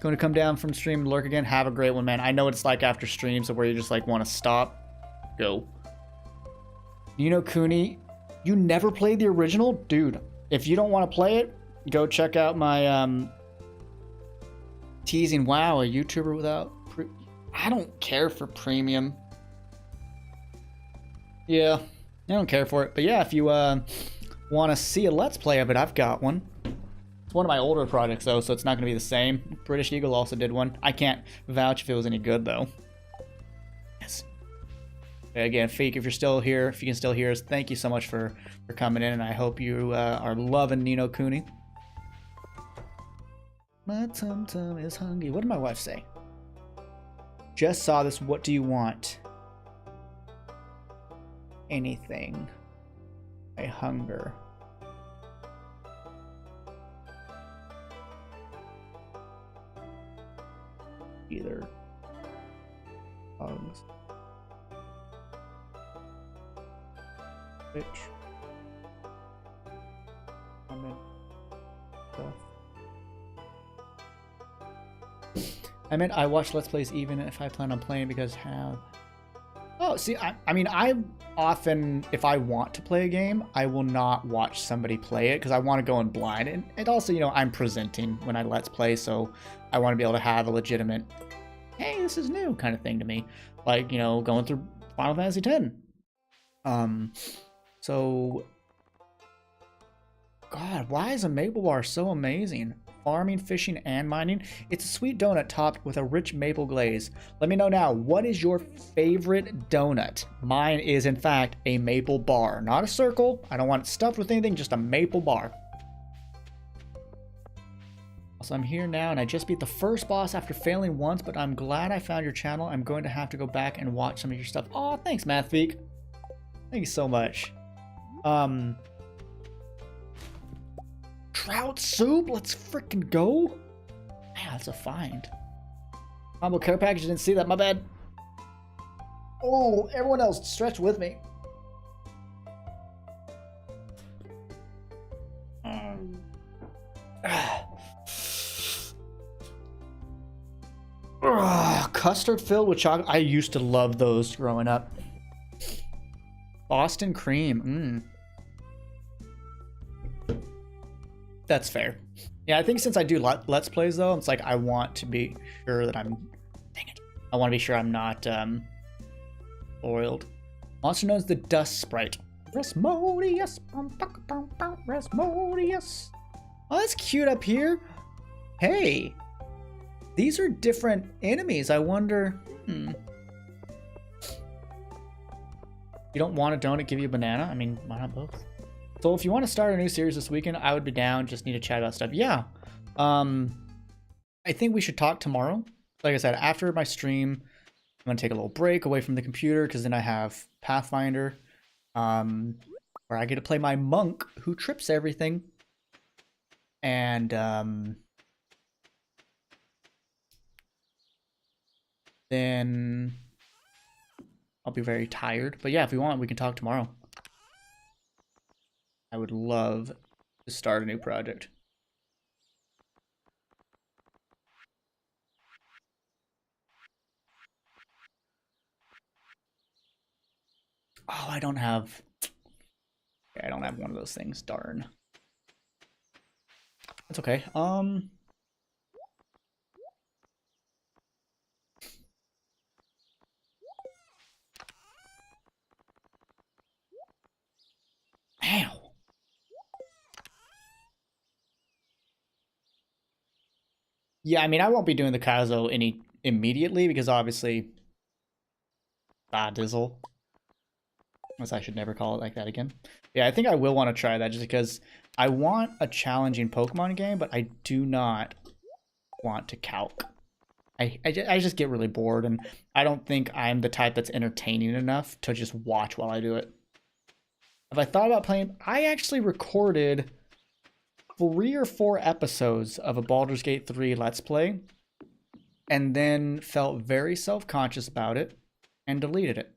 Going to come down from stream and lurk again. Have a great one, man. I know what it's like after streams where you just like want to stop. Go. Ni no Kuni, you never played the original? Dude, if you don't want to play it, go check out my teasing. Wow, a YouTuber without... I don't care for premium. Yeah, I don't care for it. But yeah, if you want to see a Let's Play of it, I've got one. It's one of my older projects, though, so it's not going to be the same. British Eagle also did one. I can't vouch if it was any good, though. Yes. Again, Feek, if you're still here, if you can still hear us, thank you so much for coming in, and I hope you are loving Ni no Kuni. My tum-tum is hungry. What did my wife say? Just saw this. What do you want? Anything. I hunger. Either. Bugs. Bitch. I meant I watch Let's Plays even if I plan on playing because how... Oh, see, I mean, I often, if I want to play a game, I will not watch somebody play it because I want to go in blind. And also, you know, I'm presenting when I Let's Play, so I want to be able to have a legitimate, hey, this is new kind of thing to me. Like, you know, going through Final Fantasy X. So, God, why is a maple bar so amazing? Farming, fishing, and mining. It's a sweet donut topped with a rich maple glaze. Let me know now, what is your favorite donut? Mine is, in fact, a maple bar. Not a circle. I don't want it stuffed with anything, just a maple bar. So I'm here now, and I just beat the first boss after failing once, but I'm glad I found your channel. I'm going to have to go back and watch some of your stuff. Oh, thanks, Mathfeek. Thank you so much. Trout soup? Let's freaking go. Yeah, that's a find. Combo care package, didn't see that, my bad. Oh, everyone else, stretch with me. Custard filled with chocolate. I used to love those growing up. Boston cream. That's fair. Yeah, I think since I do Let's Plays, though, it's like I want to be sure that I'm... Dang it. I want to be sure I'm not oiled. Monster known as the Dust Sprite. Resmodius. Resmodius. Oh, that's cute up here. Hey. These are different enemies. I wonder... You don't want a donut, give you a banana? I mean, why not both? So if you want to start a new series this weekend, I would be down. Just need to chat about stuff. Yeah. I think we should talk tomorrow. Like I said, after my stream, I'm going to take a little break away from the computer because then I have Pathfinder, where I get to play my monk who trips everything. And then I'll be very tired. But yeah, if we want, we can talk tomorrow. I would love to start a new project. Oh, I don't have one of those things. Darn. That's okay. Ow. Yeah, I mean, I won't be doing the Kazo immediately because obviously, Dizzle. Unless I should never call it like that again. Yeah, I think I will want to try that just because I want a challenging Pokemon game, but I do not want to calc. I just get really bored, and I don't think I'm the type that's entertaining enough to just watch while I do it. Have I thought about playing? I actually recorded 3 or 4 episodes of a Baldur's Gate 3 Let's Play, and then felt very self-conscious about it, and deleted it.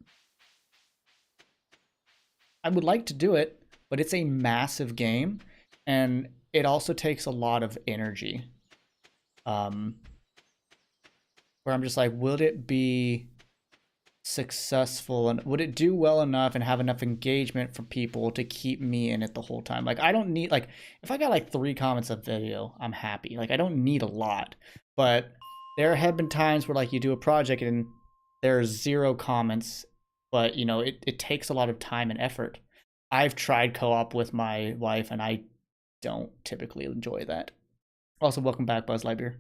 I would like to do it, but it's a massive game, and it also takes a lot of energy. Where I'm just like, would it be successful, and would it do well enough and have enough engagement from people to keep me in it the whole time? Like, I don't need, like, if I got like 3 comments a video, I'm happy. Like, I don't need a lot, but there have been times where like you do a project and there's 0 comments, but you know, it takes a lot of time and effort. I've tried co-op with my wife and I don't typically enjoy that. Also, welcome back, Buzz Lightyear.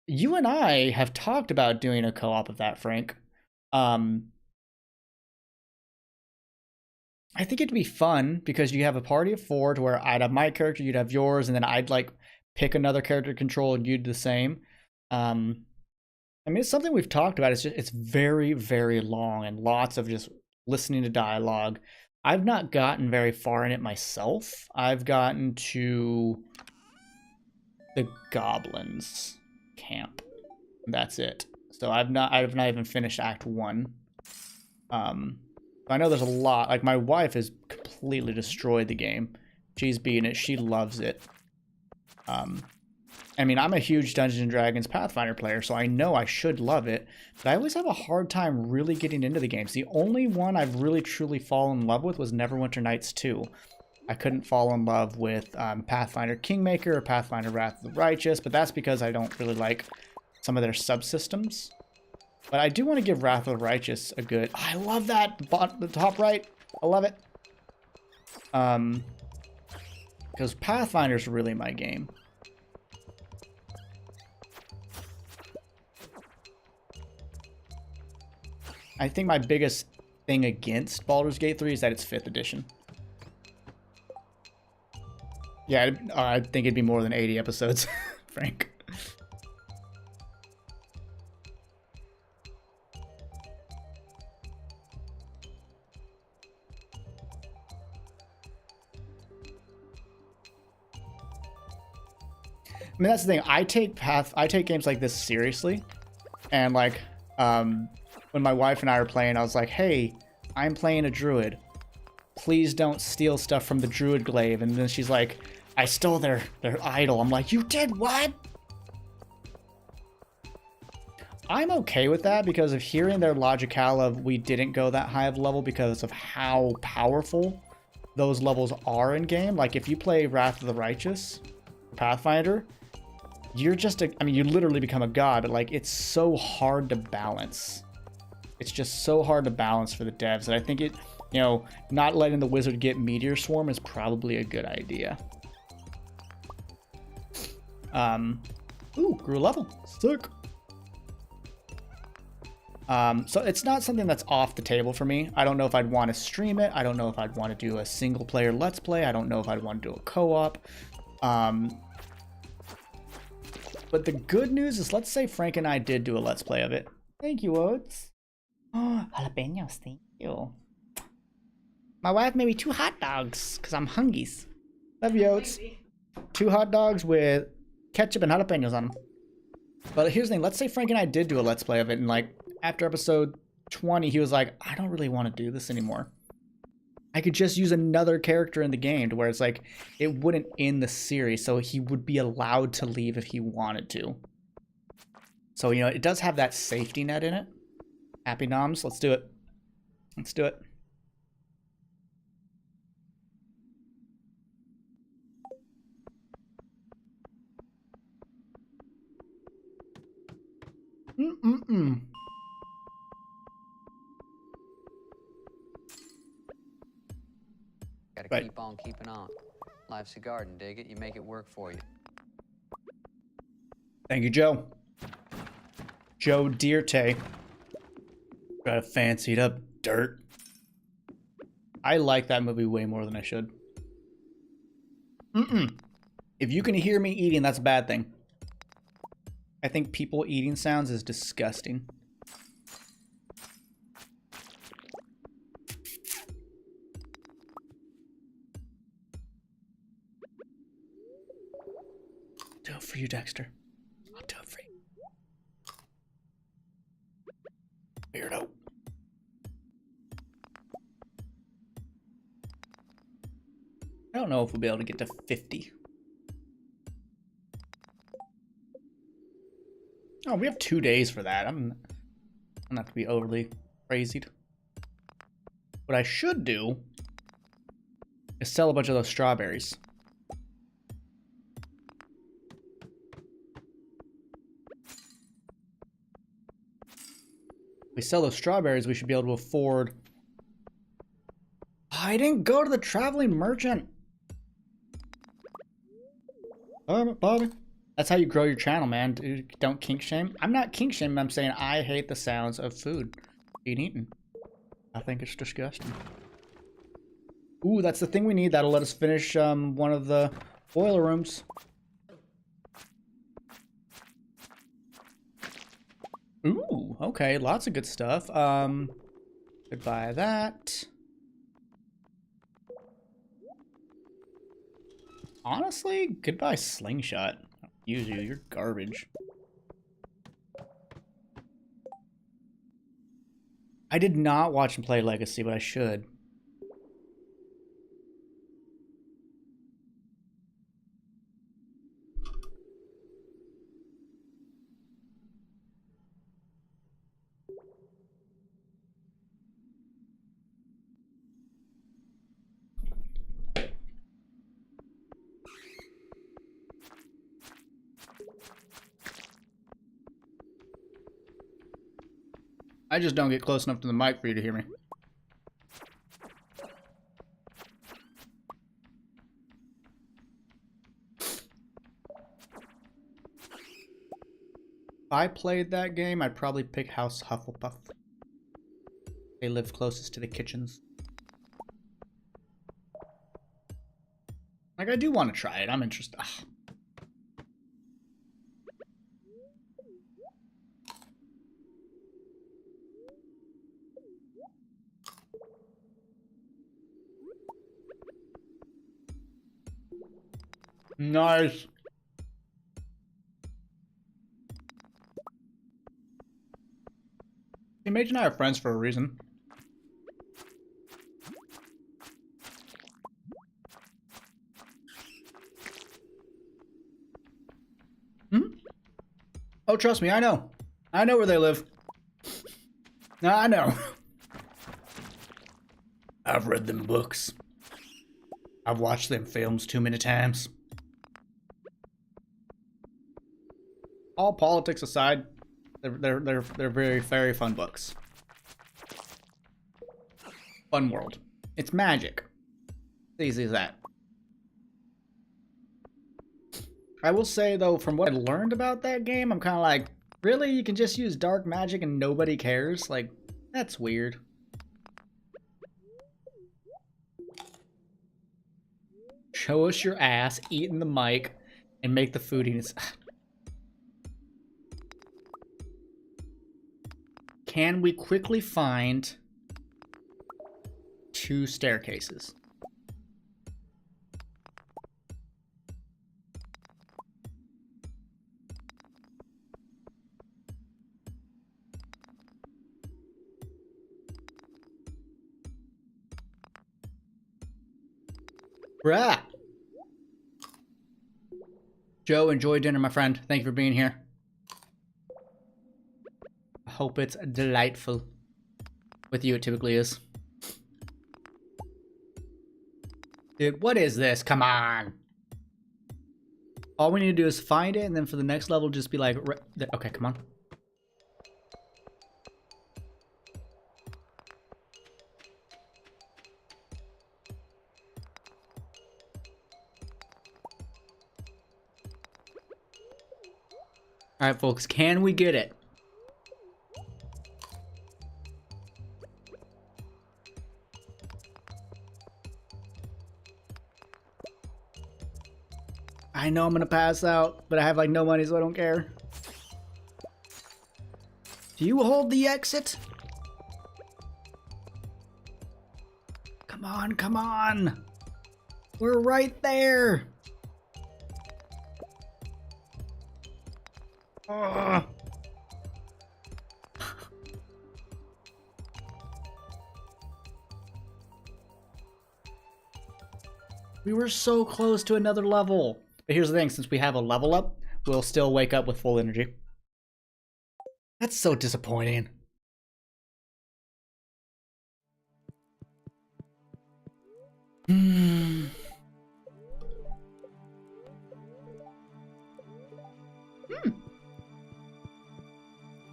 You and I have talked about doing a co-op of that, Frank. I think it'd be fun because you have a party of 4 to where I'd have my character, you'd have yours, and then I'd like pick another character to control and you'd do the same. I mean, it's something we've talked about. It's very, very long and lots of just listening to dialogue. I've not gotten very far in it myself. I've gotten to the goblins camp. That's it. So I've not even finished Act 1. I know there's a lot. Like, my wife has completely destroyed the game. She's beaten it. She loves it. I mean, I'm a huge Dungeons & Dragons Pathfinder player, so I know I should love it, but I always have a hard time really getting into the games. The only one I've really truly fallen in love with was Neverwinter Nights 2. I couldn't fall in love with Pathfinder Kingmaker or Pathfinder Wrath of the Righteous, but that's because I don't really like some of their subsystems. But I do want to give Wrath of the Righteous a good... I love that! The top right. I love it. Because Pathfinder's really my game. I think my biggest thing against Baldur's Gate 3 is that it's 5th edition. Yeah, I think it'd be more than 80 episodes, Frank. I mean, that's the thing. I take games like this seriously, and like, when my wife and I were playing, I was like, "Hey, I'm playing a druid. Please don't steal stuff from the druid glaive." And then she's like, "I stole their idol." I'm like, "You did what?" I'm okay with that because of hearing their logicale of we didn't go that high of level because of how powerful those levels are in game. Like if you play Wrath of the Righteous, Pathfinder, you're just I mean, you literally become a god, but like it's so hard to balance. It's just so hard to balance for the devs that I think it, you know, not letting the wizard get Meteor Swarm is probably a good idea. Ooh, grew a level. Sick. So it's not something that's off the table for me. I don't know if I'd want to stream it. I don't know if I'd want to do a single player let's play. I don't know if I'd want to do a co-op. But the good news is, let's say Frank and I did do a let's play of it. Thank you, Oats. Oh, jalapenos, thank you. My wife made me 2 hot dogs because I'm hungies. Love you, Oats. 2 hot dogs with ketchup and jalapenos on them. But here's the thing. Let's say Frank and I did do a let's play of it, and like after episode 20, he was like, I don't really want to do this anymore. I could just use another character in the game to where it's like it wouldn't end the series, so he would be allowed to leave if he wanted to. So, you know, it does have that safety net in it. Happy noms, let's do it. Let's do it. Gotta Right. keep on keeping on. Life's a garden, dig it? You make it work for you. Thank you, Joe. Joe Dierte. Got a fancied up dirt. I like that movie way more than I should. If you can hear me eating, that's a bad thing. I think people eating sounds is disgusting. Do it for you, Dexter. I'll do it for you. Weirdo. I don't know if we'll be able to get to 50. Oh, we have 2 days for that. I'm not to be overly crazied. What I should do is sell a bunch of those strawberries. If we sell those strawberries, we should be able to afford... I didn't go to the traveling merchant. Bobby. That's how you grow your channel, man. Dude, don't kink shame. I'm not kink shaming. I'm saying I hate the sounds of food being eaten. I think it's disgusting. Ooh, that's the thing we need. That'll let us finish one of the boiler rooms. Ooh, okay. Lots of good stuff. Could buy that. Honestly, goodbye slingshot. Use you, you're garbage. I did not watch and play Legacy, but I should. I just don't get close enough to the mic for you to hear me. If I played that game, I'd probably pick House Hufflepuff. They live closest to the kitchens. Like, I do want to try it. I'm interested. Ugh. Nice. Mage and I are friends for a reason. Hmm? Oh, trust me, I know. I know where they live. I know. I've read them books. I've watched them films too many times. All politics aside, they're very, very fun books. Fun world. It's magic. It's easy as that. I will say, though, from what I learned about that game, I'm kind of like, really? You can just use dark magic and nobody cares? Like, that's weird. Show us your ass, eating the mic, and make the foodiness. Can we quickly find 2 staircases? Bruh! Joe, enjoy dinner, my friend. Thank you for being here. I hope it's delightful. With you, it typically is. Dude, what is this? Come on! All we need to do is find it, and then for the next level, just be like... Okay, come on. Alright, folks, can we get it? I know I'm gonna pass out, but I have like no money, so I don't care. Do you hold the exit? Come on, come on! We're right there! Ugh. We were so close to another level. But here's the thing, since we have a level up, we'll still wake up with full energy. That's so disappointing.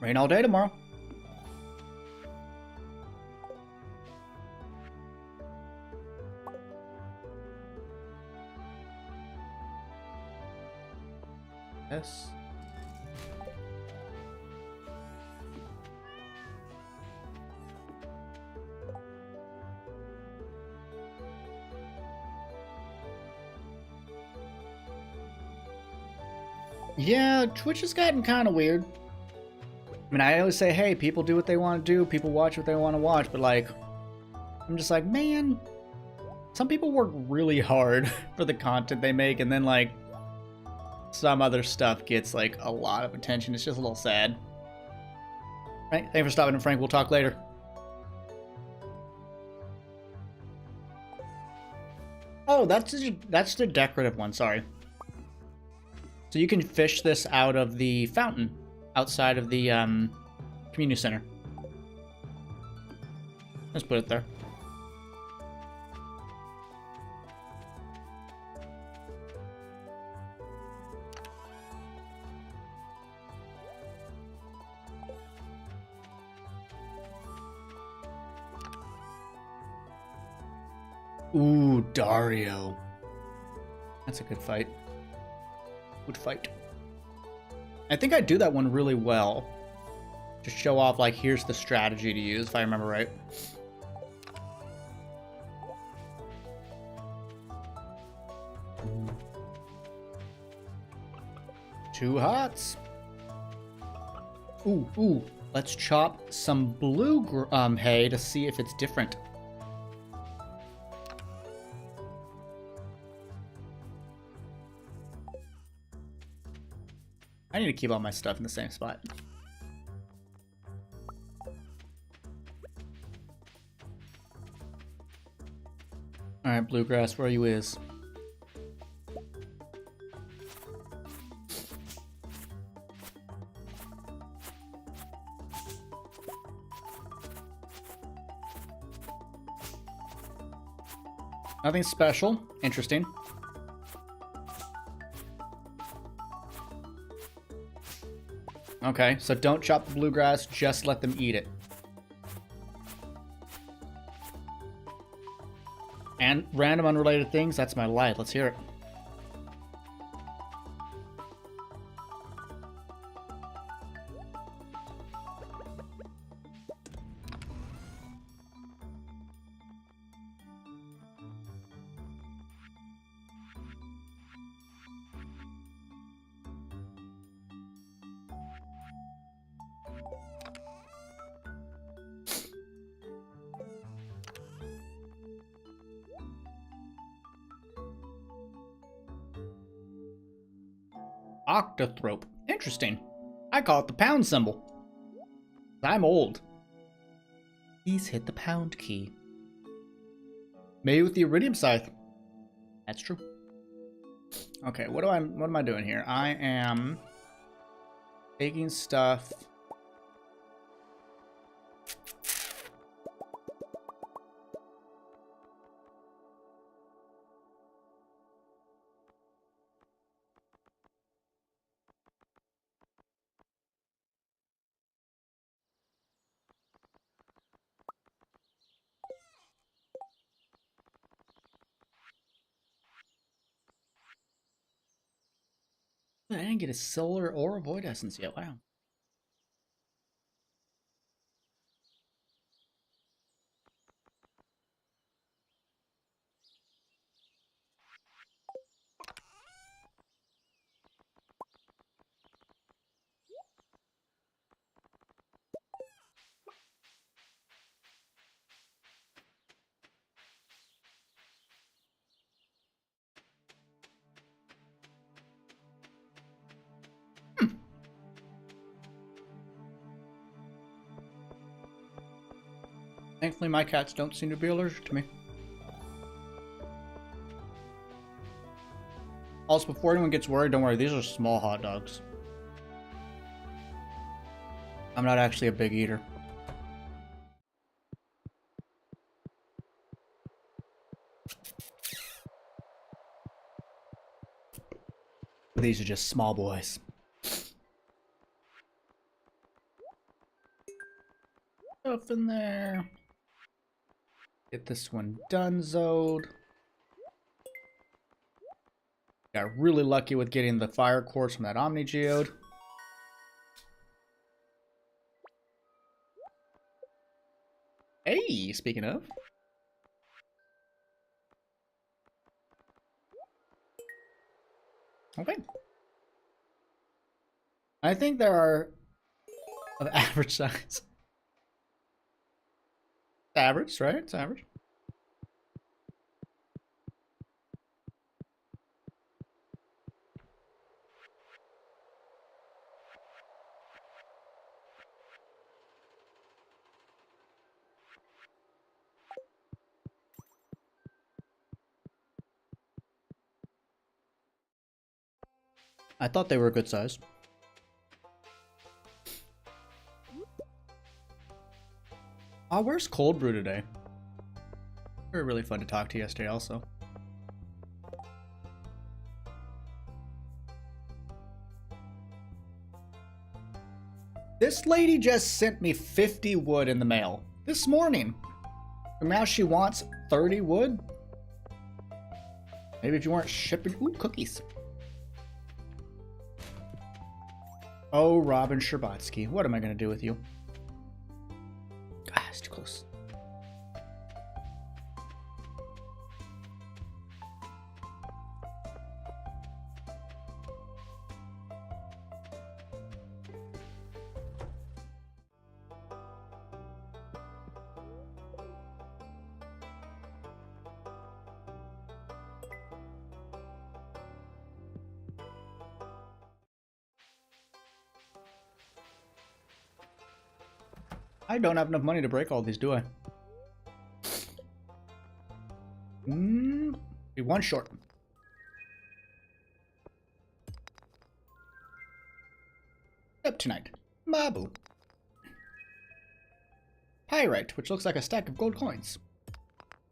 Rain all day tomorrow. Yes. Yeah, Twitch has gotten kind of weird. I mean, I always say, hey, people do what they want to do, people watch what they want to watch, but like, I'm just like, man, some people work really hard for the content they make, and then like, some other stuff gets like a lot of attention. It's just a little sad. Right? Thanks for stopping in, Frank. We'll talk later. Oh, that's the decorative one, sorry. So you can fish this out of the fountain outside of the community center. Let's put it there. Ooh, Dario. That's a good fight. Good fight. I think I do that one really well. To show off, like, here's the strategy to use, if I remember right. Two hots. Ooh, ooh. Let's chop some blue hay to see if it's different. I need to keep all my stuff in the same spot. Alright, Bluegrass, where you is? Nothing special. Interesting. Okay, so don't chop the bluegrass, just let them eat it. And random unrelated things, that's my life. Let's hear it. Octothrope. Interesting. I call it the pound symbol. I'm old. Please hit the pound key. Maybe with the iridium scythe. That's true. Okay, what am I doing here? I am taking stuff. I didn't get a solar or a void essence yet. Wow. Thankfully, my cats don't seem to be allergic to me. Also, before anyone gets worried, don't worry. These are small hot dogs. I'm not actually a big eater. These are just small boys. Stuff in there. Get this one done-zoed. Got really lucky with getting the fire quartz from that Omni Geode. Hey, speaking of. Okay. I think there are of average size. Average, right? It's average. I thought they were a good size. Oh, where's Cold Brew today? They were really fun to talk to yesterday also. This lady just sent me 50 wood in the mail this morning. And now she wants 30 wood? Maybe if you weren't shipping... Ooh, cookies. Oh, Robin Sherbatsky. What am I going to do with you? Ah, it's too close. I don't have enough money to break all these, do I? Be one short. Up tonight. Mabu. Pyrite, which looks like a stack of gold coins.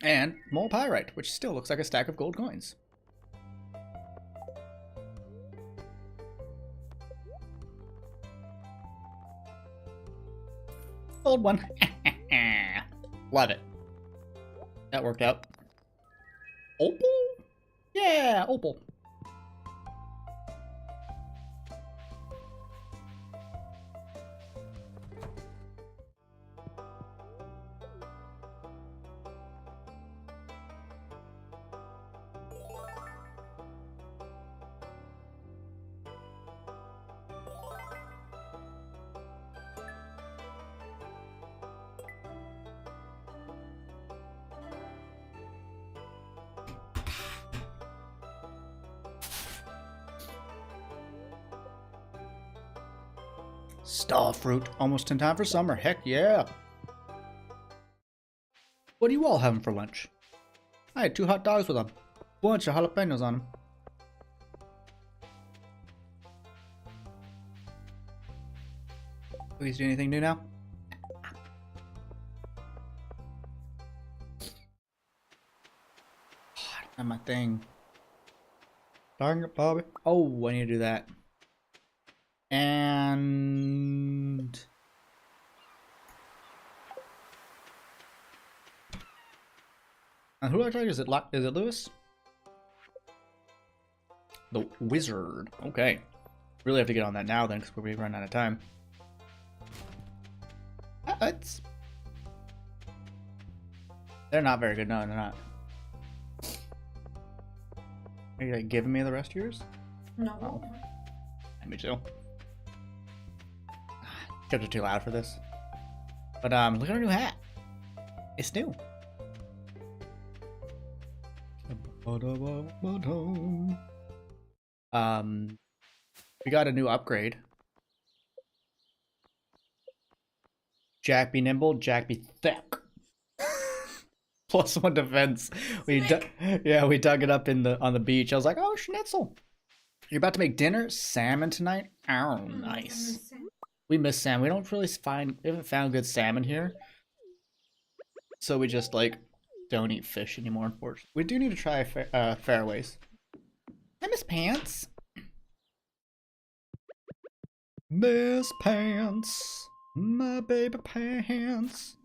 And more pyrite, which still looks like a stack of gold coins. Old one. Love it. That worked out. Opal? Yeah, opal. Star fruit. Almost in time for summer. Heck yeah. What are you all having for lunch? I had 2 hot dogs with a bunch of jalapenos on them. Please do anything new now? I don't have my thing. Darn it, Bobby. Oh, I need to do that. And who do I try? Is it Lewis? The wizard. Okay. Really have to get on that now then, because we're running out of time. They're not very good. No, they're not. Are you like, giving me the rest of yours? No. Oh. Me too. Chips are too loud for this. But look at our new hat. It's new. We got a new upgrade. Jack be nimble, Jack be thick. +1 defense. We dug it up on the beach. I was like, oh, schnitzel. You're about to make dinner? Salmon tonight? Oh, nice. We miss salmon. We haven't found good salmon here. So we just, like, don't eat fish anymore, unfortunately. We do need to try fairways. I miss pants. Miss pants. My baby pants.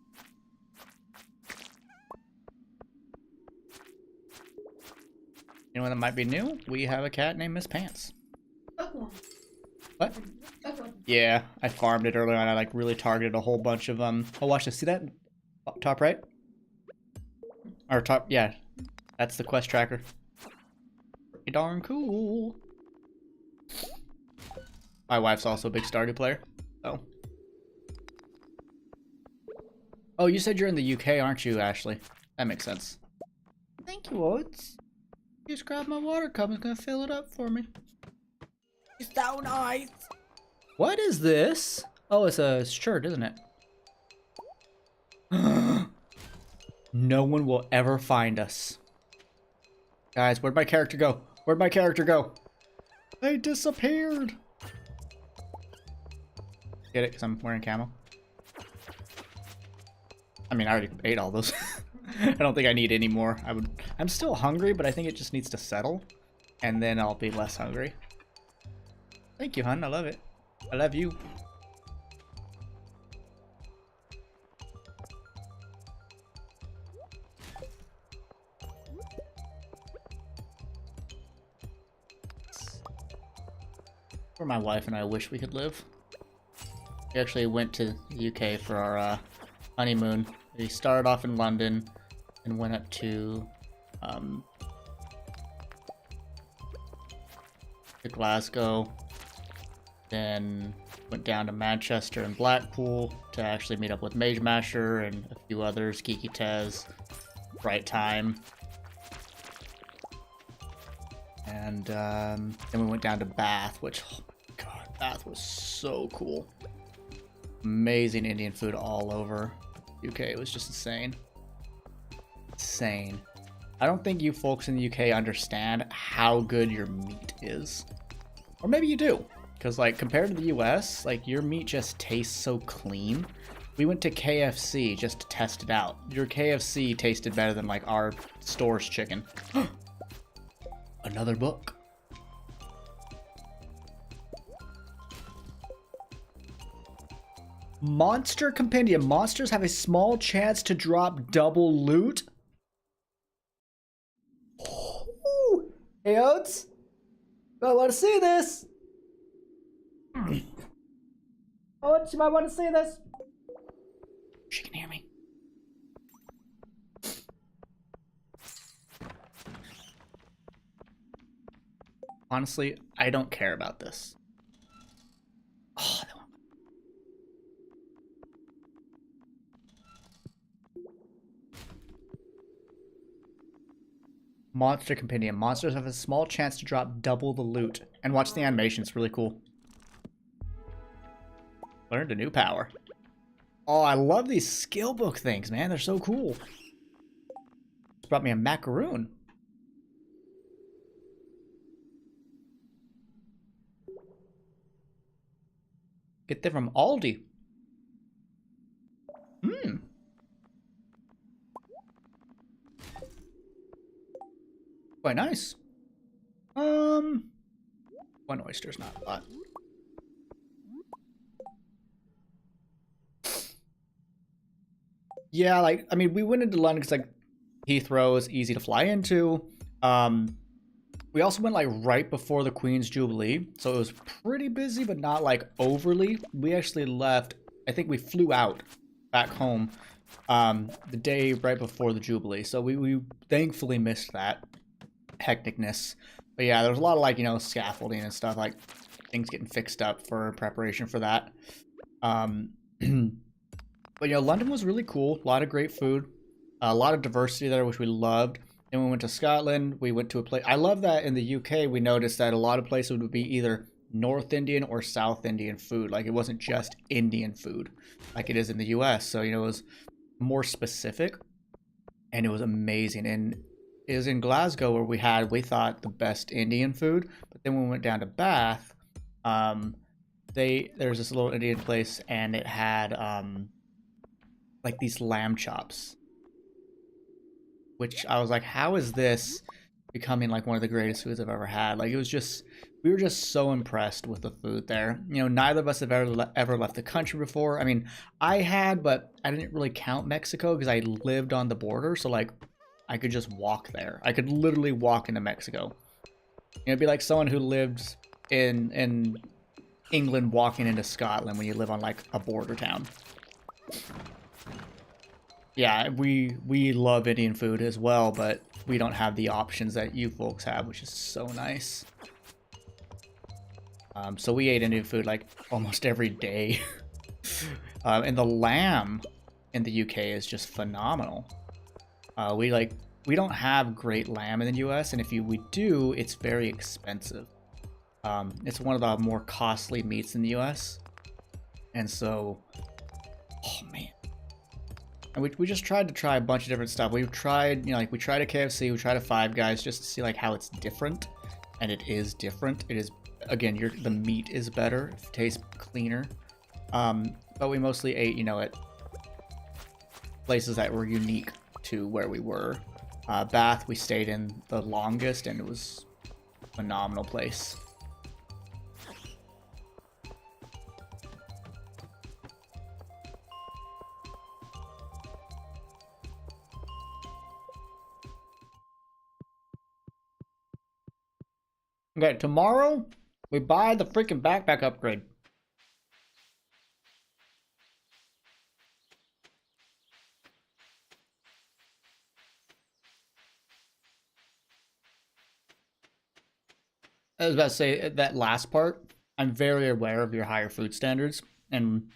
You know what that might be new? We have a cat named Miss Pants. What? Yeah, I farmed it earlier on. I like really targeted a whole bunch of Oh, watch this. See that? Top right? Or top, yeah. That's the quest tracker. Pretty darn cool. My wife's also a big Stardew player. Oh. Oh, you said you're in the UK, aren't you, Ashley? That makes sense. Thank you, Oats. You just grabbed my water cup and gonna fill it up for me. It's so nice. What is this? Oh, it's a shirt, isn't it? No one will ever find us. Guys, where'd my character go? Where'd my character go? They disappeared. Get it? Because I'm wearing camo. I mean, I already ate all those. I don't think I need any more. I'm still hungry, but I think it just needs to settle. And then I'll be less hungry. Thank you, hun. I love it. I love you. where my wife and I wish we could live. We actually went to the UK for our honeymoon. We started off in London and went up to Glasgow, then went down to Manchester and Blackpool to actually meet up with Mage Masher and a few others, Geeky Tez, Bright Time. And then we went down to Bath, which, oh my god, Bath was so cool. Amazing Indian food all over UK. It was just insane. Insane. I don't think you folks in the UK understand how good your meat is. Or maybe you do. Because, like, compared to the US, like, your meat just tastes so clean. We went to KFC just to test it out. Your KFC tasted better than, like, our store's chicken. Another book. Monster Compendium. Monsters have a small chance to drop double loot. Ooh. Hey, Oats. I want to see this. Oats, you might want to see this. She can hear me. Honestly, I don't care about this. Oh, that one. Monster Compendium. Monsters have a small chance to drop double the loot. And watch the animation, it's really cool. Learned a new power. Oh, I love these skill book things, man. They're so cool. It's brought me a macaroon. Get them from Aldi. Hmm. Quite nice. One oyster's not a lot. Yeah, like, I mean, we went into London because, like, Heathrow is easy to fly into. We also went, like, right before the Queen's Jubilee, so it was pretty busy, but not, like, overly. We actually left, I think we flew out back home the day right before the Jubilee, so we thankfully missed that hecticness. But yeah, there was a lot of, like, you know, scaffolding and stuff, like, things getting fixed up for preparation for that. But, you know, London was really cool. A lot of great food. A lot of diversity there, which we loved. Then we went to Scotland. We went to a place... I love that in the UK, we noticed that a lot of places would be either North Indian or South Indian food. Like, it wasn't just Indian food like it is in the US. So, you know, it was more specific. And it was amazing. And it was in Glasgow where we thought, the best Indian food. But then when we went down to Bath, there's this little Indian place, and it had... like these lamb chops, which I was like, how is this becoming like one of the greatest foods I've ever had? Like, it was just, we were just so impressed with the food there. You know, neither of us have ever left the country before. I mean, I had, but I didn't really count Mexico because I lived on the border. So, like, I could just walk there. I could literally walk into Mexico. You know, it'd be like someone who lived in England walking into Scotland when you live on, like, a border town. Yeah, we love Indian food as well, but we don't have the options that you folks have, which is so nice. So we ate Indian food like almost every day. And the lamb in the UK is just phenomenal. We don't have great lamb in the US, and if we do, it's very expensive. It's one of the more costly meats in the US. And so, oh man. And we just tried to try a bunch of different stuff. We've tried, you know, like, we tried a KFC, we tried a Five Guys just to see, like, how it's different. And it is different. It is, again, the meat is better. It tastes cleaner. But we mostly ate, you know, at places that were unique to where we were. Bath, we stayed in the longest, and it was a phenomenal place. Okay, tomorrow We buy the freaking backpack upgrade. I was about to say that last part. I'm very aware of your higher food standards, and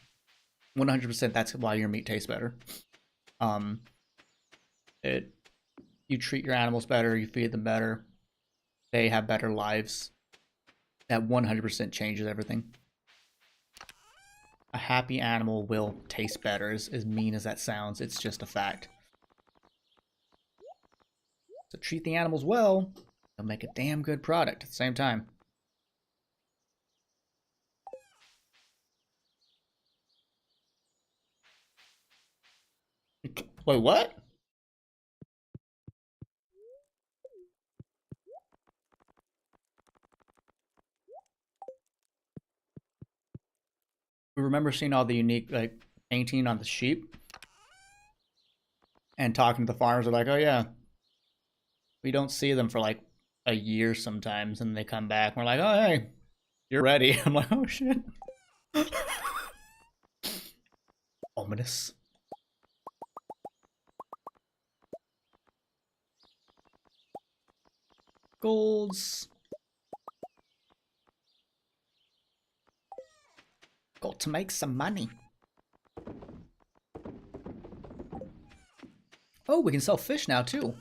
100% that's why your meat tastes better. Um, it you treat your animals better, you feed them better, they have better lives. That 100% changes everything. A happy animal will taste better, as mean as that sounds. It's just a fact. So treat the animals well, they'll make a damn good product at the same time. Wait, what? We remember seeing all the unique like painting on the sheep and talking to the farmers. Are like, oh yeah, we don't see them for like a year sometimes, and they come back. And we're like, oh hey, you're ready. I'm like, oh shit. Ominous. Golds. Got to make some money. Oh, we can sell fish now too.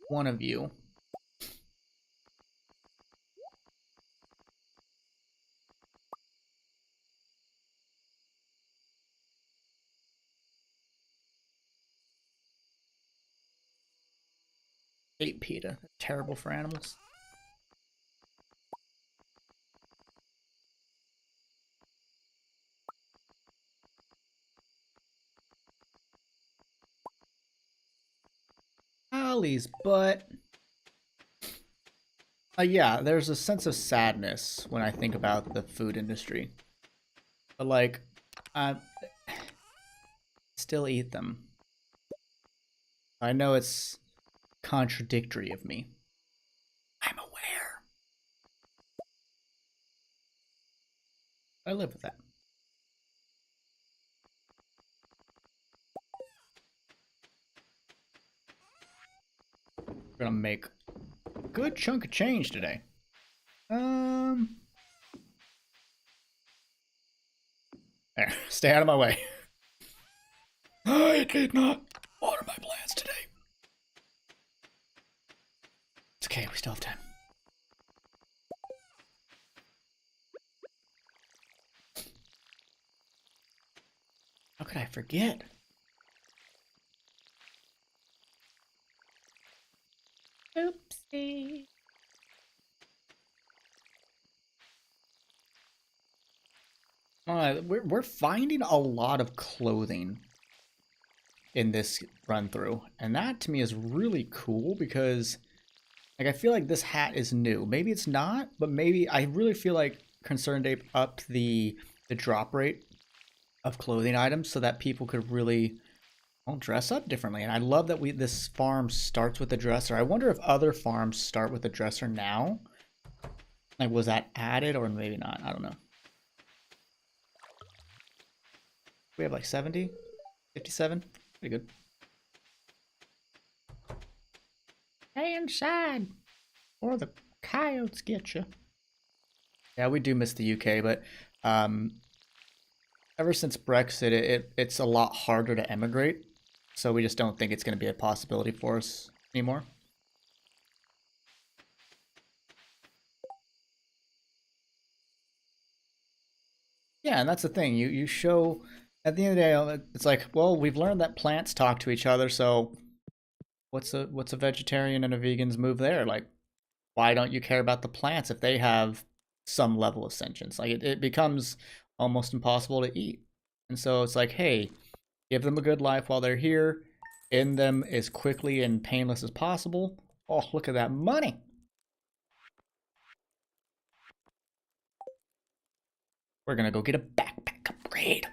One of you. Hate PETA. Terrible for animals. Ollie's butt. Yeah, there's a sense of sadness when I think about the food industry. But like, I still eat them. I know it's contradictory of me. I'm aware. I live with that. We're gonna make a good chunk of change today. There, stay out of my way. I did not water my plants today. It's okay, we still have time. How could I forget? Oopsie. We're finding a lot of clothing in this run through, and that to me is really cool because like I feel like this hat is new. Maybe it's not, but maybe I really feel like Concerned Ape upped the drop rate of clothing items so that people could really dress up differently. And I love that this farm starts with a dresser. I wonder if other farms start with a dresser now. Like, was that added or maybe not? I don't know. We have like 70, 57. Pretty good. Stay inside, or the coyotes get you. Yeah, we do miss the UK, but ever since Brexit, it's a lot harder to emigrate. So we just don't think it's going to be a possibility for us anymore. Yeah, and that's the thing. You show at the end of the day, it's like, well, we've learned that plants talk to each other. So what's a vegetarian and a vegan's move there? Like, why don't you care about the plants if they have some level of sentience? Like it becomes almost impossible to eat. And so it's like, hey, give them a good life while they're here, end them as quickly and painless as possible. Oh, look at that money. We're gonna go get a backpack upgrade.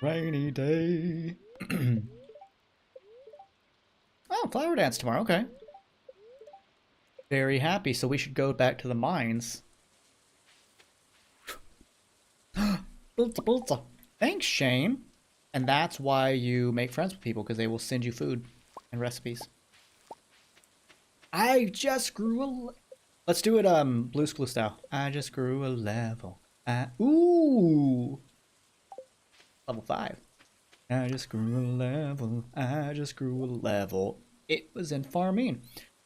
Rainy day. Oh, flower dance tomorrow. Okay. Very happy. So we should go back to the mines. Bulta, bulta. Thanks, Shane. And that's why you make friends with people, because they will send you food and recipes. I just grew a... Let's do it Blue's Clues style. I just grew a level. Ooh! Level 5. I just grew a level. I just grew a level. It was in farming.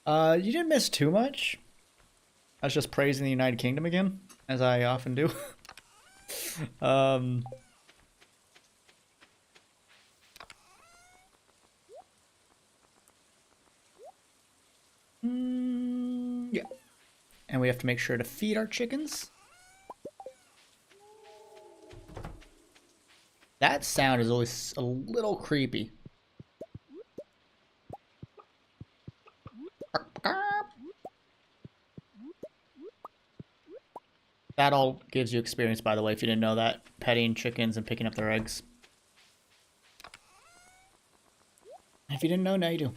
You didn't miss too much. I was just praising the United Kingdom again, as I often do. Yeah. And we have to make sure to feed our chickens. That sound is always a little creepy. That all gives you experience, by the way, if you didn't know that. Petting chickens and picking up their eggs. If you didn't know, now you do.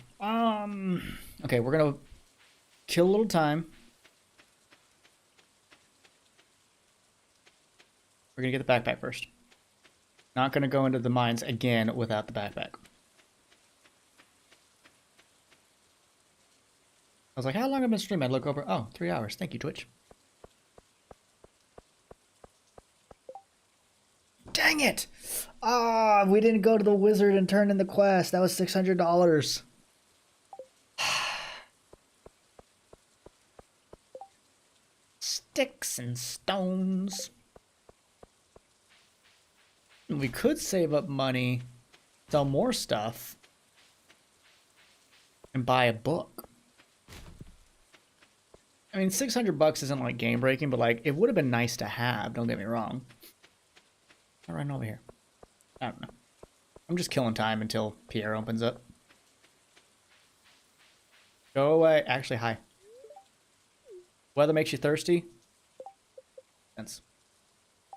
Okay, we're gonna kill a little time. We're gonna get the backpack first. Not gonna go into the mines again without the backpack. I was like, how long have I been streaming? I'd look over. Oh, 3 hours. Thank you, Twitch. Dang it! Ah, we didn't go to the wizard and turn in the quest. That was $600. Sticks and stones. We could save up money, sell more stuff, and buy a book. I mean, $600 isn't like game breaking, but like it would have been nice to have. Don't get me wrong. I'm running over here. I don't know. I'm just killing time until Pierre opens up. Go away. Actually, hi. Weather makes you thirsty? Sense.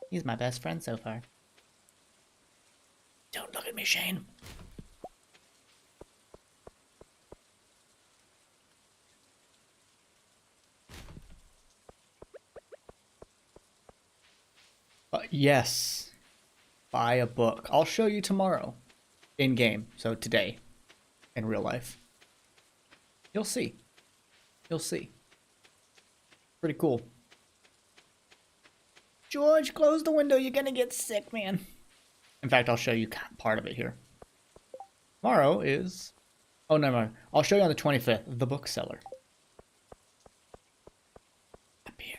He's my best friend so far. Don't look at me, Shane. Yes. Buy a book. I'll show you tomorrow. In game. So today. In real life. You'll see. You'll see. Pretty cool. George, close the window. You're gonna get sick, man. In fact, I'll show you part of it here. Tomorrow is... Oh, no, no. I'll show you on the 25th. The bookseller. Up here.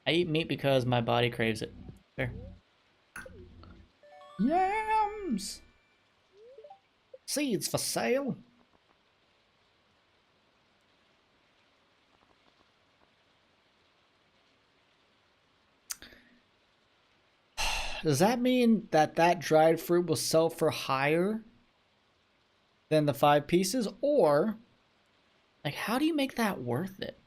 I eat meat because my body craves it. There. Yams! Seeds for sale. Does that mean that that dried fruit will sell for higher than the 5 pieces? Or, like, how do you make that worth it?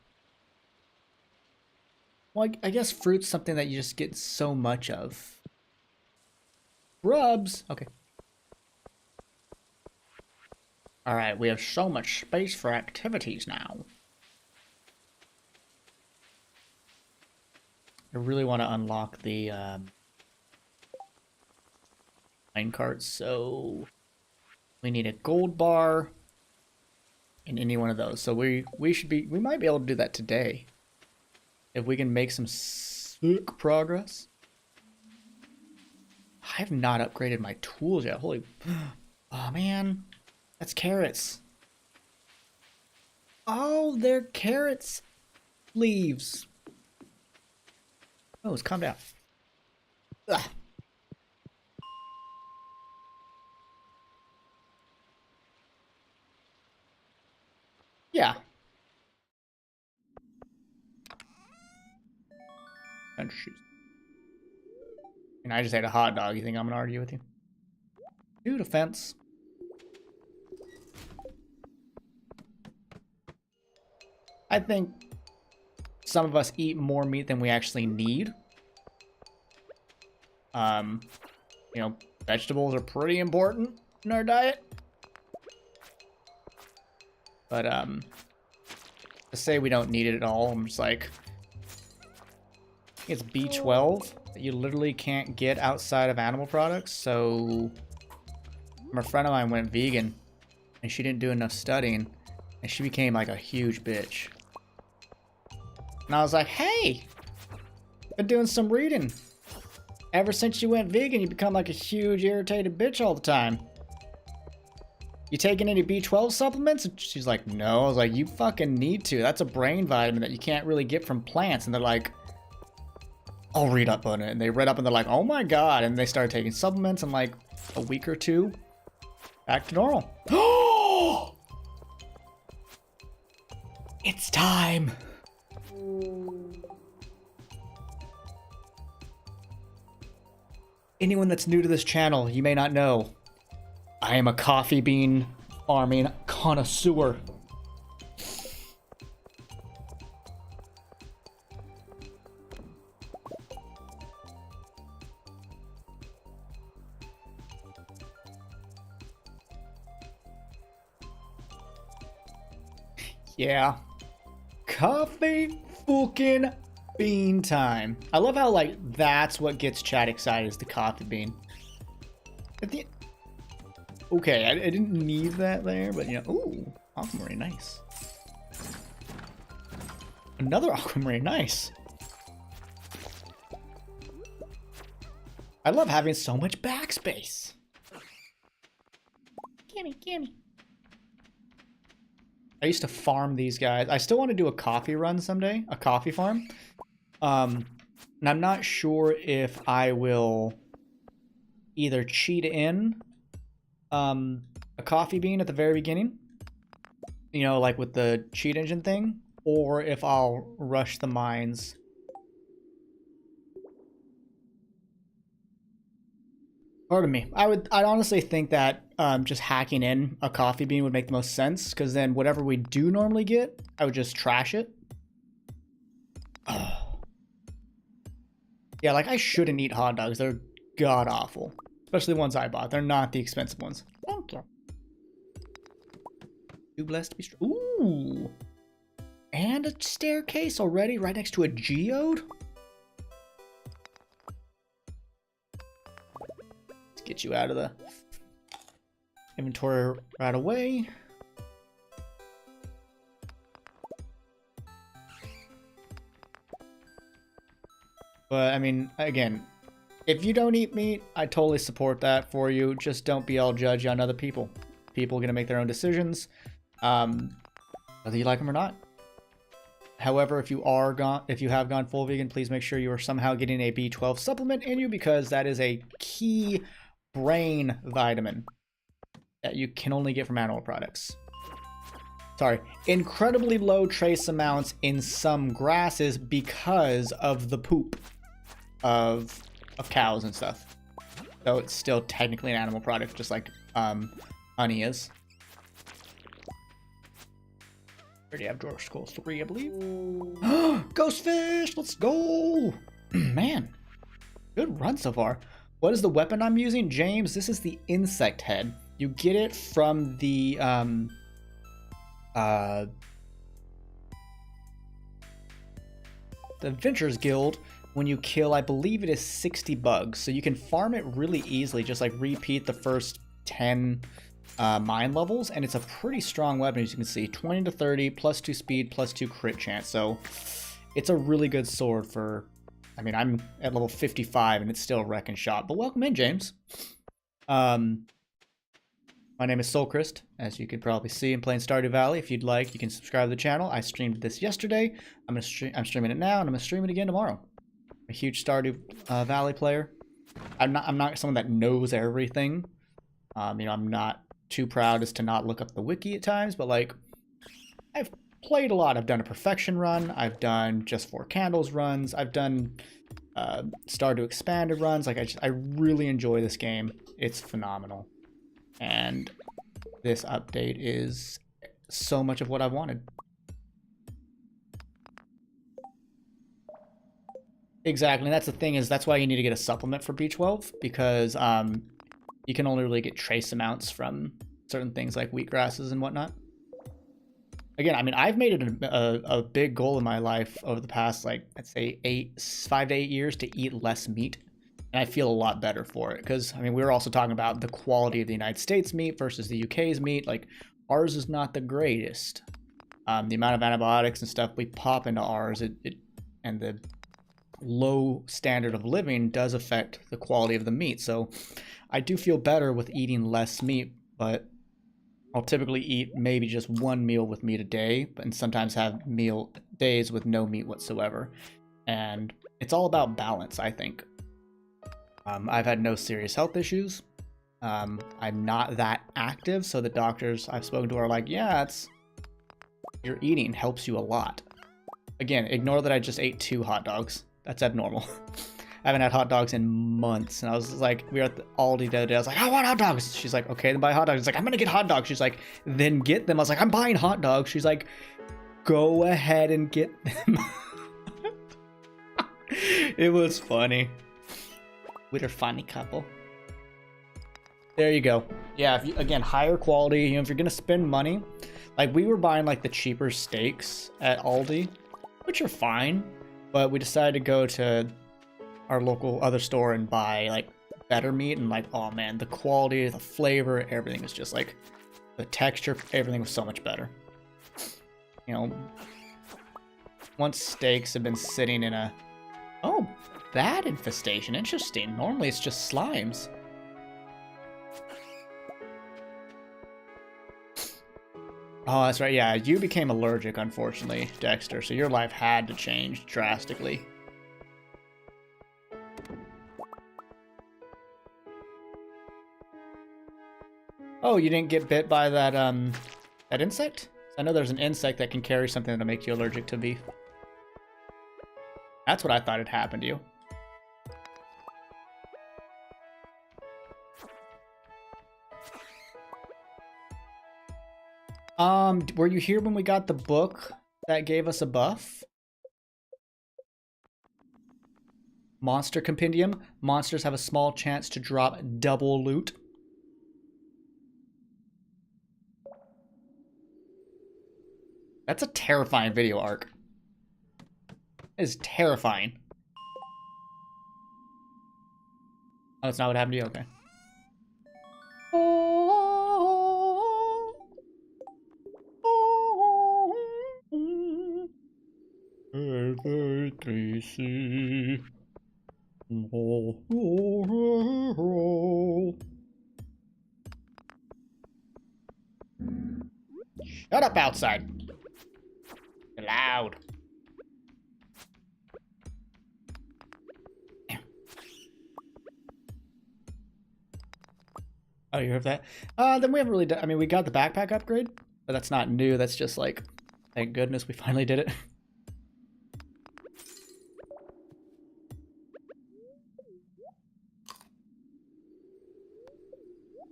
Well, I guess fruit's something that you just get so much of. Grubs! Okay. Alright, we have so much space for activities now. I really want to unlock the minecart, so we need a gold bar in any one of those. So we might be able to do that today. If we can make some sick progress. I have not upgraded my tools yet. Holy... Oh, man. That's carrots. Oh, they're carrots. Leaves. Oh, calm down. Ugh. Yeah. And I just ate a hot dog. You think I'm gonna argue with you? Dude, a fence. I think some of us eat more meat than we actually need. You know, vegetables are pretty important in our diet. But, to say we don't need it at all, I'm just like... It's B12 that you literally can't get outside of animal products, so... My friend of mine went vegan, and she didn't do enough studying, and she became like a huge bitch. And I was like, hey! Been doing some reading. Ever since you went vegan, you become like a huge irritated bitch all the time. You taking any B12 supplements? And she's like, no. I was like, you fucking need to. That's a brain vitamin that you can't really get from plants. And they're like, I'll read up on it. And they read up and they're like, oh my god. And they started taking supplements in like a week or two. Back to normal. It's time. Anyone that's new to this channel, you may not know, I am a coffee bean farming connoisseur. Yeah. Coffee fucking bean time. I love how, like, that's what gets chat excited, is the coffee bean. Okay, I didn't need that there, but, you know, ooh, aquamarine, nice. Another aquamarine, nice. I love having so much backspace. Gimme, gimme. I used to farm these guys. I still want to do a coffee run someday, a coffee farm. And I'm not sure if I will either cheat in a coffee bean at the very beginning, you know, like with the cheat engine thing, or if I'll rush the mines. Pardon me. I'd honestly think that just hacking in a coffee bean would make the most sense, because then whatever we do normally get, I would just trash it. Yeah, like I shouldn't eat hot dogs. They're god awful. Especially the ones I bought. They're not the expensive ones. Thank you. Too blessed to be strong. Ooh. And a staircase already right next to a geode? Let's get you out of the inventory right away. But, I mean, again, if you don't eat meat, I totally support that for you. Just don't be all judgy on other people. People are going to make their own decisions, whether you like them or not. However, if you have gone full vegan, please make sure you are somehow getting a B12 supplement in you, because that is a key brain vitamin that you can only get from animal products. Sorry, incredibly low trace amounts in some grasses because of the poop of cows and stuff. So it's still technically an animal product, just like honey is. Already have drawer skull 3, I believe. Ghost fish, let's go! Man, good run so far. What is the weapon I'm using, James? This is the insect head. You get it from the Adventurers Guild when you kill, I believe it is 60 bugs. So you can farm it really easily, just like repeat the first 10 mine levels, and it's a pretty strong weapon, as you can see. 20 to 30, plus 2 speed, plus 2 crit chance. So it's a really good sword for, I mean, I'm at level 55 and it's still wreck and shot. But welcome in, James. My name is Soulkrist, as you can probably see. I'm playing Stardew Valley. If you'd like, you can subscribe to the channel. I streamed this yesterday. I'm streaming it now, and I'm gonna stream it again tomorrow. I'm a huge Stardew Valley player. I'm not someone that knows everything. You know, I'm not too proud as to not look up the wiki at times, but like, I've played a lot. I've done a perfection run. I've done just 4 candles runs. I've done Stardew expanded runs. Like, I really enjoy this game. It's phenomenal. And this update is so much of what I've wanted. Exactly, and that's the thing is that's why you need to get a supplement for B12 because you can only really get trace amounts from certain things like wheatgrasses and whatnot. Again, I mean, I've made it a big goal in my life over the past, like, I'd say 5 to 8 years to eat less meat. And I feel a lot better for it. Because, I mean, we were also talking about the quality of the United States meat versus the UK's meat. Like, ours is not the greatest. The amount of antibiotics and stuff we pop into ours, and the low standard of living does affect the quality of the meat. So I do feel better with eating less meat, but I'll typically eat maybe just one meal with meat a day, and sometimes have meal days with no meat whatsoever. And it's all about balance, I think. I've had no serious health issues. I'm not that active, so the doctors I've spoken to are like, yeah, your eating helps you a lot. Again, ignore that I just ate 2 hot dogs. That's abnormal. I haven't had hot dogs in months. And I was like, we were at the Aldi the other day. I was like, I want hot dogs. She's like, okay, then buy hot dogs. She's like, I'm going to get hot dogs. She's like, then get them. I was like, I'm buying hot dogs. She's like, go ahead and get them. It was funny. We're a funny couple. There you go. Yeah, again, higher quality. You know, if you're going to spend money, like we were buying like the cheaper steaks at Aldi, which are fine. But we decided to go to our local other store and buy like better meat, and like, oh man, the quality, the flavor, everything is just like the texture, everything was so much better. You know, once steaks have been sitting in a bat infestation, interesting. Normally it's just slimes. Oh, that's right. Yeah, you became allergic, unfortunately, Dexter, so your life had to change drastically. Oh, you didn't get bit by that that insect? I know there's an insect that can carry something that'll make you allergic to beef. That's what I thought had happened to you. Were you here when we got the book that gave us a buff? Monster Compendium. Monsters have a small chance to drop double loot. That's a terrifying video arc. It is terrifying. Oh, that's not what happened to you? Okay. Shut up outside. You're loud. Oh, you heard that? Then we haven't really done, I mean, we got the backpack upgrade, but that's not new. That's just like, thank goodness we finally did it.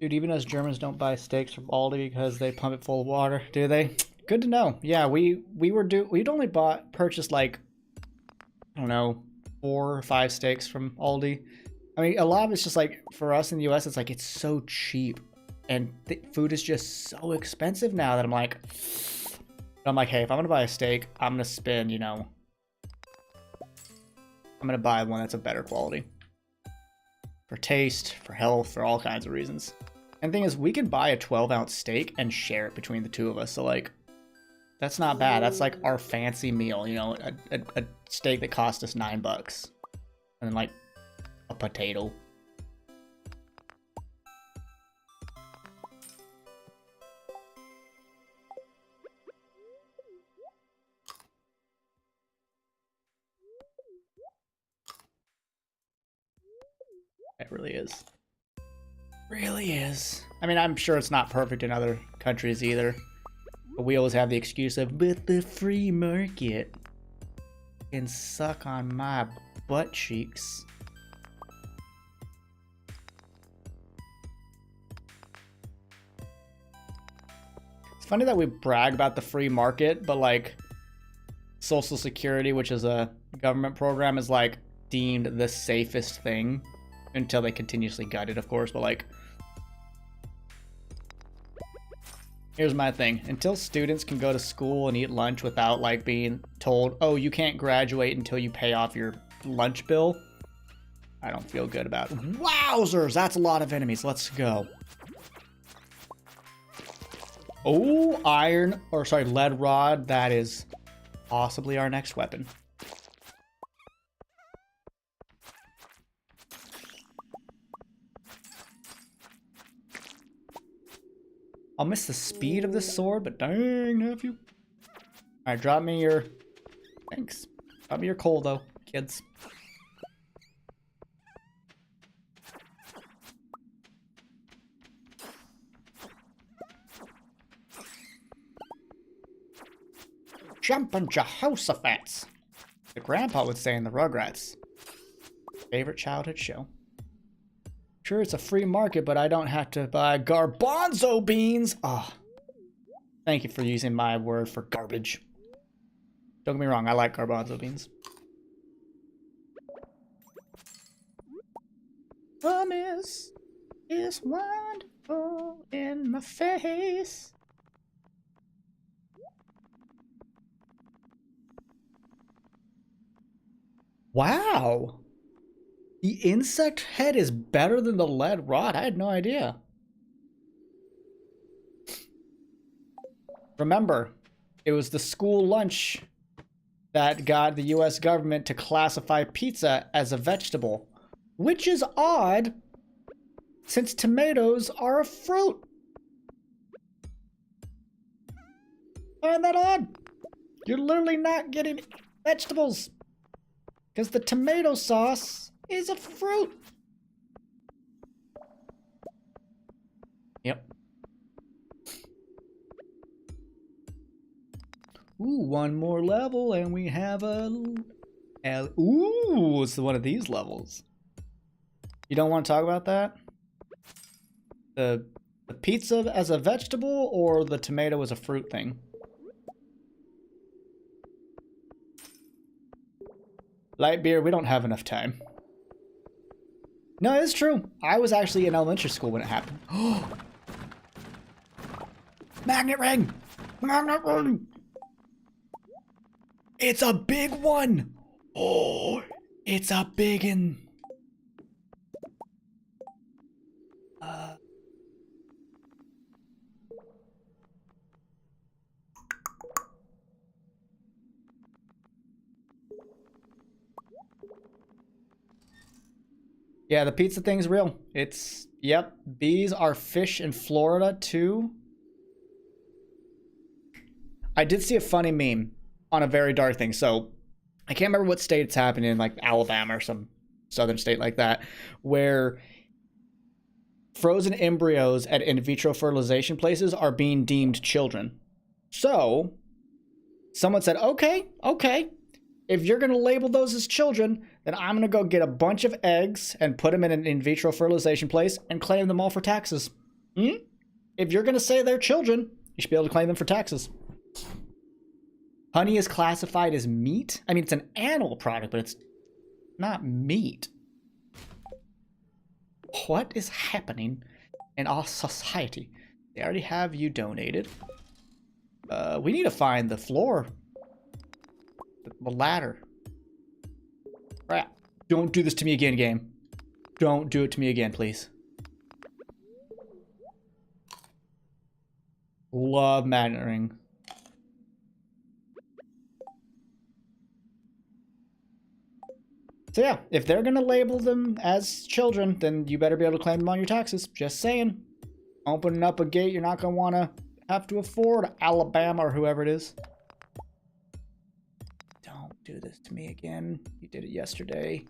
Dude, even us Germans don't buy steaks from Aldi because they pump it full of water, do they? Good to know. Yeah, we'd only purchased like, I don't know, 4 or 5 steaks from Aldi. I mean, a lot of it's just like, for us in the US, it's like, it's so cheap. And food is just so expensive now that I'm like, hey, if I'm gonna buy a steak, I'm gonna spend, you know, I'm gonna buy one that's a better quality. For taste, for health, for all kinds of reasons. And the thing is, we can buy a 12-ounce steak and share it between the two of us. So, like, that's not bad. That's like our fancy meal, you know, a steak that cost us $9. And then, like, a potato. It really is. Really is. I mean, I'm sure it's not perfect in other countries either. But we always have the excuse of, but the free market can suck on my butt cheeks. It's funny that we brag about the free market, but like Social Security, which is a government program, is like, deemed the safest thing until they continuously gut it, of course. But like, here's my thing. Until students can go to school and eat lunch without like being told, oh, you can't graduate until you pay off your lunch bill, I don't feel good about it. Wowzers, that's a lot of enemies. Let's go. Oh, lead rod. That is possibly our next weapon. I'll miss the speed of this sword, but dang, nephew. Alright, drop me your... Thanks. Drop me your coal, though, kids. Jumpin' Jehoshaphat's. The grandpa would say in the Rugrats. Favorite childhood show. Sure, it's a free market, but I don't have to buy garbanzo beans. Ah, thank you for using my word for garbage. Don't get me wrong, I like garbanzo beans. Promise is wonderful in my face. Wow. The insect head is better than the lead rod. I had no idea. Remember, it was the school lunch that got the US government to classify pizza as a vegetable, which is odd since tomatoes are a fruit. Find that odd? You're literally not getting vegetables because the tomato sauce is a fruit. Yep. Ooh, one more level and we have a... Ooh, it's one of these levels. You don't want to talk about that? The pizza as a vegetable or the tomato as a fruit thing? Lightbeer, we don't have enough time. No, it's true. I was actually in elementary school when it happened. Magnet ring! Magnet ring! It's a big one! Oh, it's a big one. Yeah, the pizza thing's real. It's, yep, these are fish in Florida too. I did see a funny meme on a very dark thing. So I can't remember what state it's happening in, like Alabama or some southern state like that, where frozen embryos at in vitro fertilization places are being deemed children. So someone said, okay, if you're going to label those as children, then I'm going to go get a bunch of eggs and put them in an in vitro fertilization place and claim them all for taxes. If you're going to say they're children, you should be able to claim them for taxes. Honey is classified as meat. I mean, it's an animal product, but it's not meat. What is happening in our society? They already have you donated. We need to find the floor. The ladder. Crap. Don't do this to me again, game. Don't do it to me again, please. Love magnet ring. So yeah, if they're gonna label them as children, then you better be able to claim them on your taxes. Just saying. Opening up a gate you're not gonna wanna have to afford, Alabama or whoever it is. Don't do this to me again. You did it yesterday.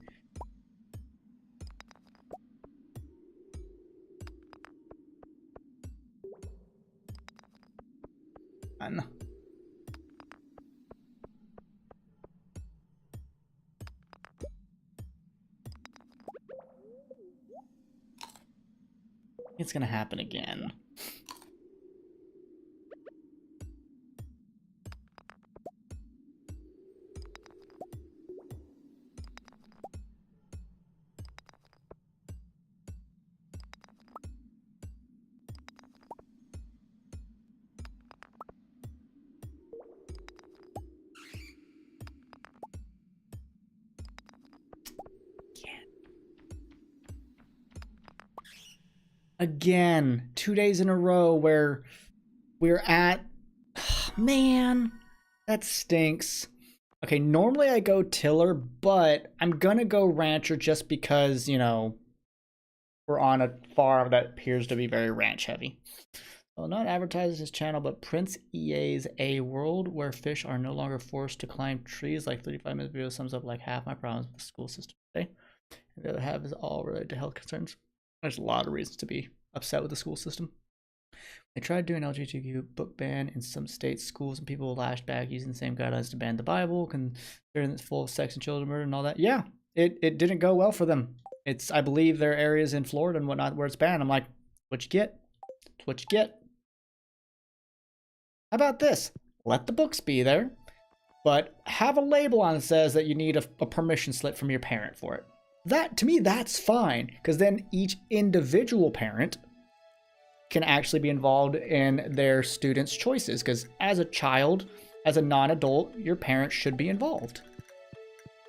Fun. It's gonna happen again. again, 2 days in a row where we're at, man, that stinks. Okay, normally I go tiller, but I'm gonna go rancher just because, you know, we're on a farm that appears to be very ranch heavy. Well, not advertises his channel, but Prince EA's A World, where fish are no longer forced to climb trees. Like 35-minute video sums up like half my problems with the school system today. And the other half is all related to health concerns. There's a lot of reasons to be upset with the school system. They tried doing LGBTQ book ban in some states, schools, and people lashed back using the same guidelines to ban the Bible, considering it's full of sex and children murder and all that. Yeah, it didn't go well for them. It's, I believe there are areas in Florida and whatnot where it's banned. I'm like, what you get? It's what you get. How about this? Let the books be there, but have a label on it that says that you need a permission slip from your parent for it. That, to me, that's fine, because then each individual parent can actually be involved in their students' choices, because as a child, as a non-adult, your parents should be involved.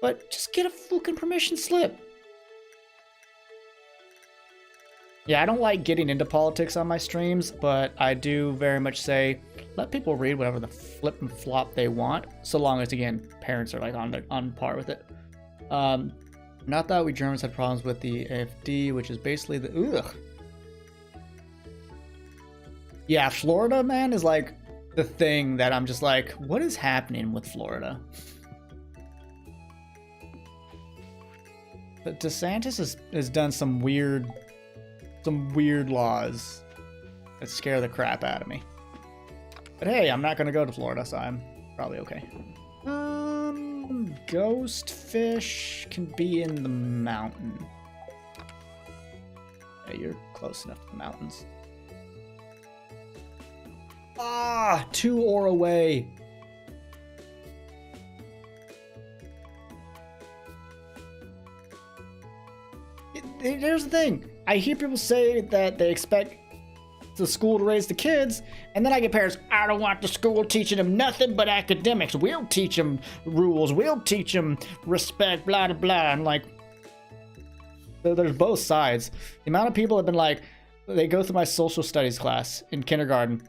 But just get a fucking permission slip. Yeah, I don't like getting into politics on my streams, but I do very much say, let people read whatever the flip and flop they want, so long as, again, parents are like on par with it. Not that we Germans had problems with the AFD, which is basically the, ugh. Yeah, Florida, man, is like the thing that I'm just like, what is happening with Florida? But DeSantis has done some weird laws that scare the crap out of me. But hey, I'm not gonna go to Florida, so I'm probably okay. Ghost fish can be in the mountain. Yeah, you're close enough to the mountains. Ah, 2 ore away. Here's the thing. I hear people say that they expect the school to raise the kids, and then I get parents, I don't want the school teaching them nothing but academics. We'll teach them rules. We'll teach them respect, blah, blah, blah. I'm like, there's both sides. The amount of people have been like, they go through my social studies class in kindergarten,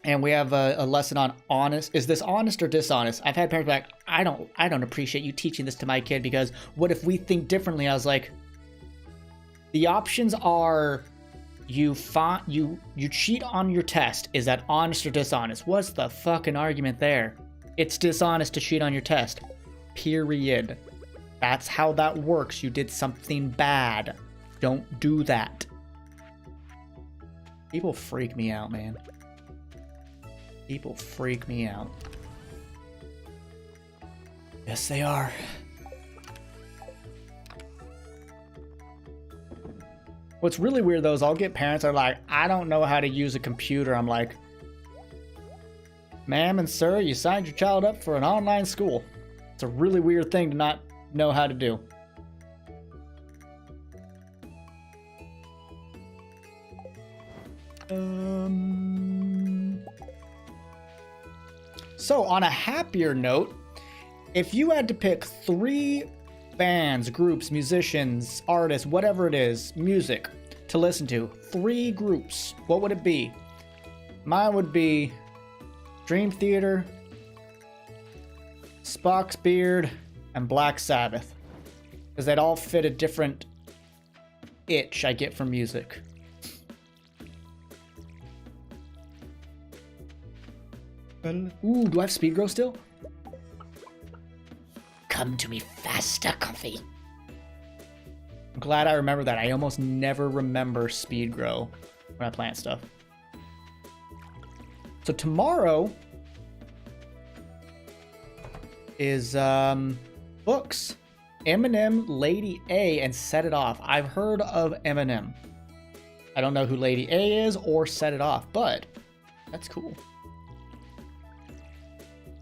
and we have a lesson on honest. Is this honest or dishonest? I've had parents be like, I don't appreciate you teaching this to my kid because what if we think differently? I was like, the options are you cheat on your test. Is that honest or dishonest? What's the fucking argument there? It's dishonest to cheat on your test. Period. That's how that works. You did something bad. Don't do that. People freak me out, man. People freak me out. Yes, they are. What's really weird, though, is I'll get parents that are like, I don't know how to use a computer. I'm like, ma'am and sir, you signed your child up for an online school. It's a really weird thing to not know how to do. So, on a happier note, if you had to pick 3 bands, groups, musicians, artists, whatever it is, music to listen to, 3 groups, what would it be? Mine would be Dream Theater, Spock's Beard, and Black Sabbath, because they'd all fit a different itch I get from music. Ooh, do I have speed grow still? Come to me faster, coffee. I'm glad I remember that. I almost never remember speed grow when I plant stuff. So tomorrow is books. Eminem, Lady A, and Set It Off. I've heard of Eminem. I don't know who Lady A is or Set It Off, but that's cool.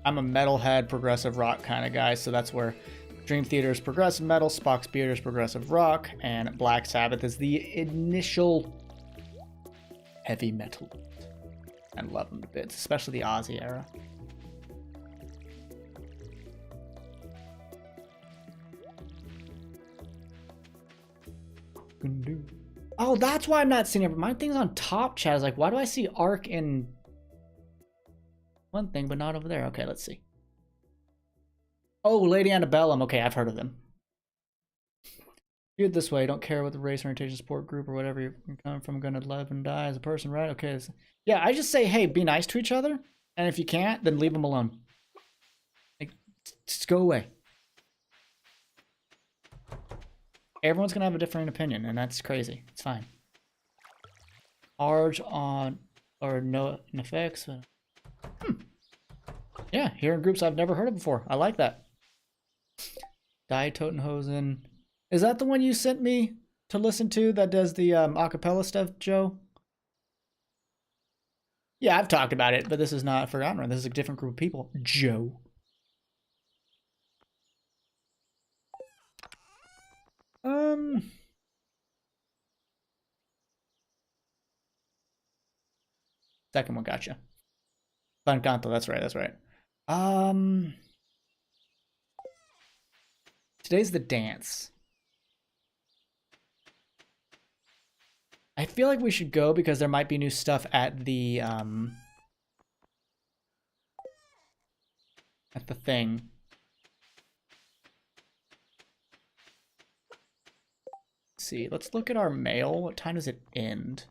I'm a metalhead, progressive rock kind of guy, so that's where Dream Theater is progressive metal, Spock's Beard is progressive rock, and Black Sabbath is the initial heavy metal. I love them to bits, especially the Ozzy era. Oh, that's why I'm not seeing it. My thing's on top chat. I was like, why do I see Ark in one thing, but not over there? Okay, let's see. Oh, Lady Antebellum. Okay, I've heard of them. Do it this way. Don't care what the race, orientation, sport group, or whatever you're coming from. Gonna live and die as a person, right? Okay. Yeah, I just say, hey, be nice to each other. And if you can't, then leave them alone. Like, just go away. Everyone's gonna have a different opinion, and that's crazy. It's fine. Arge on or no effects. Yeah, hearing groups I've never heard of before. I like that. Die Totenhosen. Is that the one you sent me to listen to that does the acapella stuff, Joe? Yeah, I've talked about it, but this is not Forgotten Run. This is a different group of people. Joe. Second one, gotcha. Bancanto, that's right, that's right. Today's the dance. I feel like we should go because there might be new stuff at the thing. Let's see, let's look at our mail. What time does it end?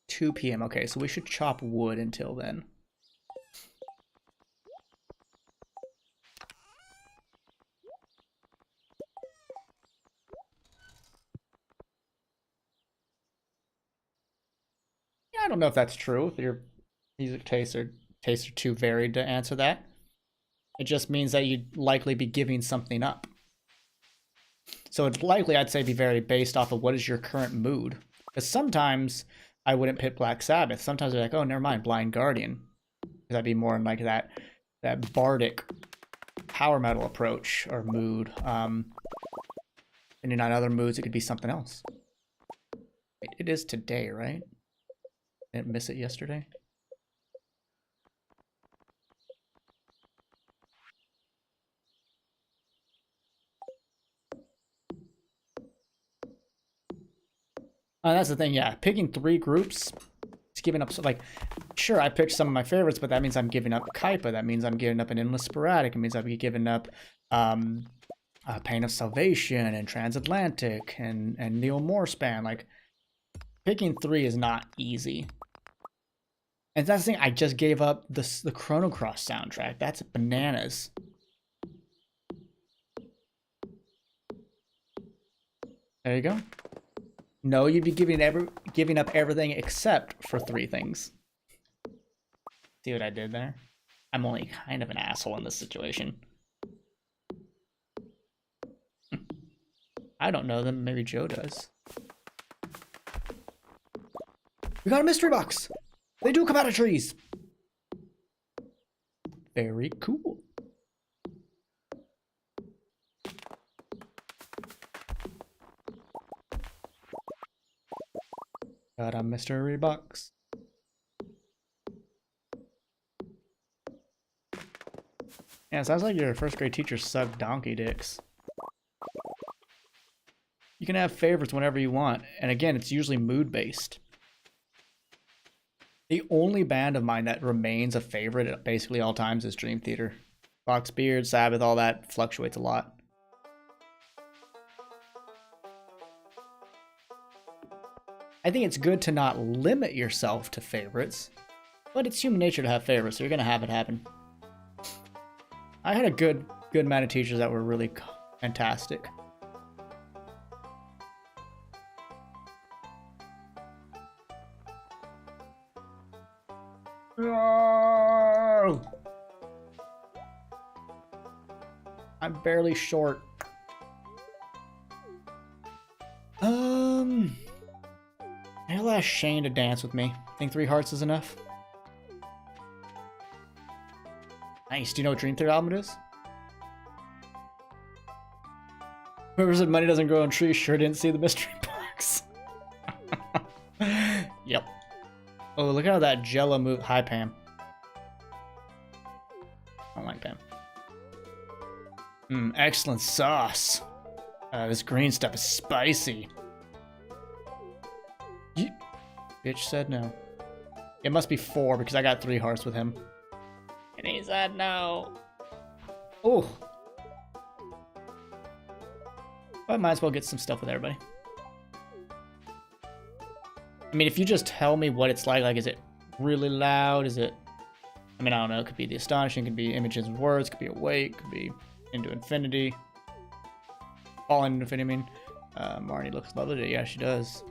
$2 p.m. Okay, so we should chop wood until then. I don't know if that's true, if your music tastes are too varied to answer that. It just means that you'd likely be giving something up. So it's likely, I'd say, be very based off of what is your current mood. Because sometimes I wouldn't pick Black Sabbath. Sometimes they're like, oh, never mind, Blind Guardian. Because I'd be more in like that bardic power metal approach or mood. And in other moods, it could be something else. It is today, right? Didn't miss it yesterday. That's the thing, yeah. Picking 3 groups, it's giving up, like, sure, I picked some of my favorites, but that means I'm giving up Kaipa. That means I'm giving up an Endless Sporadic. It means I'll be giving up Pain of Salvation and Transatlantic and Neil Moorspan. Like, picking 3 is not easy. And that's the thing, I just gave up the Chrono Cross soundtrack. That's bananas. There you go. No, you'd be giving up everything except for 3 things. See what I did there? I'm only kind of an asshole in this situation. I don't know them. Maybe Joe does. We got a mystery box! They do come out of trees! Very cool. Got a mystery box. Yeah, it sounds like your first grade teacher sucked donkey dicks. You can have favorites whenever you want, and again, it's usually mood-based. The only band of mine that remains a favorite at basically all times is Dream Theater. Foxbeard, Sabbath, all that fluctuates a lot. I think it's good to not limit yourself to favorites, but it's human nature to have favorites, so you're gonna have it happen. I had a good amount of teachers that were really fantastic. No! I'm barely short. I'll ask Shane to dance with me. Think 3 hearts is enough? Nice. Do you know what Dream Theater album it is? Whoever said money doesn't grow on trees sure didn't see the mystery box. Yep. Oh, look at how that Jello move. Hi, Pam. I don't like Pam. Excellent sauce. This green stuff is spicy. Bitch said no. It must be 4 because I got 3 hearts with him. And he said no. Oh. I might as well get some stuff with everybody. I mean, if you just tell me what it's like is it really loud? Is it... I mean, I don't know. It could be the astonishing, it could be images and words, it could be awake, it could be into infinity. Falling into infinity, I mean. Marnie looks lovely. Yeah, she does.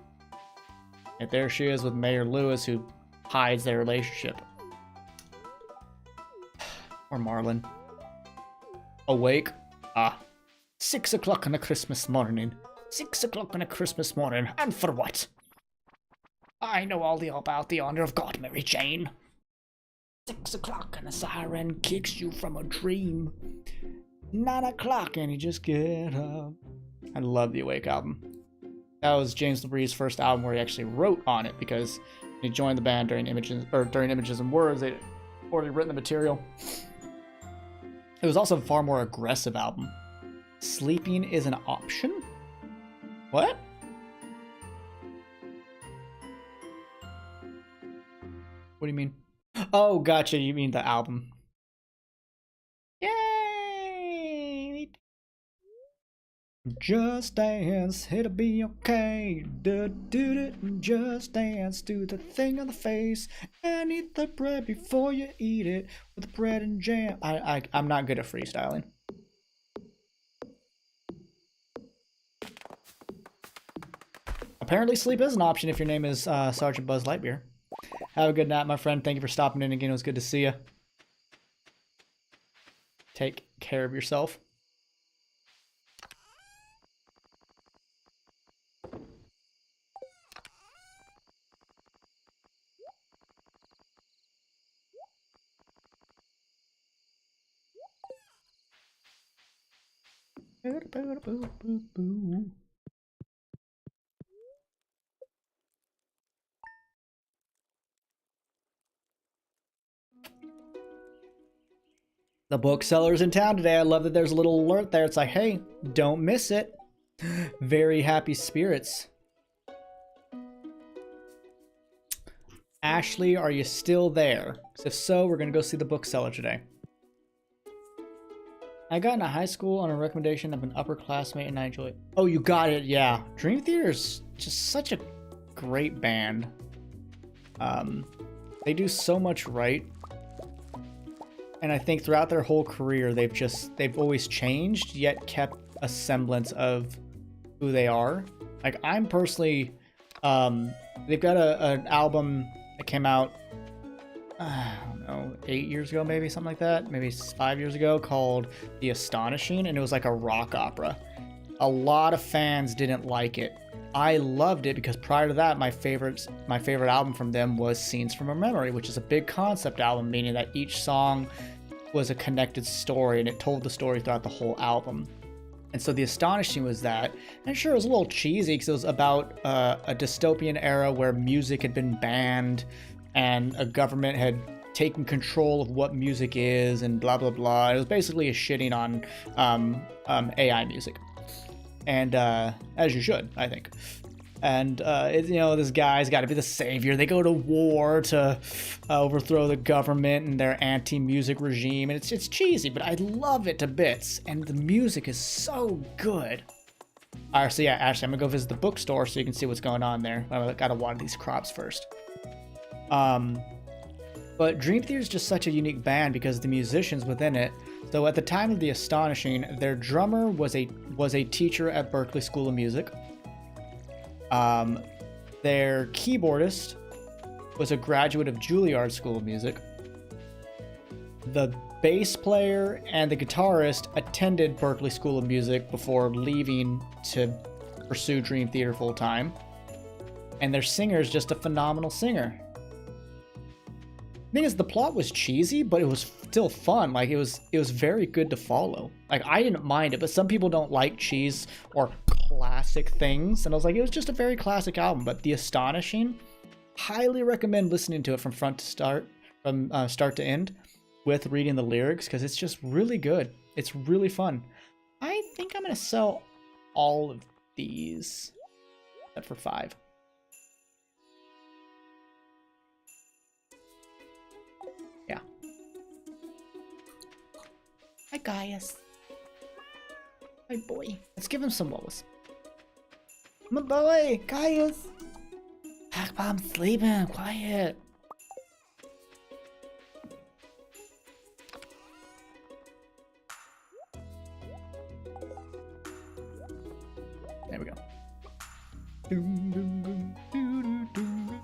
And there she is with Mayor Lewis, who hides their relationship. Or Marlin. Awake? 6 o'clock on a Christmas morning. 6 o'clock on a Christmas morning. And for what? I know all about the honor of God, Mary Jane. 6 o'clock and a siren kicks you from a dream. 9 o'clock and you just get up. I love the Awake album. That was James LeBrie's first album where he actually wrote on it because he joined the band during Images and Words. They'd already written the material. It was also a far more aggressive album. Sleeping is an option? What? What do you mean? Oh, gotcha. You mean the album. Yay! Just dance, it'll be okay. Just dance, do the thing on the face, and eat the bread before you eat it with bread and jam. I'm not good at freestyling. Apparently sleep is an option if your name is Sergeant Buzz Lightyear. Have a good night, my friend. Thank you for stopping in again. It was good to see you. Take care of yourself. The bookseller's in town today. I love that there's a little alert there. It's like, hey, don't miss it. Very happy spirits. Ashley, are you still there? 'Cause if so, we're going to go see the bookseller today. I got into high school on a recommendation of an upperclassmate and I enjoy it. Oh, you got it. Yeah. Dream Theater's just such a great band. They do so much right. And I think throughout their whole career, they've always changed, yet kept a semblance of who they are. Like, I'm personally, they've got an album that came out, I don't know, 8 years ago, maybe, something like that. Maybe 5 years ago, called The Astonishing, and it was like a rock opera. A lot of fans didn't like it. I loved it because prior to that, my favorite album from them was Scenes from a Memory, which is a big concept album, meaning that each song was a connected story and it told the story throughout the whole album. And so The Astonishing was that. And sure, it was a little cheesy because it was about a dystopian era where music had been banned and a government had taken control of what music is and blah, blah, blah. It was basically a shitting on AI music. And as you should, I think. And this guy's got to be the savior. They go to war to overthrow the government and their anti-music regime, and it's cheesy, but I love it to bits. And the music is so good. All right, so yeah, Ashley, I'm gonna go visit the bookstore so you can see what's going on there. I gotta water these crops first. But Dream Theater is just such a unique band because the musicians within it. So at the time of The Astonishing, their drummer was a teacher at Berklee School of Music. Their keyboardist was a graduate of Juilliard School of Music. The bass player and the guitarist attended Berklee School of Music before leaving to pursue Dream Theater full time. And their singer is just a phenomenal singer. The thing is, the plot was cheesy, but it was still fun. Like, it was very good to follow. Like, I didn't mind it, but some people don't like cheese or classic things. And I was like, it was just a very classic album. But The Astonishing, highly recommend listening to it from start to end with reading the lyrics, because it's just really good. It's really fun. think I'm gonna sell all of these, except for 5. Yeah. Hi, Gaius. Hi, boy. Let's give him some woes. My boy, Gaius. Hackbomb's sleeping. Quiet. There we go. Doom, doom, doom, doo, doo, doom,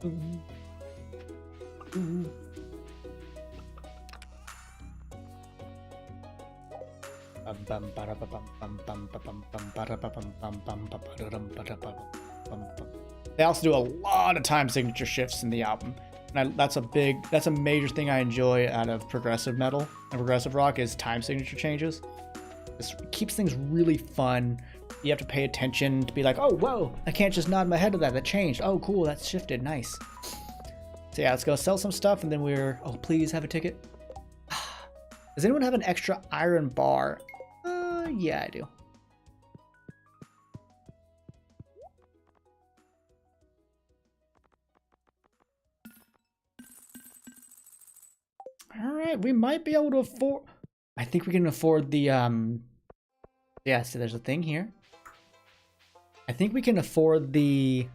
doom. Ooh. They also do a lot of time signature shifts in the album. And that's a major thing I enjoy out of progressive metal and progressive rock is time signature changes. This keeps things really fun. You have to pay attention to be like, oh, whoa, I can't just nod my head to that. That changed. Oh, cool, that's shifted. Nice. So yeah, let's go sell some stuff and then oh, please have a ticket. Does anyone have an extra iron bar? Yeah, I do. All right, we might be able to afford... I think we can afford the, yeah, so there's a thing here. I think we can afford the...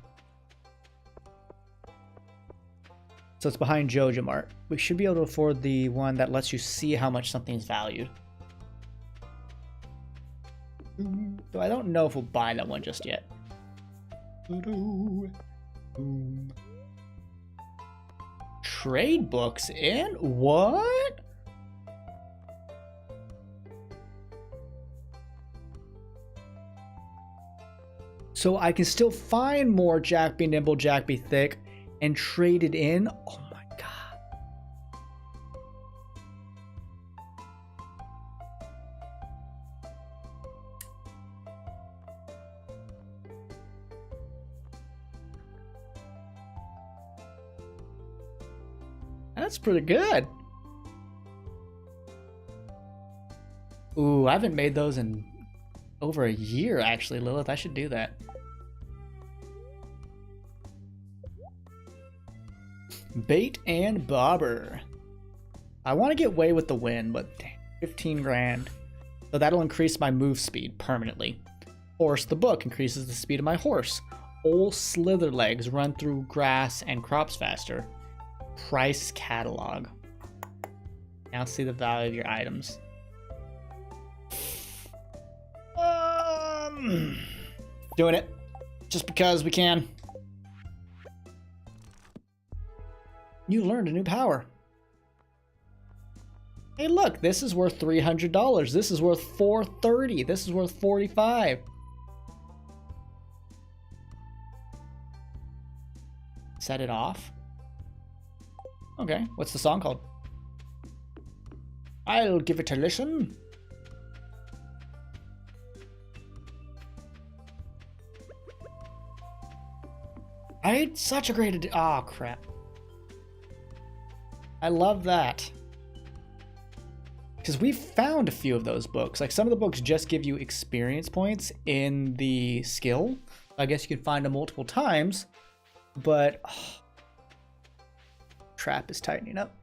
So it's behind Joja Mart. We should be able to afford the one that lets you see how much something's valued. So I don't know if we'll buy that one just yet. Trade books in? What? So I can still find more Jack Be Nimble, Jack Be Thick and trade it in? Oh my god. That's pretty good. Ooh, I haven't made those in over a year, actually, Lilith. I should do that. Bait and Bobber. I want to get Way with the Wind, but 15 grand. So that'll increase my move speed permanently. Horse the Book increases the speed of my horse. Old Slitherlegs run through grass and crops faster. Price catalog. Now see the value of your items. Doing it. Just because we can. You learned a new power. Hey, look, this is worth $300. This is worth $430. This is worth $45. Set it off. Okay, what's the song called? I'll give it a listen. I had such a great idea. Oh, crap. I love that. Because we've found a few of those books. Like, some of the books just give you experience points in the skill. I guess you can find them multiple times. But... oh, trap is tightening up.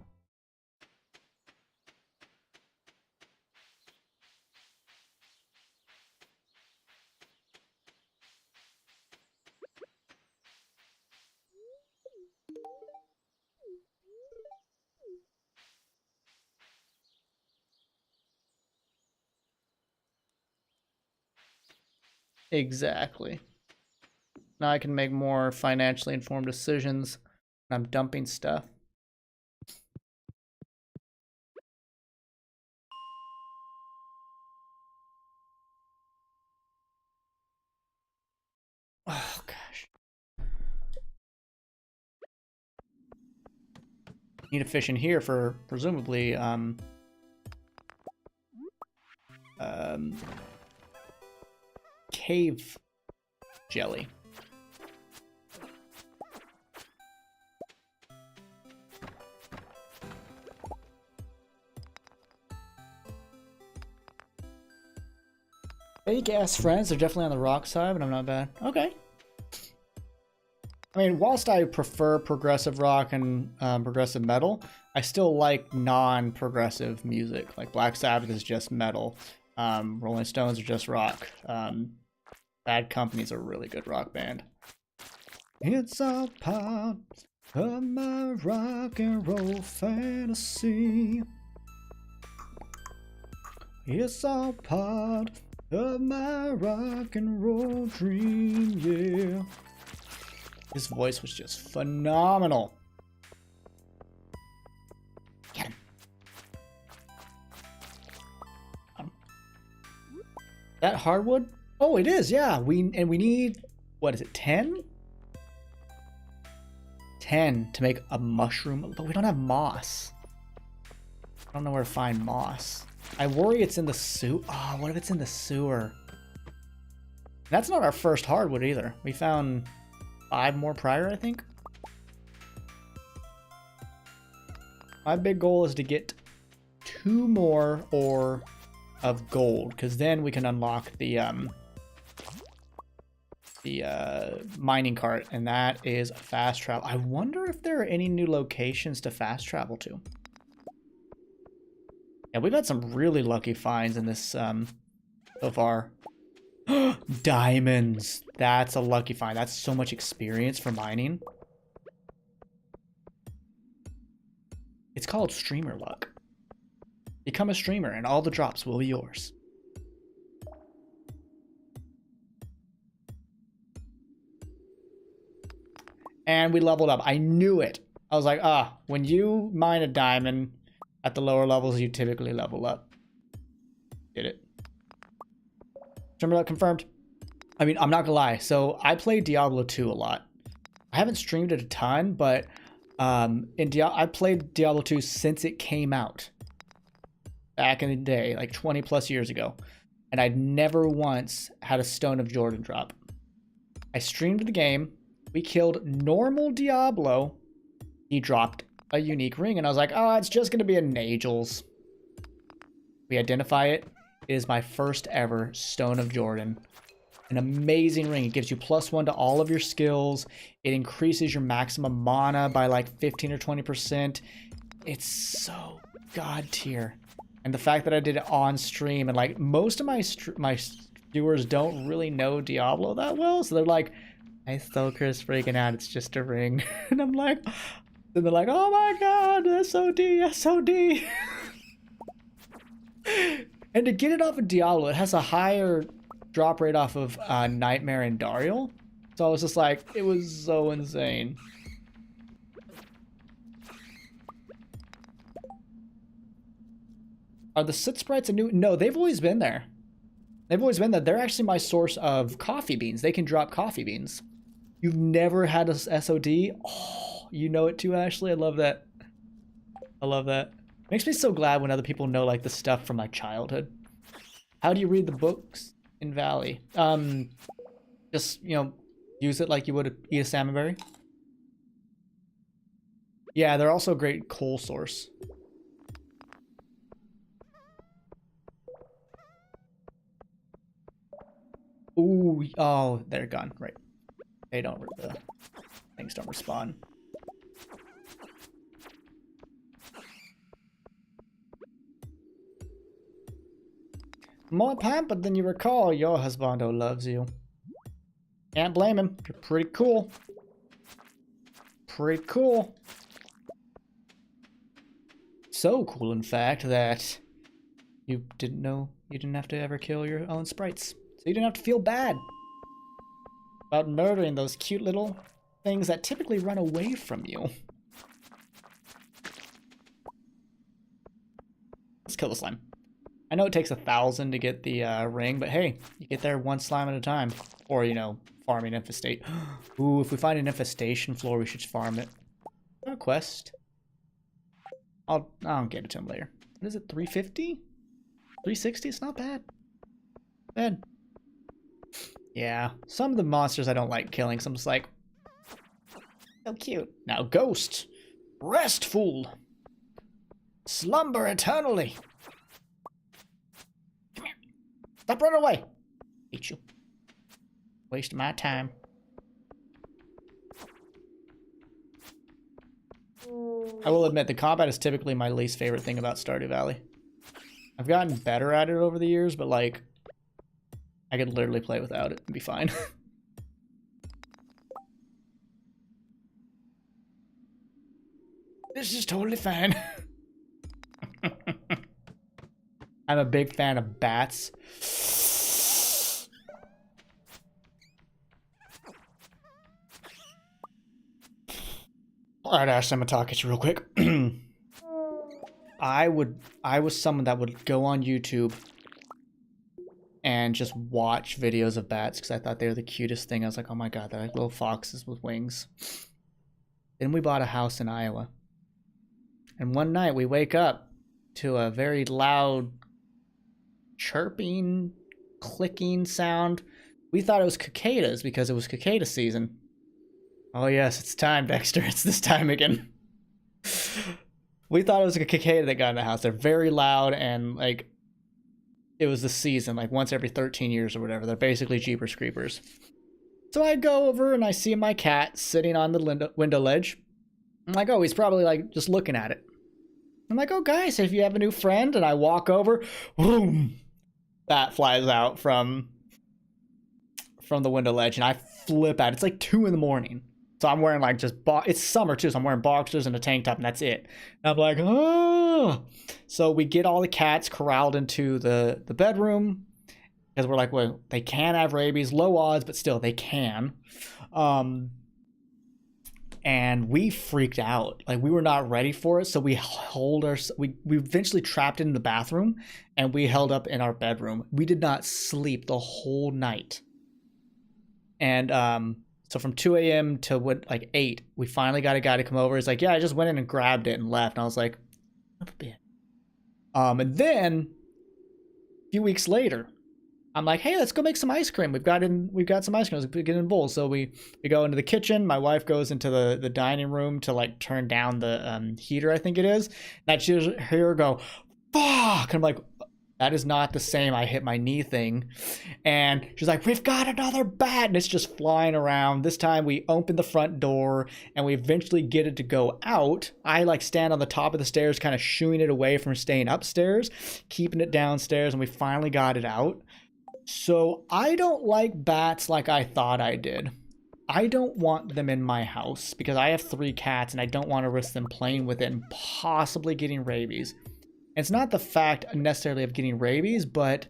Exactly. Now I can make more financially informed decisions when I'm dumping stuff. Oh, gosh. Need a fish in here for, presumably, cave jelly. Fake ass friends. They're definitely on the rock side, but I'm not bad. Okay. I mean, whilst I prefer progressive rock and progressive metal, I still like non-progressive music. Like Black Sabbath is just metal. Rolling Stones are just rock. Bad Company's a really good rock band. It's all part of my rock and roll fantasy. It's all part of my rock and roll dream, yeah. His voice was just phenomenal. Get him. That hardwood? Oh, it is, yeah. We need, what is it, 10? 10 to make a mushroom, but we don't have moss. I don't know where to find moss. I worry it's in the sewer. Oh, what if it's in the sewer? That's not our first hardwood either. We found 5 more prior, I think. My big goal is to get 2 more ore of gold, because then we can unlock the mining cart, and that is a fast travel. I wonder if there are any new locations to fast travel to. Yeah, we've had some really lucky finds in this so far. Diamonds. That's a lucky find. That's so much experience for mining. It's called streamer luck. Become a streamer and all the drops will be yours. And we leveled up. I knew it. I was like, when you mine a diamond at the lower levels, you typically level up. Did it. Streamer luck confirmed. I mean, I'm not gonna lie. So I played Diablo 2 a lot. I haven't streamed it a ton, but I played Diablo 2 since it came out. Back in the day, like 20 plus years ago. And I'd never once had a Stone of Jordan drop. I streamed the game. We killed normal Diablo. He dropped a unique ring. And I was like, oh, it's just going to be a Nagel's. We identify it. It is my first ever Stone of Jordan. An amazing ring. It gives you +1 to all of your skills. It increases your maximum mana by like 15 or 20%. It's so god tier. And the fact that I did it on stream, and like most of my viewers don't really know Diablo that well, so they're like, "Hey, Soulkrist freaking out. It's just a ring," and I'm like, then they're like, "Oh my god, SOD, SOD." And to get it off of Diablo, it has a higher drop rate off of Nightmare and Dariel, so I was just like, it was so insane. Are the soot sprites a new? No, they've always been there. They've always been there. They're actually my source of coffee beans. They can drop coffee beans. You've never had a SOD? Oh, you know it too, Ashley. I love that. I love that. Makes me so glad when other people know like the stuff from my childhood. How do you read the books in Valley? Just, you know, use it like you would eat a salmon berry. Yeah, they're also a great coal source. Ooh, oh, they're gone. Right. They don't, the things don't respawn. More pampered than you recall. Your husbando loves you. Can't blame him. You're pretty cool. Pretty cool. So cool, in fact, that you didn't know you didn't have to ever kill your own sprites. So you didn't have to feel bad about murdering those cute little things that typically run away from you. Let's kill the slime. I know it takes 1,000 to get the ring, but hey, you get there one slime at a time. Or, you know, farming infestate. Ooh, if we find an infestation floor, we should farm it. A quest. I'll get it to him later. What is it, 350? 360? It's not bad. Bad. Yeah, some of the monsters I don't like killing, so I'm just like, so cute. Now, ghost, rest, fool. Slumber eternally. Come here. Stop running away. Hate you. Wasting my time. I will admit, the combat is typically my least favorite thing about Stardew Valley. I've gotten better at it over the years, but like, I could literally play without it and be fine. This is totally fine. I'm a big fan of bats. Alright, Ash, I'm gonna talk at you real quick. I was someone that would go on YouTube and just watch videos of bats because I thought they were the cutest thing. I was like, oh my god, they're like little foxes with wings. Then we bought a house in Iowa. And one night we wake up to a very loud chirping, clicking sound. We thought it was cicadas because it was cicada season. Oh yes, it's time, Dexter. It's this time again. We thought it was a cicada that got in the house. They're very loud and like it was the season, like once every 13 years or whatever. They're basically Jeepers Creepers. So I go over and I see my cat sitting on the window ledge. I'm like, oh, he's probably like just looking at it. I'm like, oh guys, if you have a new friend, and I walk over, boom, bat flies out from the window ledge, and I flip out. It's like 2 in the morning. So I'm wearing like just, it's summer too, so I'm wearing boxers and a tank top, and that's it. And I'm like, oh. So we get all the cats corralled into the bedroom, because we're like, well, they can have rabies, low odds, but still, they can. And we freaked out. Like, we were not ready for it, so we eventually trapped it in the bathroom, and we held up in our bedroom. We did not sleep the whole night. And so from 2 a.m. to like 8, we finally got a guy to come over. He's like, yeah, I just went in and grabbed it and left. And I was like, what a bit. And then a few weeks later, I'm like, hey, let's go make some ice cream. We've got some ice cream. Let's get in bowls. So we go into the kitchen. My wife goes into the dining room to like turn down the heater, I think it is. And I just hear her go, fuck. And I'm like, that is not the same I hit my knee thing. And she's like, we've got another bat. And it's just flying around. This time we open the front door and we eventually get it to go out. I like stand on the top of the stairs, kind of shooing it away from staying upstairs, keeping it downstairs. And we finally got it out. So I don't like bats like I thought I did. I don't want them in my house because I have 3 cats and I don't want to risk them playing with it and possibly getting rabies. It's not the fact necessarily of getting rabies, but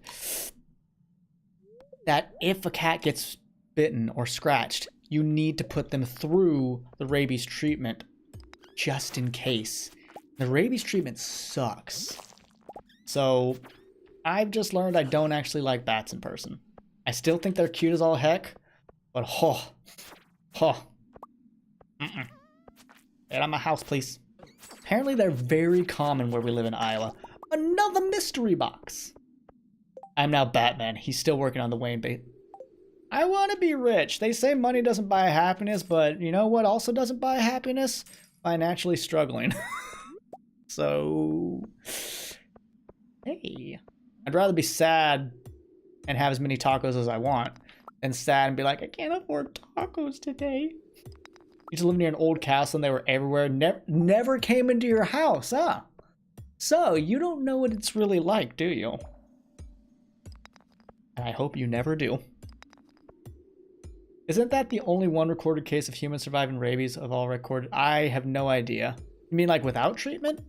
that if a cat gets bitten or scratched, you need to put them through the rabies treatment just in case. The rabies treatment sucks. So I've just learned I don't actually like bats in person. I still think they're cute as all heck, but get out of my house, please. Apparently they're very common where we live in Iowa. Another mystery box. I'm now Batman. He's still working on the Wayne bait. I want to be rich. They say money doesn't buy happiness, but you know what also doesn't buy happiness? Financially struggling. So, hey. I'd rather be sad and have as many tacos as I want than sad and be like, I can't afford tacos today. You just live near an old castle and they were everywhere. Never came into your house, huh? So, you don't know what it's really like, do you? And I hope you never do. Isn't that the only one recorded case of humans surviving rabies of all recorded? I have no idea. You mean like without treatment?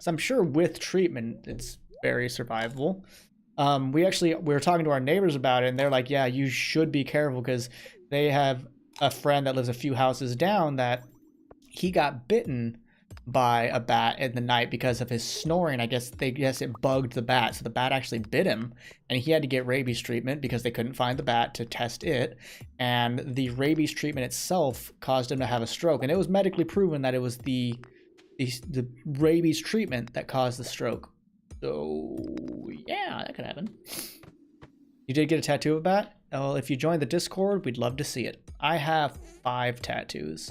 So I'm sure with treatment, it's very survivable. We were talking to our neighbors about it and they're like, yeah, you should be careful because they have a friend that lives a few houses down that he got bitten by a bat in the night because of his snoring. I guess it bugged the bat, so the bat actually bit him, and he had to get rabies treatment because they couldn't find the bat to test it, and the rabies treatment itself caused him to have a stroke, and it was medically proven that it was the rabies treatment that caused the stroke. So yeah, that could happen. You did get a tattoo of a bat? Well, if you join the Discord, we'd love to see it. I have 5 tattoos.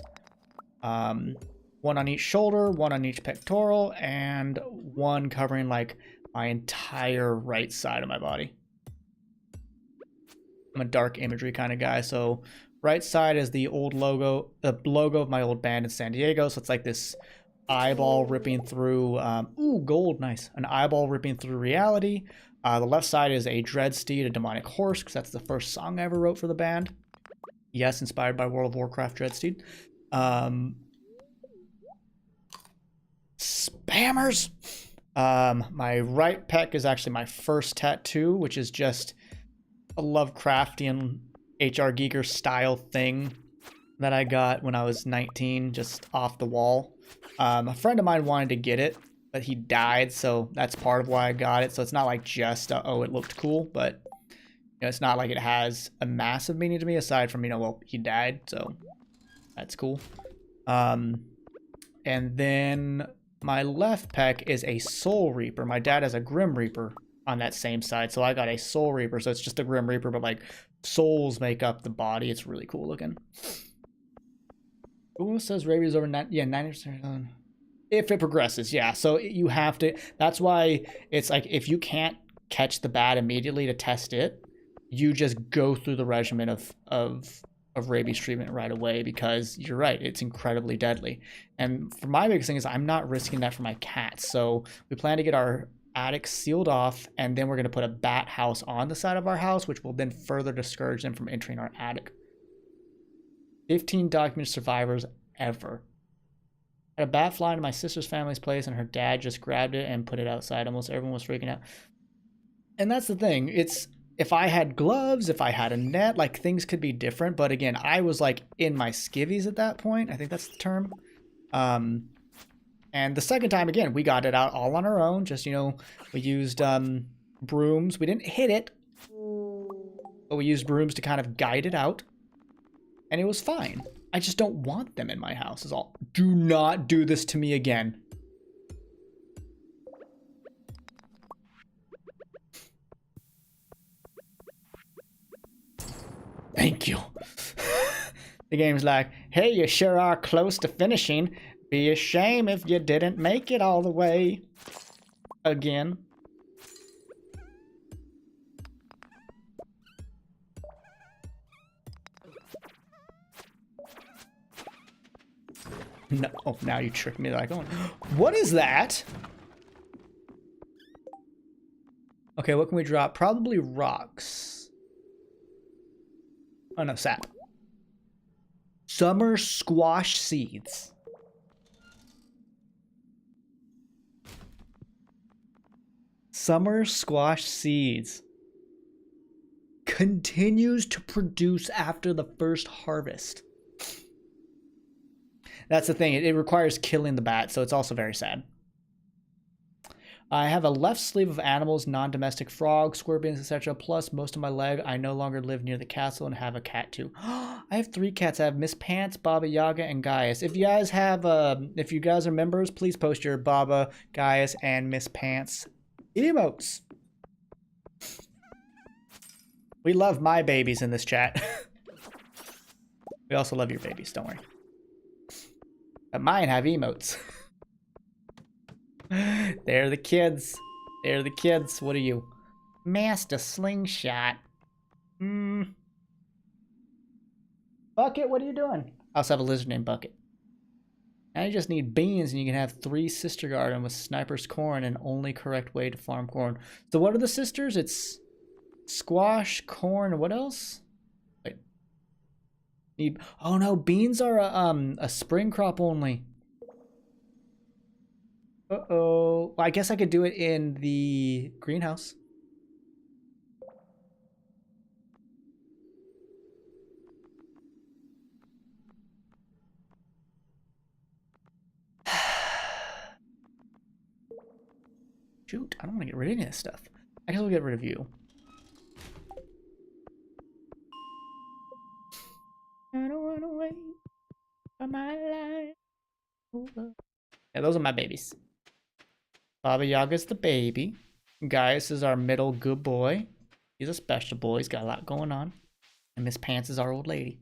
1 on each shoulder, 1 on each pectoral, and 1 covering like my entire right side of my body. I'm a dark imagery kind of guy. So right side is the old logo, the logo of my old band in San Diego. So it's like this eyeball ripping through, ooh, gold, nice. An eyeball ripping through reality. The left side is a dread steed, a demonic horse, because that's the first song I ever wrote for the band. Yes, inspired by World of Warcraft dread steed. Spammers! My right pec is actually my first tattoo, which is just a Lovecraftian H.R. Giger style thing that I got when I was 19, just off the wall. A friend of mine wanted to get it, but he died, so that's part of why I got it. So it's not like just, oh, it looked cool, but you know, it's not like it has a massive meaning to me aside from, you know, well, he died, so that's cool. And then my left pec is a Soul Reaper. My dad has a Grim Reaper on that same side, so I got a Soul Reaper. So it's just a Grim Reaper, but like souls make up the body. It's really cool looking. Who says rabies over 90%? If it progresses, yeah. So you have to. That's why it's like if you can't catch the bat immediately to test it, you just go through the regimen of rabies treatment right away, because you're right, it's incredibly deadly. And for my biggest thing is I'm not risking that for my cats. So we plan to get our attic sealed off, and then we're going to put a bat house on the side of our house, which will then further discourage them from entering our attic. 15 documented survivors ever. Had a bat fly into my sister's family's place, and her dad just grabbed it and put it outside. Almost everyone was freaking out. And that's the thing. It's, if I had gloves, if I had a net, like things could be different. But again, I was like in my skivvies at that point. I think that's the term. And the second time, again, we got it out all on our own. Just, you know, we used brooms. We didn't hit it, but we used brooms to kind of guide it out. And it was fine. I just don't want them in my house is all. Do not do this to me again. Thank you. The game's like, hey, you sure are close to finishing. Be a shame if you didn't make it all the way. Again. No, oh, now you tricked me like, oh, what is that? Okay, what can we drop? Probably rocks. Oh no, sap. Summer squash seeds. Summer squash seeds. Continues to produce after the first harvest. That's the thing. It requires killing the bat, so it's also very sad. I have a left sleeve of animals, non-domestic frogs, scorpions, etc. Plus, most of my leg. I no longer live near the castle and have a cat too. I have 3 cats. I have Miss Pants, Baba Yaga, and Gaius. If you guys have, if you guys are members, please post your Baba, Gaius, and Miss Pants emotes. We love my babies in this chat. We also love your babies. Don't worry. But mine have emotes. They're the kids. They're the kids. What are you? Master Slingshot. Bucket, what are you doing? I also have a lizard named Bucket. Now you just need beans and you can have 3 sister garden with Sniper's corn, and only correct way to farm corn. So what are the sisters? It's squash, corn, what else? Oh no, beans are a spring crop only. Uh-oh. Well, I guess I could do it in the greenhouse. Shoot, I don't want to get rid of any of this stuff. I guess we'll get rid of you. I don't run away from my life. Yeah, those are my babies. Baba Yaga's the baby. Gaius is our middle good boy. He's a special boy. He's got a lot going on. And Miss Pants is our old lady.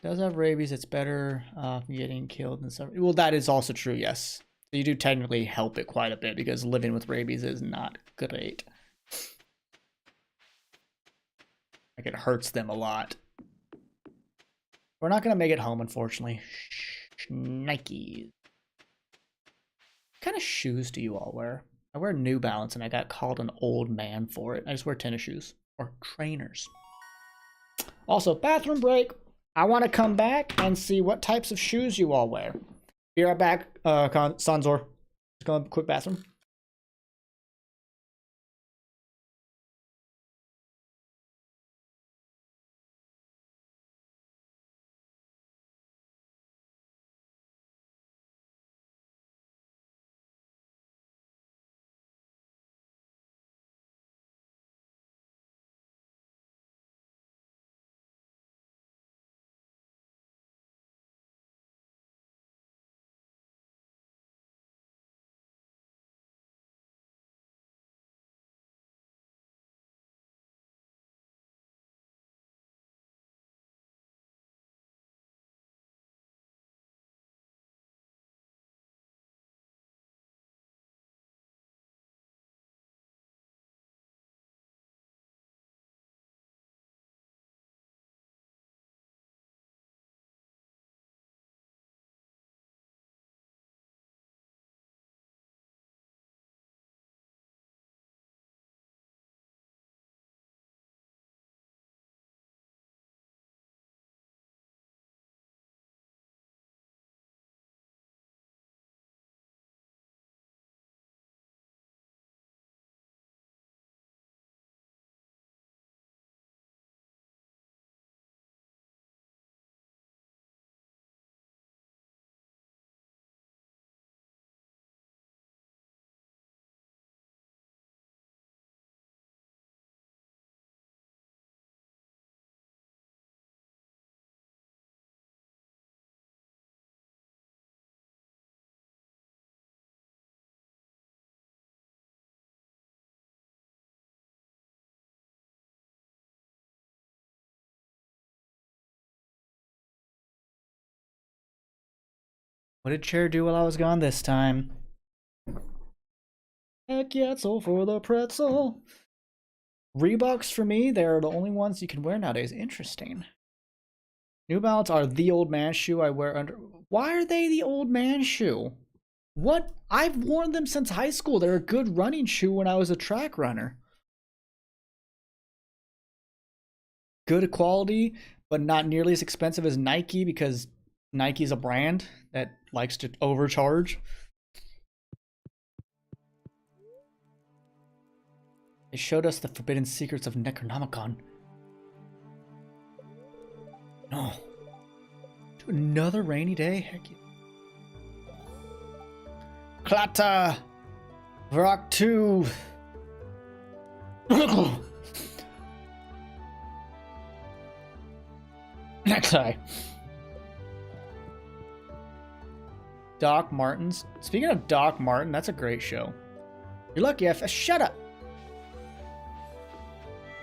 Does have rabies. It's better getting killed than suffering. Well, that is also true, yes. So you do technically help it quite a bit, because living with rabies is not great. Like, it hurts them a lot. We're not going to make it home, unfortunately. Nikes. What kind of shoes do you all wear? I wear New Balance, and I got called an old man for it. I just wear tennis shoes. Or trainers. Also, bathroom break. I want to come back and see what types of shoes you all wear. Be right back, Sanzor. Just go to a quick bathroom. What did Chair do while I was gone this time? Heck yeah, it's all for the pretzel. Reeboks for me, they're the only ones you can wear nowadays. Interesting. New Balance are the old man shoe I wear under. Why are they the old man shoe? What? I've worn them since high school. They're a good running shoe when I was a track runner. Good quality, but not nearly as expensive as Nike because Nike's a brand that likes to overcharge. They showed us the forbidden secrets of Necronomicon. No. To another rainy day? Heck yeah. Klata! Rock 2! Next guy. Doc Martens. Speaking of Doc Martin, that's a great show. You're lucky shut up!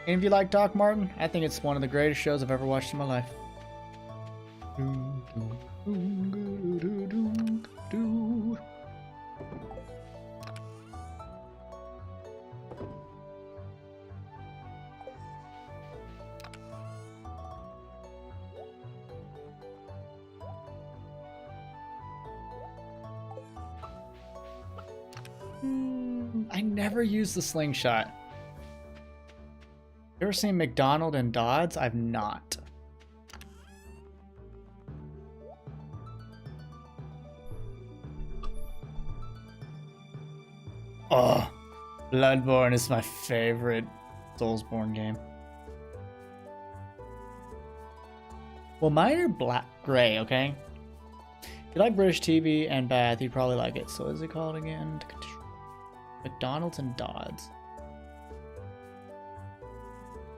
Any of you like Doc Martin? I think it's one of the greatest shows I've ever watched in my life. I never used the slingshot. You ever seen McDonald and Dodds? I've not. Oh, Bloodborne is my favorite Soulsborne game. Well, mine are black, gray, okay? If you like British TV and Bath, you'd probably like it. So what is it called again? McDonald's and Dodds.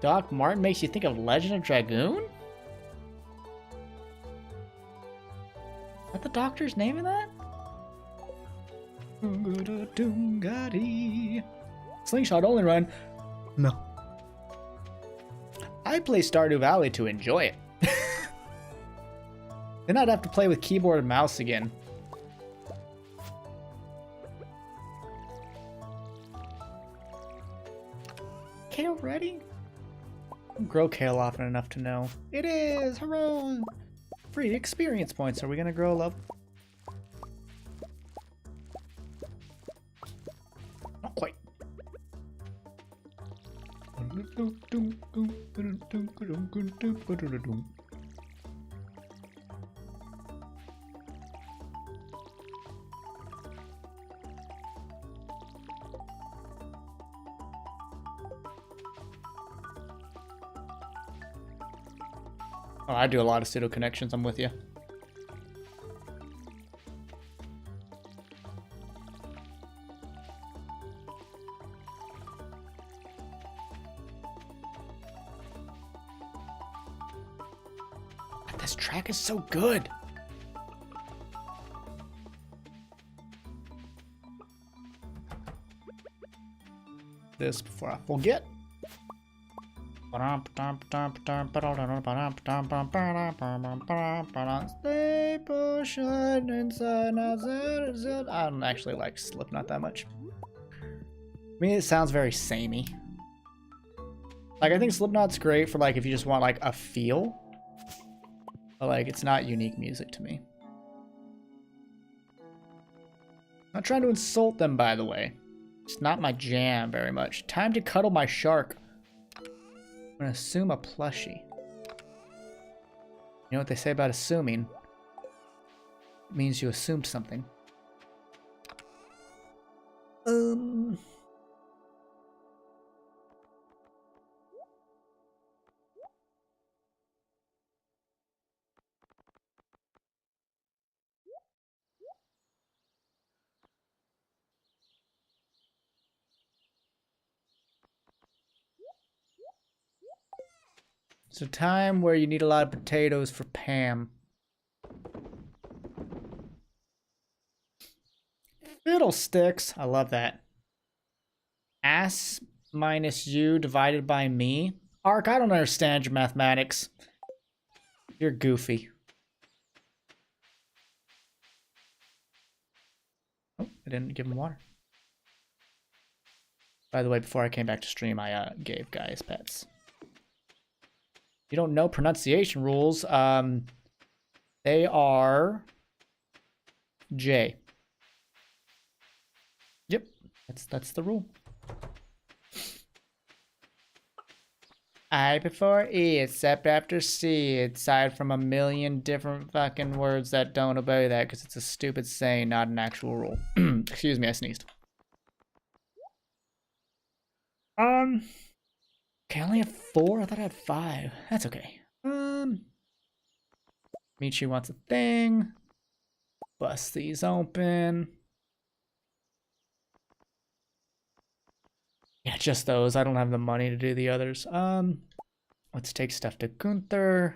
Doc Martin makes you think of Legend of Dragoon? Is that the doctor's name in that? Slingshot only run. No. I play Stardew Valley to enjoy it. Then I'd have to play with keyboard and mouse again. Okay, already? Grow kale often enough to know. It is! Hurrah! Free experience points. Are we gonna grow love? Not quite. Oh, I do a lot of pseudo connections. I'm with you. This track is so good. This before I forget. Stay pushing inside. I don't actually like Slipknot that much. I mean, it sounds very samey. Like, I think Slipknot's great for, like, if you just want, like, a feel. But, like, it's not unique music to me. Not trying to insult them, by the way. It's not my jam very much. Time to cuddle my shark. I'm gonna assume a plushie. You know what they say about assuming? It means you assumed something. It's a time where you need a lot of potatoes for Pam. Fiddlesticks. I love that. Ass minus you divided by me. Ark, I don't understand your mathematics. You're goofy. Oh, I didn't give him water. By the way, before I came back to stream, I gave guys pets. You don't know pronunciation rules. They are J. Yep, that's the rule. I before E, except after C, aside from a million different fucking words that don't obey that because it's a stupid saying, not an actual rule. Excuse me, I sneezed. Okay, I only have 4. I thought I had 5. That's okay. Michi wants a thing. Bust these open. Yeah, just those. I don't have the money to do the others. Let's take stuff to Gunther.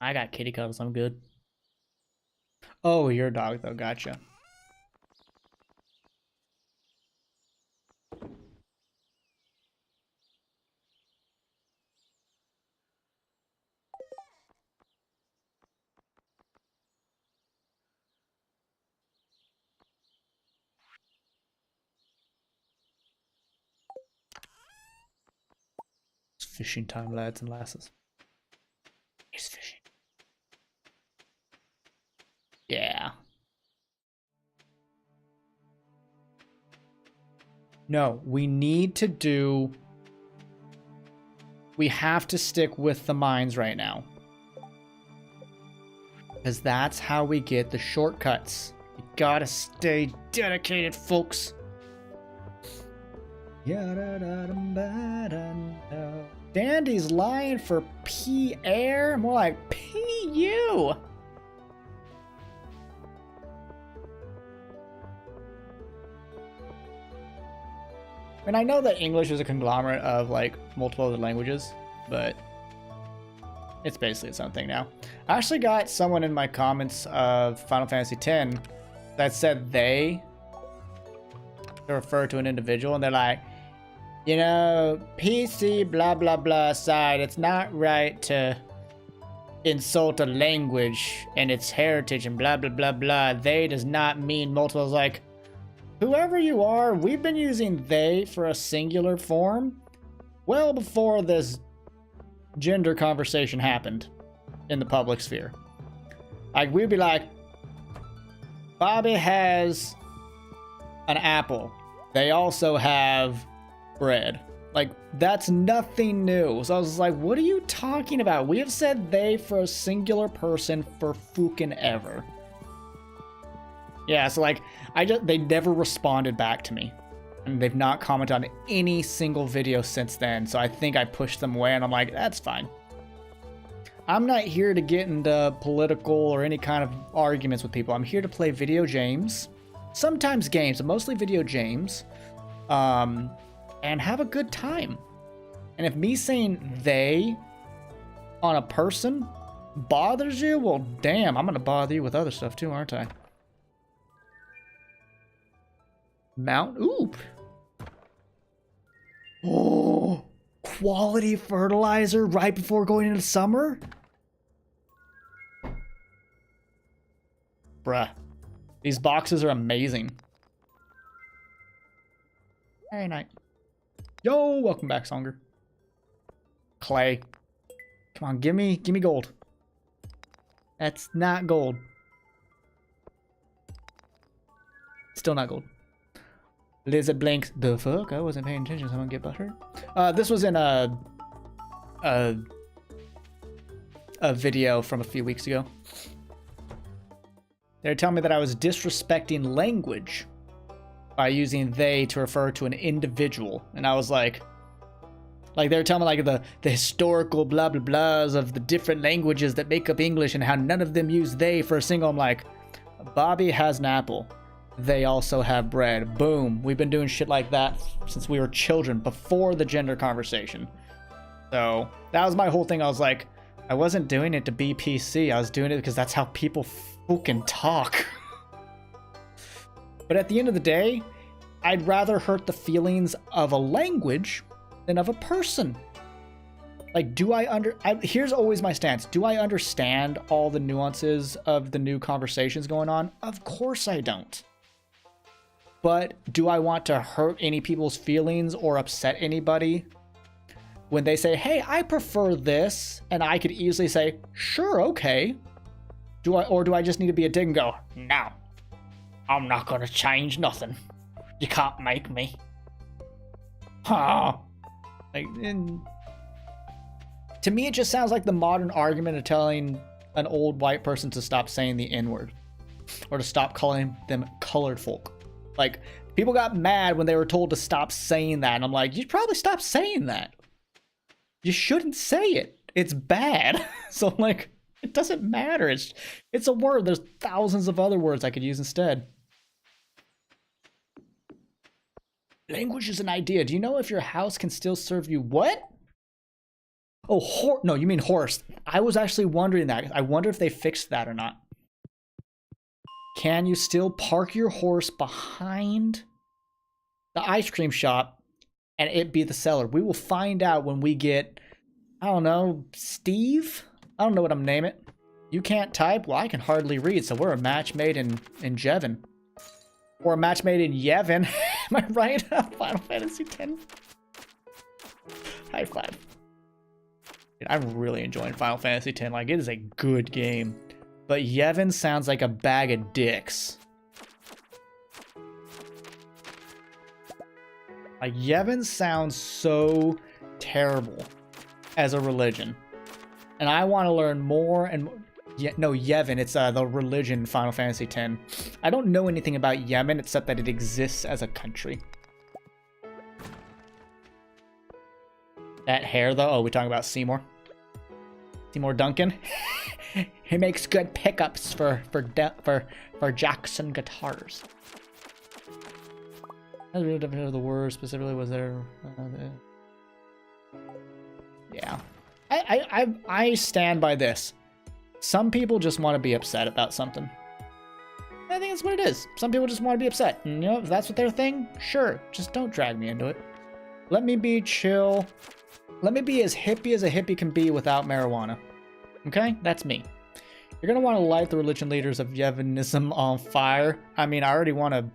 I got kitty cuddles. I'm good. Oh, your dog though. Gotcha. It's fishing time, lads and lasses. It's fishing. Yeah. No, we need to do... We have to stick with the mines right now. Because that's how we get the shortcuts. You gotta stay dedicated, folks. Dandy's lying for P-Air? More like P-U. And I know that English is a conglomerate of, like, multiple other languages, but It's basically its own thing now. I actually got someone in my comments of Final Fantasy X that said they to refer to an individual, and they're like, you know, PC blah blah blah aside, it's not right to insult a language and its heritage and blah blah blah blah. They does not mean multiple. I was like, whoever you are, we've been using they for a singular form well before this gender conversation happened in the public sphere. Like, we'd be like, Bobby has an apple. They also have bread. Like, that's nothing new. So I was like, what are you talking about? We have said they for a singular person for fucking ever. Yeah, so like, they never responded back to me. And they've not commented on any single video since then. So I think I pushed them away, and I'm like, that's fine. I'm not here to get into political or any kind of arguments with people. I'm here to play video games. Sometimes games, but mostly video games. And have a good time. And if me saying they on a person bothers you, well, damn, I'm going to bother you with other stuff too, aren't I? Mount Oop. Oh, quality fertilizer right before going into summer? Bruh. These boxes are amazing. Very nice. Yo, welcome back, Songer. Clay. Come on, give me gold. That's not gold. Still not gold. Lizard blinks. The fuck? I wasn't paying attention. Someone get butthurt. This was in a video from a few weeks ago. They're telling me that I was disrespecting language by using they to refer to an individual, and I was like they're telling me like the historical blah blah blahs of the different languages that make up English and how none of them use they for a single. I'm like, Bobby has an apple. They also have bread. Boom. We've been doing shit like that since we were children, before the gender conversation. So that was my whole thing. I was like, I wasn't doing it to be PC. I was doing it because that's how people fucking talk. But at the end of the day, I'd rather hurt the feelings of a language than of a person. Like, here's always my stance. Do I understand all the nuances of the new conversations going on? Of course I don't. But do I want to hurt any people's feelings or upset anybody when they say, hey, I prefer this, and I could easily say, sure, okay. Do I just need to be a dick and go, no, I'm not gonna change nothing. You can't make me. Huh. Like, to me, it just sounds like the modern argument of telling an old white person to stop saying the N-word, or to stop calling them colored folk. Like, people got mad when they were told to stop saying that, and I'm like, you should probably stop saying that. You shouldn't say it. It's bad. So I'm like, it doesn't matter. It's a word. There's thousands of other words I could use instead. Language is an idea. Do you know if your house can still serve you what? Oh, no, you mean horse. I was actually wondering that. I wonder if they fixed that or not. Can you still park your horse behind the ice cream shop and it be the seller? We will find out when we get, I don't know, Steve? I don't know what I'm naming it. You can't type? Well, I can hardly read, so we're a match made in Jevin. Or a match made in Yevon. Am I right? Final Fantasy X. High five. Dude, I'm really enjoying Final Fantasy X. Like, it is a good game. But Yevon sounds like a bag of dicks. Like, Yevon sounds so terrible as a religion. And I want to learn more and more. No, Yevon, it's the religion in Final Fantasy X. I don't know anything about Yemen except that it exists as a country. That hair, though? Oh, we're talking about Seymour? Seymour Duncan? He makes good pickups for Jackson guitars. That's a real definition of the word specifically. Was there? Yeah. I stand by this. Some people just want to be upset about something. I think that's what it is. Some people just want to be upset. And, you know, if that's what their thing, sure. Just don't drag me into it. Let me be chill. Let me be as hippie as a hippie can be without marijuana. Okay? That's me. You're going to want to light the religion leaders of Yevanism on fire. I mean, I already want to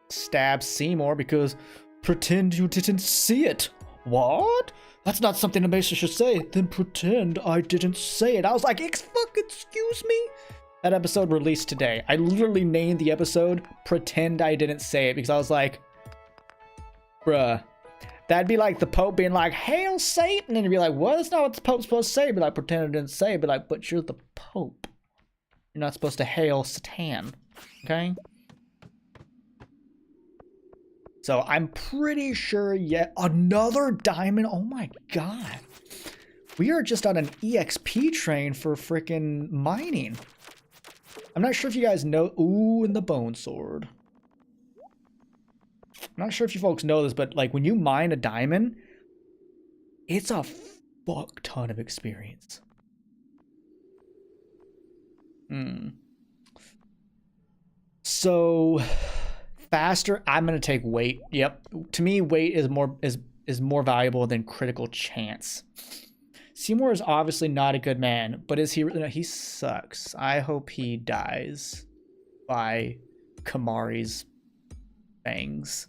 stab Seymour because pretend you didn't see it. What? That's not something a mason should say. Then pretend I didn't say it. I was like, excuse me? That episode released today. I literally named the episode Pretend I Didn't Say It because I was like, bruh. That'd be like the Pope being like, Hail Satan! And you'd be like, what? That's not what the Pope's supposed to say. Be like, pretend I didn't say it. Be like, but you're the Pope. You're not supposed to hail Satan. Okay? So I'm pretty sure yet another diamond. Oh my god. We are just on an EXP train for freaking mining. I'm not sure if you guys know. Ooh, and the bone sword. I'm not sure if you folks know this, but like when you mine a diamond, it's a fuck ton of experience. So faster, I'm gonna take weight. Yep. To me, weight is more valuable than critical chance. Seymour is obviously not a good man, but is he? No, he sucks. I hope he dies by Kamari's fangs.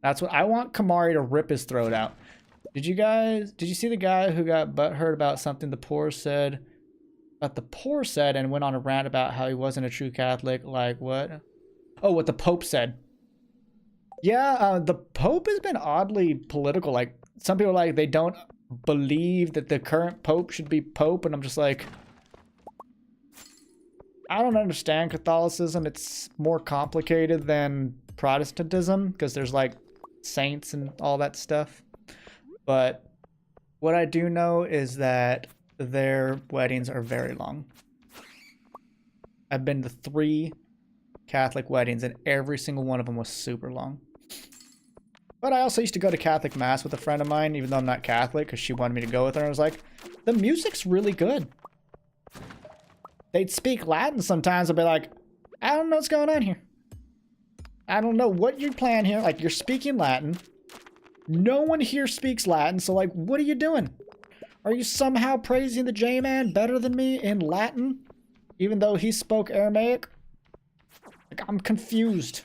That's what I want. Kamari to rip his throat out. Did you see the guy who got butthurt about something the poor said and went on a rant about how he wasn't a true Catholic? Like what? Oh, what the Pope said. Yeah, the Pope has been oddly political. Like some people are like they don't believe that the current Pope should be Pope, and I'm just like, I don't understand Catholicism. It's more complicated than Protestantism because there's like saints and all that stuff. But what I do know is that their weddings are very long. I've been to 3 Catholic weddings and every single one of them was super long. But I also used to go to Catholic Mass with a friend of mine, even though I'm not Catholic, because she wanted me to go with her. And I was like, the music's really good. They'd speak Latin sometimes. I'd be like, I don't know what's going on here. I don't know what you're playing here. Like, you're speaking Latin. No one here speaks Latin, so like, what are you doing? Are you somehow praising the J-Man better than me in Latin? Even though he spoke Aramaic? Like, I'm confused.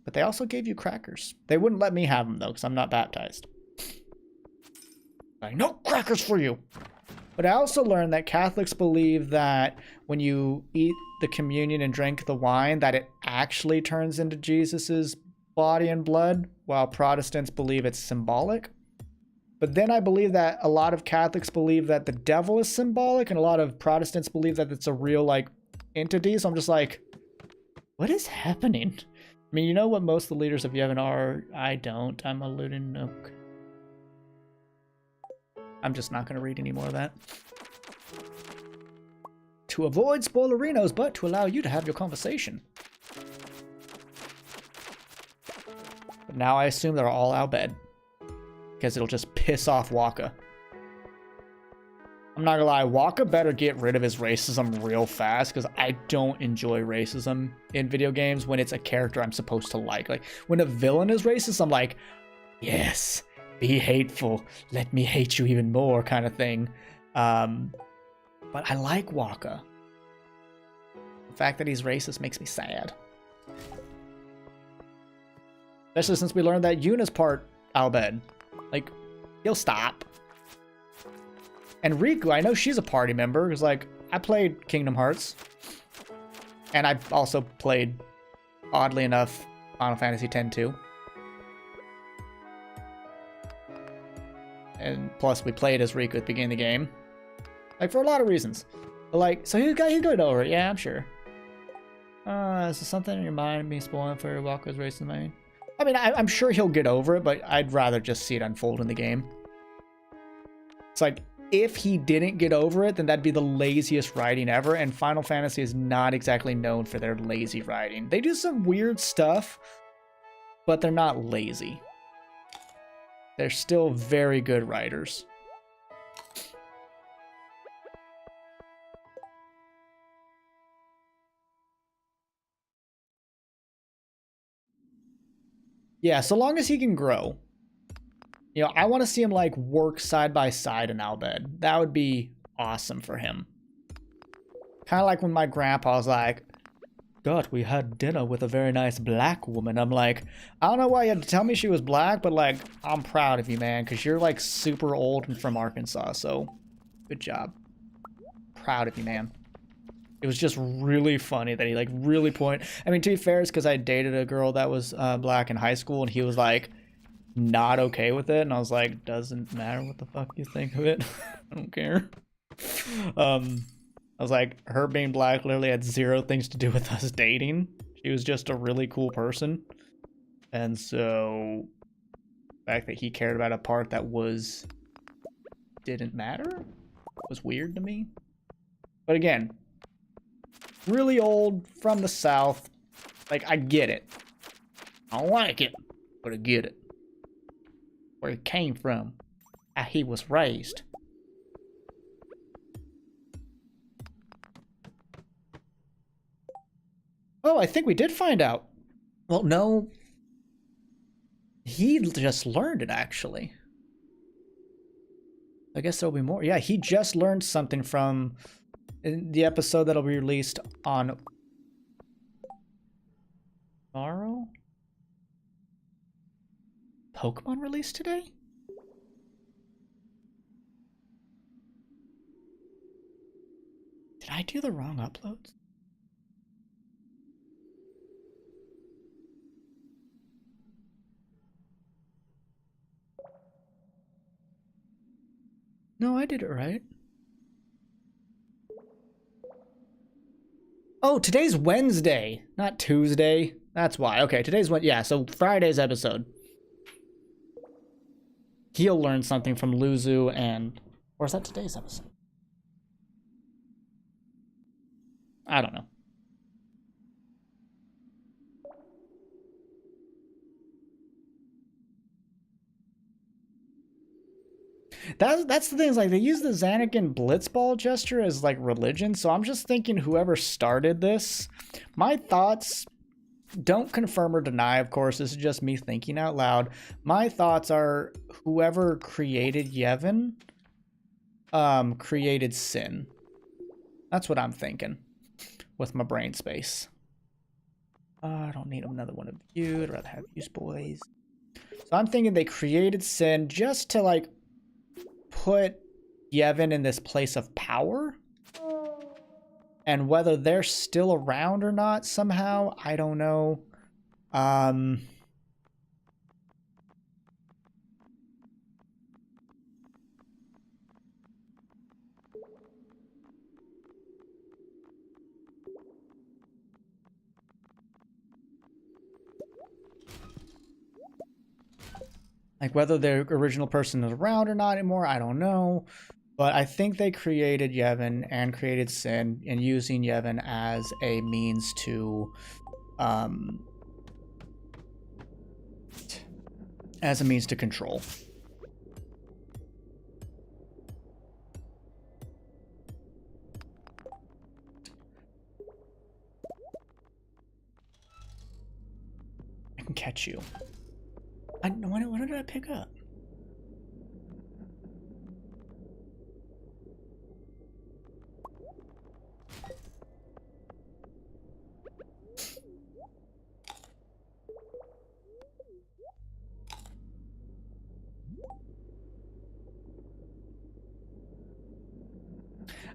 But they also gave you crackers. They wouldn't let me have them, though, because I'm not baptized. Like, no crackers for you! But I also learned that Catholics believe that when you eat the communion and drink the wine, that it actually turns into Jesus's body and blood, while Protestants believe it's symbolic. But then I believe that a lot of Catholics believe that the devil is symbolic, and a lot of Protestants believe that it's a real, like, entity. So I'm just like, what is happening? I mean, you know what most of the leaders of Yevon are? I don't. I'm a Ludinook. I'm just not going to read any more of that. To avoid spoilerinos, but to allow you to have your conversation. But now I assume they're all out of bed. Because it'll just piss off Waka. I'm not gonna lie, Waka better get rid of his racism real fast, because I don't enjoy racism in video games when it's a character I'm supposed to like. Like, when a villain is racist, I'm like, yes, be hateful, let me hate you even more, kind of thing. But I like Waka. The fact that he's racist makes me sad. Especially since we learned that Yuna's part Albed. Like, he'll stop. And Riku, I know she's a party member, because, like, I played Kingdom Hearts. And I've also played, oddly enough, Final Fantasy X too. And plus, we played as Riku at the beginning of the game. Like, for a lot of reasons. But, like, so he's good over it, yeah, I'm sure. Is there something in your mind being spoiled for Waka's racism? I mean, I'm sure he'll get over it, but I'd rather just see it unfold in the game. It's like, if he didn't get over it, then that'd be the laziest writing ever, and Final Fantasy is not exactly known for their lazy writing. They do some weird stuff, but they're not lazy. They're still very good writers. Yeah, so long as he can grow. You know, I want to see him like work side by side in Albed. That would be awesome for him. Kind of like when my grandpa was like, God, we had dinner with a very nice black woman. I'm like, I don't know why you had to tell me she was black, but like, I'm proud of you, man, because you're like super old and from Arkansas, so good job. Proud of you, man. It was just really funny that he like really I mean, to be fair, it's because I dated a girl that was black in high school, and he was like not okay with it, and I was like, doesn't matter what the fuck you think of it. I don't care. I was like, her being black literally had zero things to do with us dating. She was just a really cool person. And so the fact that he cared about a part that didn't matter was weird to me. But again, really old, from the South. Like, I get it. I don't like it, but I get it. Where he came from, how he was raised. Oh, I think we did find out. Well, no. He just learned it, actually. I guess there'll be more. Yeah, he just learned something from the episode that'll be released on tomorrow? Pokemon released today? Did I do the wrong uploads? No, I did it right. Oh, today's Wednesday, not Tuesday. That's why. Okay, today's Wednesday. Yeah, so Friday's episode. He'll learn something from Luzu and... Or is that today's episode? I don't know. That's the thing, is like they use the Zanakin Blitzball gesture as like religion, so I'm just thinking whoever started this, my thoughts, don't confirm or deny, of course, this is just me thinking out loud. My thoughts are whoever created Yevon created Sin. That's what I'm thinking with my brain space. I don't need another one of you. I'd rather have you boys. So I'm thinking they created Sin just to like put Yevon in this place of power. And whether they're still around or not somehow, I don't know. Like whether their original person is around or not anymore, I don't know. But I think they created Yevon and created Sin, and using Yevon as a means to control. I can catch you. What did I pick up?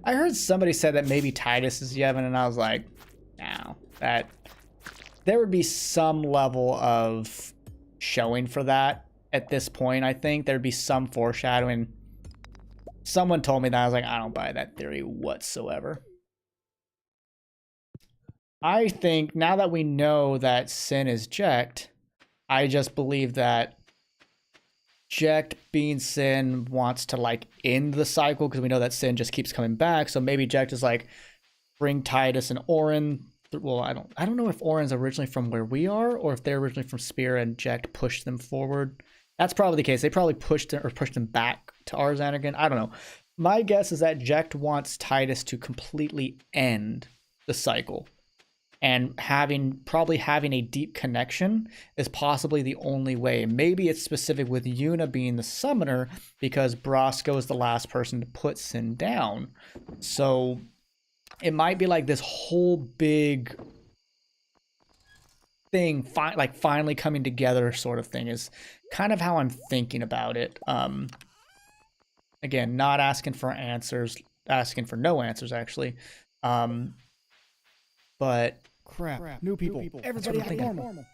I heard somebody said that maybe Titus is Yevon, and I was like, no, that there would be some level of showing for that at this point. I think there'd be some foreshadowing. Someone told me that. I was like, I don't buy that theory whatsoever. I think now that we know that Sin is Jecht, I just believe that Jecht being Sin wants to like end the cycle, because we know that Sin just keeps coming back. So maybe Jecht is like, bring Titus and Orin well, I don't know if Orin's originally from where we are or if they're originally from Spear and Jack pushed them forward. That's probably the case. They probably pushed them back to Arzanagan. I don't know. My guess is that Jekt wants Titus to completely end the cycle. And probably having a deep connection is possibly the only way. Maybe it's specific with Yuna being the summoner because Brosco is the last person to put Sin down. So it might be like this whole big thing, like finally coming together sort of thing is kind of how I'm thinking about it. Again, not asking for answers, asking for no answers actually. But crap, new people. Everybody act normal.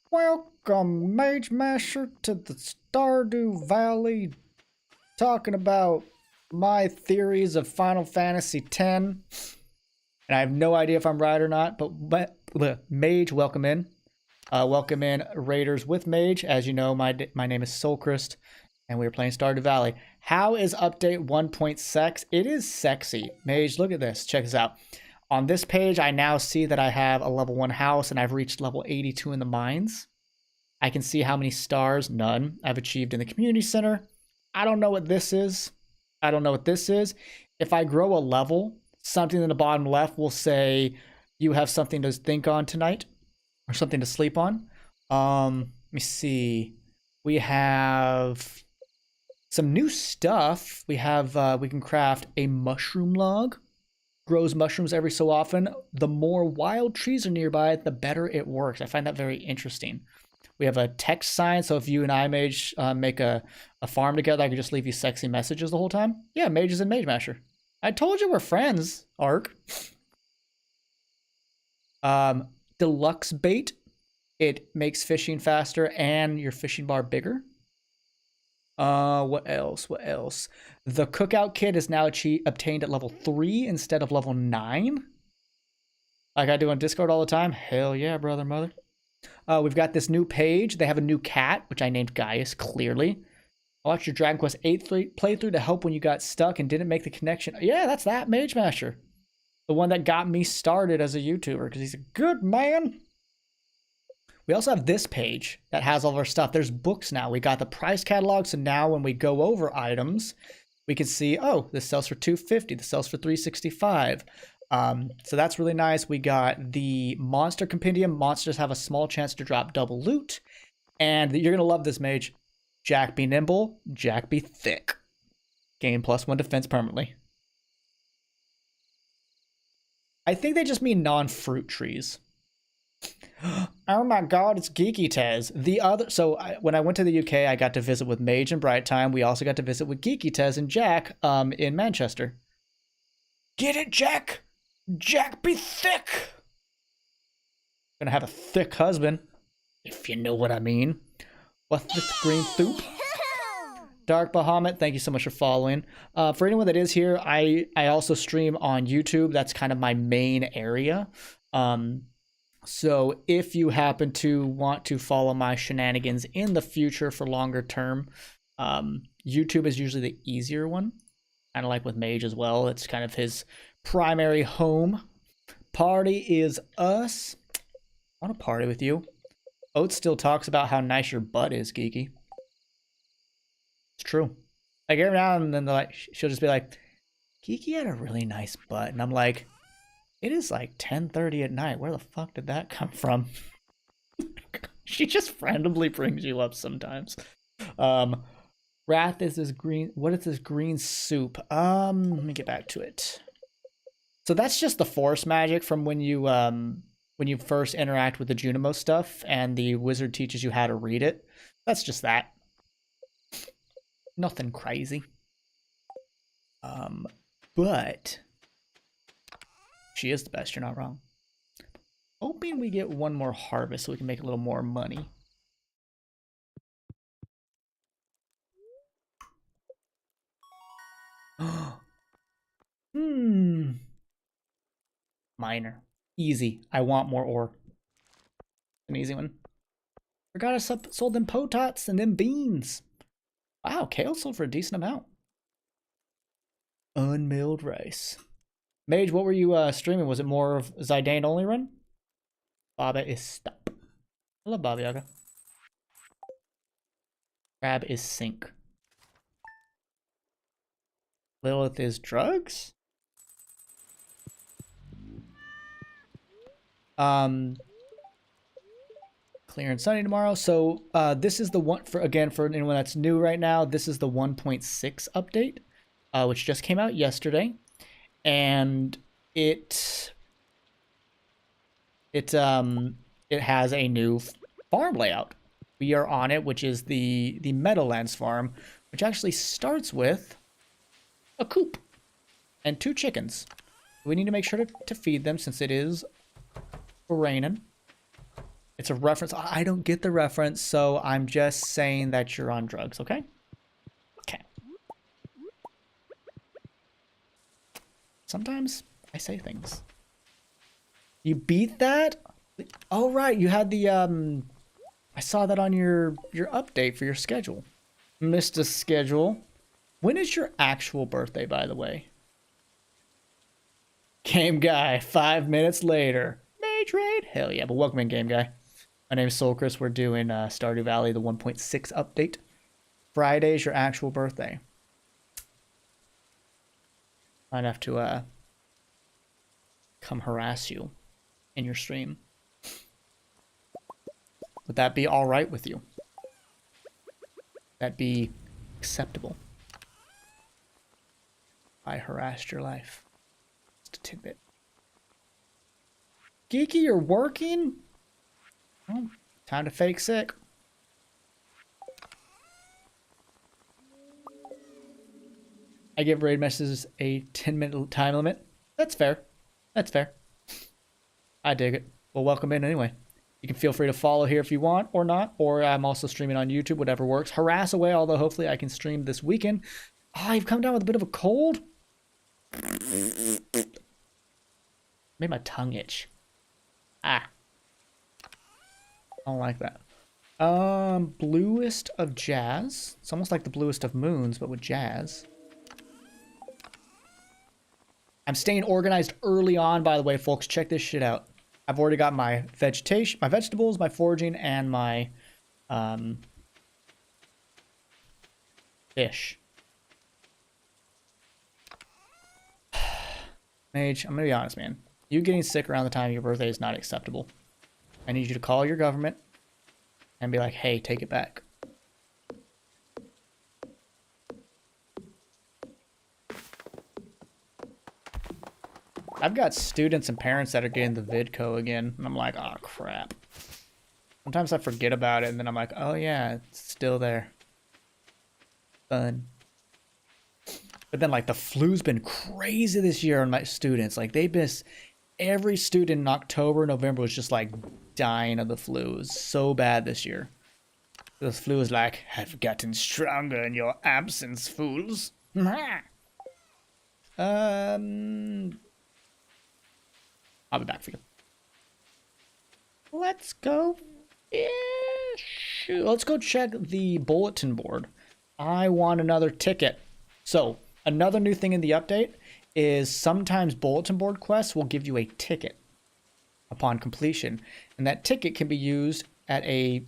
Welcome, Mage Masher, to the Stardew Valley. Talking about my theories of Final Fantasy X. And I have no idea if I'm right or not, but Mage, welcome in. Welcome in, Raiders with Mage. As you know, my name is Soulkrist, and we're playing Stardew Valley. How is update 1.6? It is sexy. Mage, look at this. Check this out. On this page, I now see that I have a level 1 house, and I've reached level 82 in the mines. I can see how many stars, none, I've achieved in the community center. I don't know what this is. I don't know what this is. If I grow a level, something in the bottom left will say, you have something to think on tonight, or something to sleep on. Let me see. We have some new stuff. We have, we can craft a mushroom log. Grows mushrooms every so often. The more wild trees are nearby, the better it works. I find that very interesting. We have a text sign, so if you and I, Mage, make a farm together, I can just leave you sexy messages the whole time. Yeah, Mage is in Mage Masher. I told you we're friends, Ark. Deluxe bait. It makes fishing faster and your fishing bar bigger. What else? What else? The cookout kit is now obtained at level 3 instead of level 9. Like I do on Discord all the time. Hell yeah, brother, mother. We've got this new page. They have a new cat, which I named Gaius, clearly. I watched your Dragon Quest 8 playthrough to help when you got stuck and didn't make the connection. Yeah, that's that Mage Masher. The one that got me started as a YouTuber, because he's a good man. We also have this page that has all of our stuff. There's books now. We got the price catalog, so now when we go over items, we can see, oh, this sells for $250. This sells for $365. So that's really nice. We got the Monster Compendium. Monsters have a small chance to drop double loot. And you're going to love this, Mage. Jack be nimble, Jack be thick. Gain +1 defense permanently. I think they just mean non-fruit trees. Oh my god, it's Geeky Tez. When I went to the UK, I got to visit with Mage and Bright Time. We also got to visit with Geeky Tez and Jack in Manchester. Get it, Jack? Jack be thick. Gonna have a thick husband, if you know what I mean. What's this green soup? Dark Bahamut, thank you so much for following. For anyone that is here, I also stream on YouTube. That's kind of my main area. So if you happen to want to follow my shenanigans in the future for longer term, YouTube is usually the easier one. Kind of like with Mage as well. It's kind of his primary home. Party is us. I want to party with you. Oates still talks about how nice your butt is, Geeky. It's true. Like every now and then, she'll just be like, Geeky had a really nice butt. And I'm like, it is like 10:30 at night. Where the fuck did that come from? She just randomly brings you up sometimes. Wrath is this green. What is this green soup? Let me get back to it. So that's just the force magic from when you first interact with the Junimo stuff and the wizard teaches you how to read it. That's just that. Nothing crazy. But she is the best, you're not wrong. Hoping we get one more harvest so we can make a little more money. Minor. Easy. I want more ore. An easy one. Forgot I sold them potats and them beans. Wow, kale sold for a decent amount. Unmilled rice. Mage, what were you streaming? Was it more of Zidane only run? Baba is stop. I love Baba Yaga. Crab is sink. Lilith is drugs? Clear and sunny tomorrow. So this is the one for anyone that's new right now. This is the 1.6 update, which just came out yesterday, and it has a new farm layout. We are on it, which is the Meadowlands farm, which actually starts with a coop and 2 chickens. We need to make sure to feed them since it is raining. It's a reference. I don't get the reference, so I'm just saying that you're on drugs, okay? Okay. Sometimes I say things. You beat that? Oh, right. You had the, I saw that on your update for your schedule. Missed a schedule. When is your actual birthday, by the way? Game Guy, 5 minutes later. Mage raid? Hell yeah, but welcome in, Game Guy. My name is Soulkrist. We're doing Stardew Valley, the 1.6 update. Friday is your actual birthday. I'd have to come harass you in your stream. Would that be all right with you? That be acceptable? I harassed your life. Just a tidbit. Geeky, you're working? Well, time to fake sick. I give raid messages a 10-minute time limit. That's fair. That's fair. I dig it. Well, welcome in anyway. You can feel free to follow here if you want or not, or I'm also streaming on YouTube, whatever works. Harass away, although hopefully I can stream this weekend. Oh, I've come down with a bit of a cold. Made my tongue itch. Ah. I don't like that. Bluest of jazz. It's almost like the bluest of moons, but with jazz. I'm staying organized early on, by the way, folks. Check this shit out. I've already got my vegetation, my vegetables, my foraging, and my fish. Mage, I'm gonna be honest, man. You getting sick around the time of your birthday is not acceptable. I need you to call your government and be like, hey, take it back. I've got students and parents that are getting the vidco again, and I'm like, oh, crap. Sometimes I forget about it, and then I'm like, oh, yeah, it's still there. Fun. But then, like, the flu's been crazy this year on my students. Like, they've been... Every student in October, November was just, like, dying of the flu. It was so bad this year. The flu was like, I've gotten stronger in your absence, fools. I'll be back for you. Let's go fish. Let's go check the bulletin board. I want another ticket. So, another new thing in the update is sometimes bulletin board quests will give you a ticket upon completion. And that ticket can be used at a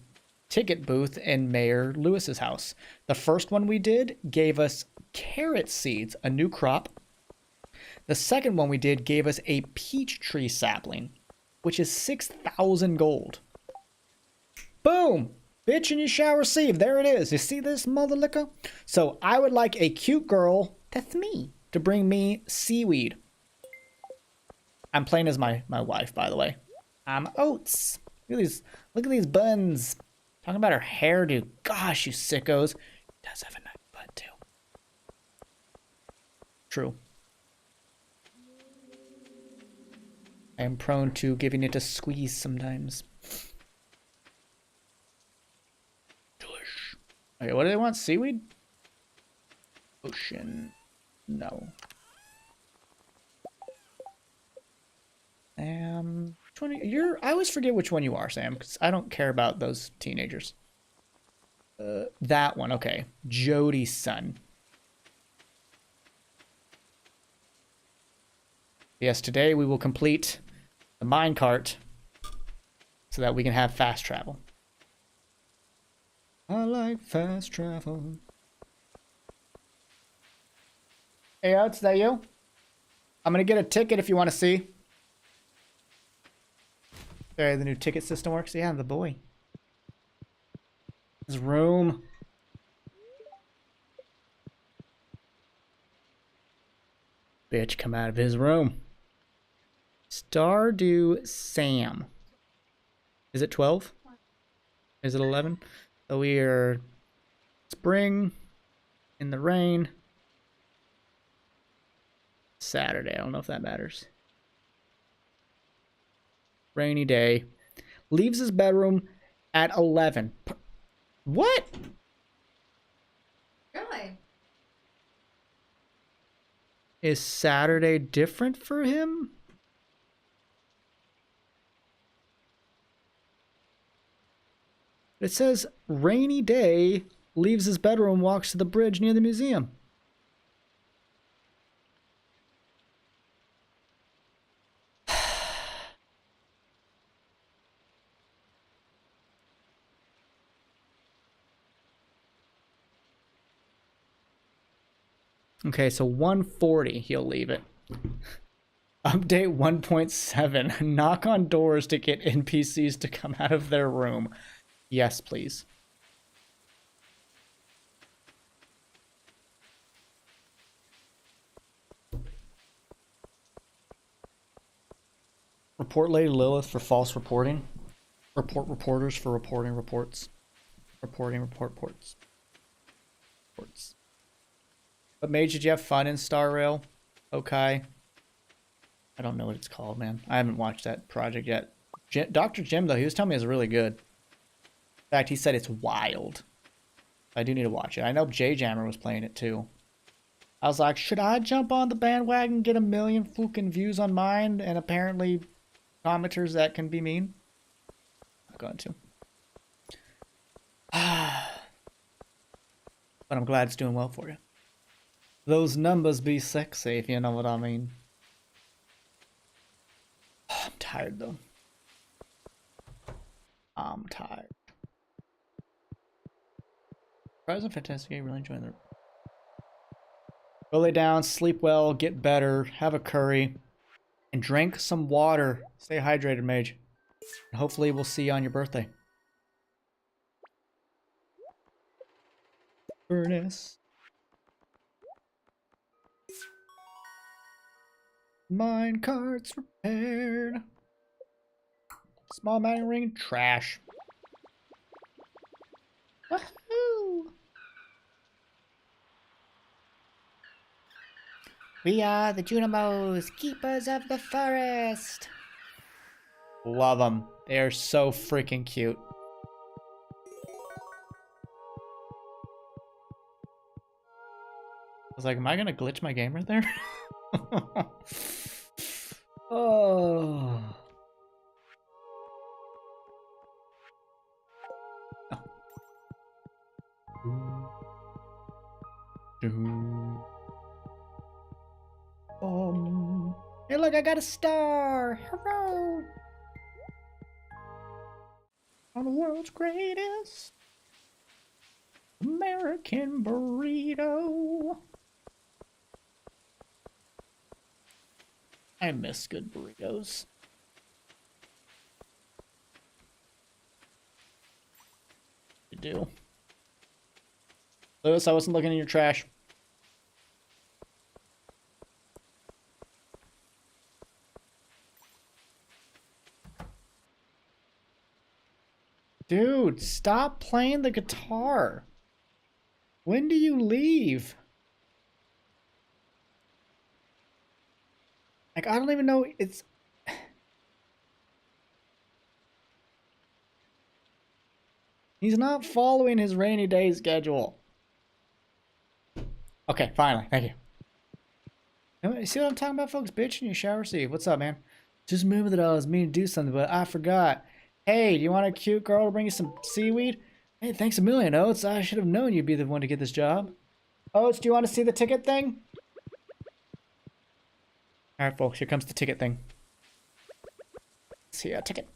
ticket booth in Mayor Lewis's house. The first one we did gave us carrot seeds, a new crop. The second one we did gave us a peach tree sapling, which is 6,000 gold. Boom! Bitch, and you shall receive. There it is. You see this, mother liquor? So I would like a cute girl, that's me, to bring me seaweed. I'm playing as my wife, by the way. I'm Oats. Look at these buns. Talking about her hairdo. Gosh, you sickos. Does have a nice butt, too. True. I am prone to giving it a squeeze sometimes. Delish. Okay, what do they want? Seaweed? Ocean. No. Which one you're? I always forget which one you are, Sam, because I don't care about those teenagers. That one, okay. Jody's son. Yes, today we will complete the minecart so that we can have fast travel. I like fast travel. Hey, Oats, is that you? I'm gonna get a ticket if you want to see. Sorry, the new ticket system works. Yeah, the boy. His room. Bitch, come out of his room. Stardew Sam. Is it 12? Is it 11? So we are spring in the rain. Saturday. I don't know if that matters. Rainy day. Leaves his bedroom at 11. What? Really? Is Saturday different for him? It says rainy day, leaves his bedroom, walks to the bridge near the museum. Okay, so 140, he'll leave it. Update 1.7. Knock on doors to get NPCs to come out of their room. Yes, please. Report Lady Lilith for false reporting. Report reporters for reporting reports. Reporting reports. Reports. What made you have fun in Star Rail? Okay. I don't know what it's called, man. I haven't watched that project yet. Dr. Jim, though, he was telling me it's really good. In fact, he said it's wild. I do need to watch it. I know J Jammer was playing it, too. I was like, should I jump on the bandwagon and get 1 million fucking views on mine? And apparently, commenters that can be mean? I'm going to. But I'm glad it's doing well for you. Those numbers be sexy, if you know what I mean. Oh, I'm tired, though. I'm tired. Surprising, fantastic game. Really enjoying the. Go lay down, sleep well, get better, have a curry, and drink some water. Stay hydrated, Mage. And hopefully, we'll see you on your birthday. Furnace. Minecart's repaired. Small mining ring, trash. Woohoo! We are the Junimos, keepers of the forest. Love them. They are so freaking cute. I was like, am I gonna glitch my game right there? Oh. Hey, look, I got a star! Hurrah! On the world's greatest American burrito. I miss good burritos. You do. Lewis, I wasn't looking in your trash. Dude, stop playing the guitar. When do you leave? Like, I don't even know, it's... He's not following his rainy day schedule. Okay, finally, thank you. You see what I'm talking about, folks? Bitch in your shower seat. What's up, man? Just remember that I was meaning to do something, but I forgot. Hey, do you want a cute girl to bring you some seaweed? Hey, thanks a million, Oats. I should have known you'd be the one to get this job. Oats, do you want to see the ticket thing? Alright, folks, here comes the ticket thing. See a ticket.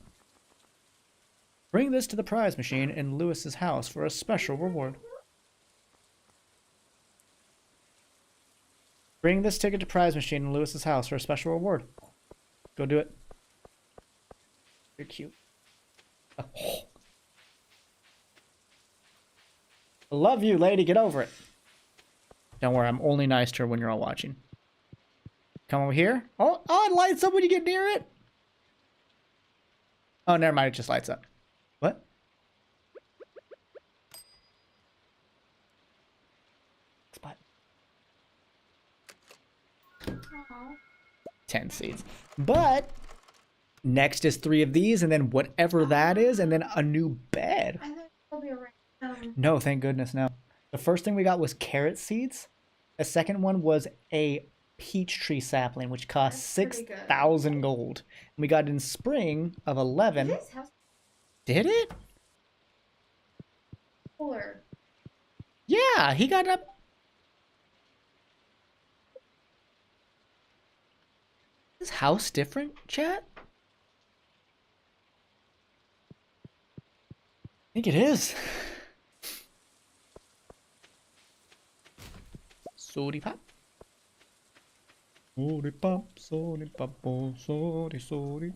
Bring this to the prize machine in Lewis's house for a special reward. Bring this ticket to prize machine in Lewis's house for a special reward. Go do it. You're cute. Oh. I love you, lady. Get over it. Don't worry, I'm only nice to her when you're all watching. Come over here. Oh, it lights up when you get near it. Oh, never mind. It just lights up. What? Spot. 10 seeds. But next is 3 of these, and then whatever that is, and then a new bed. I thought it'll be right. No, thank goodness, no. The first thing we got was carrot seeds. The second one was a peach tree sapling, which cost That's pretty good. 6,000 gold. And we got it in spring of 11. This house Did it? cooler. Yeah, he got up. Is house different, chat? I think it is. Sody pop. Sody pop, sody pop, oh, sody, sody.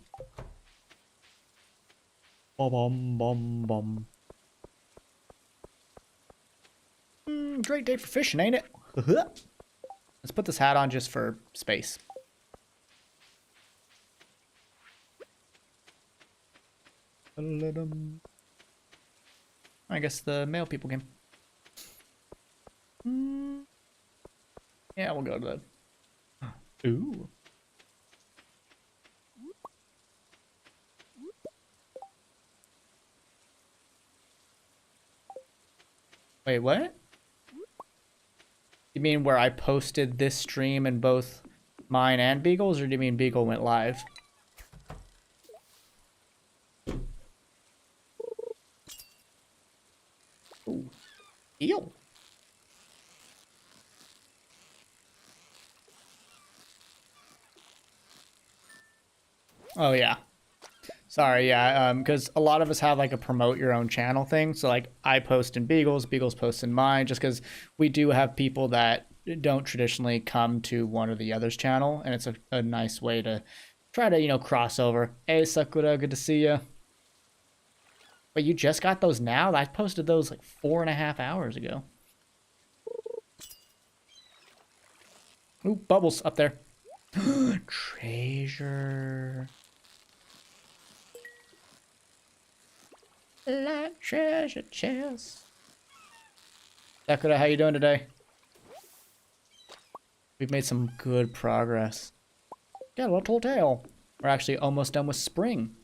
Bum, bum, bum. Great day for fishing, ain't it? Let's put this hat on just for space. I guess the male people came. Yeah, we'll go to the... Ooh. Wait, what? You mean where I posted this stream in both mine and Beagle's, or do you mean Beagle went live? Ooh. Eel. Oh, yeah. Sorry, yeah, because a lot of us have, like, a promote your own channel thing. So, like, I post in Beagle's, Beagle's post in mine, just because we do have people that don't traditionally come to one or the other's channel, and it's a nice way to try to, you know, cross over. Hey, Sakura, good to see you. Wait, you just got those now? I posted those, like, 4.5 hours ago. Ooh, bubbles up there. Treasure. Like treasure chest. Sakura, how you doing today? We've made some good progress. Got a little tail. We're actually almost done with spring.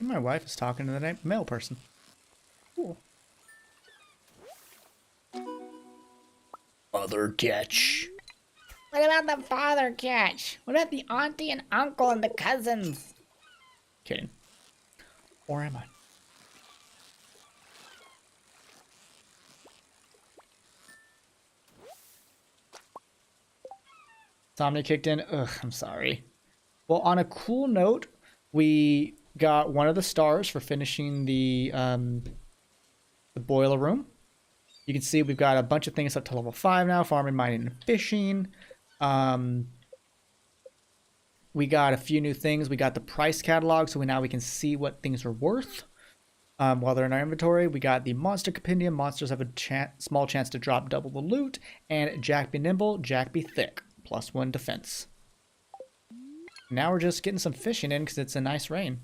My wife is talking to the male person. Cool. Mother catch. What about the father catch? What about the auntie and uncle and the cousins? Kidding. Or am I? Somnia kicked in. Ugh, I'm sorry. Well, on a cool note, we got one of the stars for finishing the boiler room. You can see we've got a bunch of things up to level 5 now, farming, mining, and fishing. We got a few new things. We got the price catalog, so now we can see what things are worth while they're in our inventory. We got the monster compendium. Monsters have a small chance to drop double the loot. And Jack be nimble, Jack be thick. +1 defense. Now we're just getting some fishing in because it's a nice rain.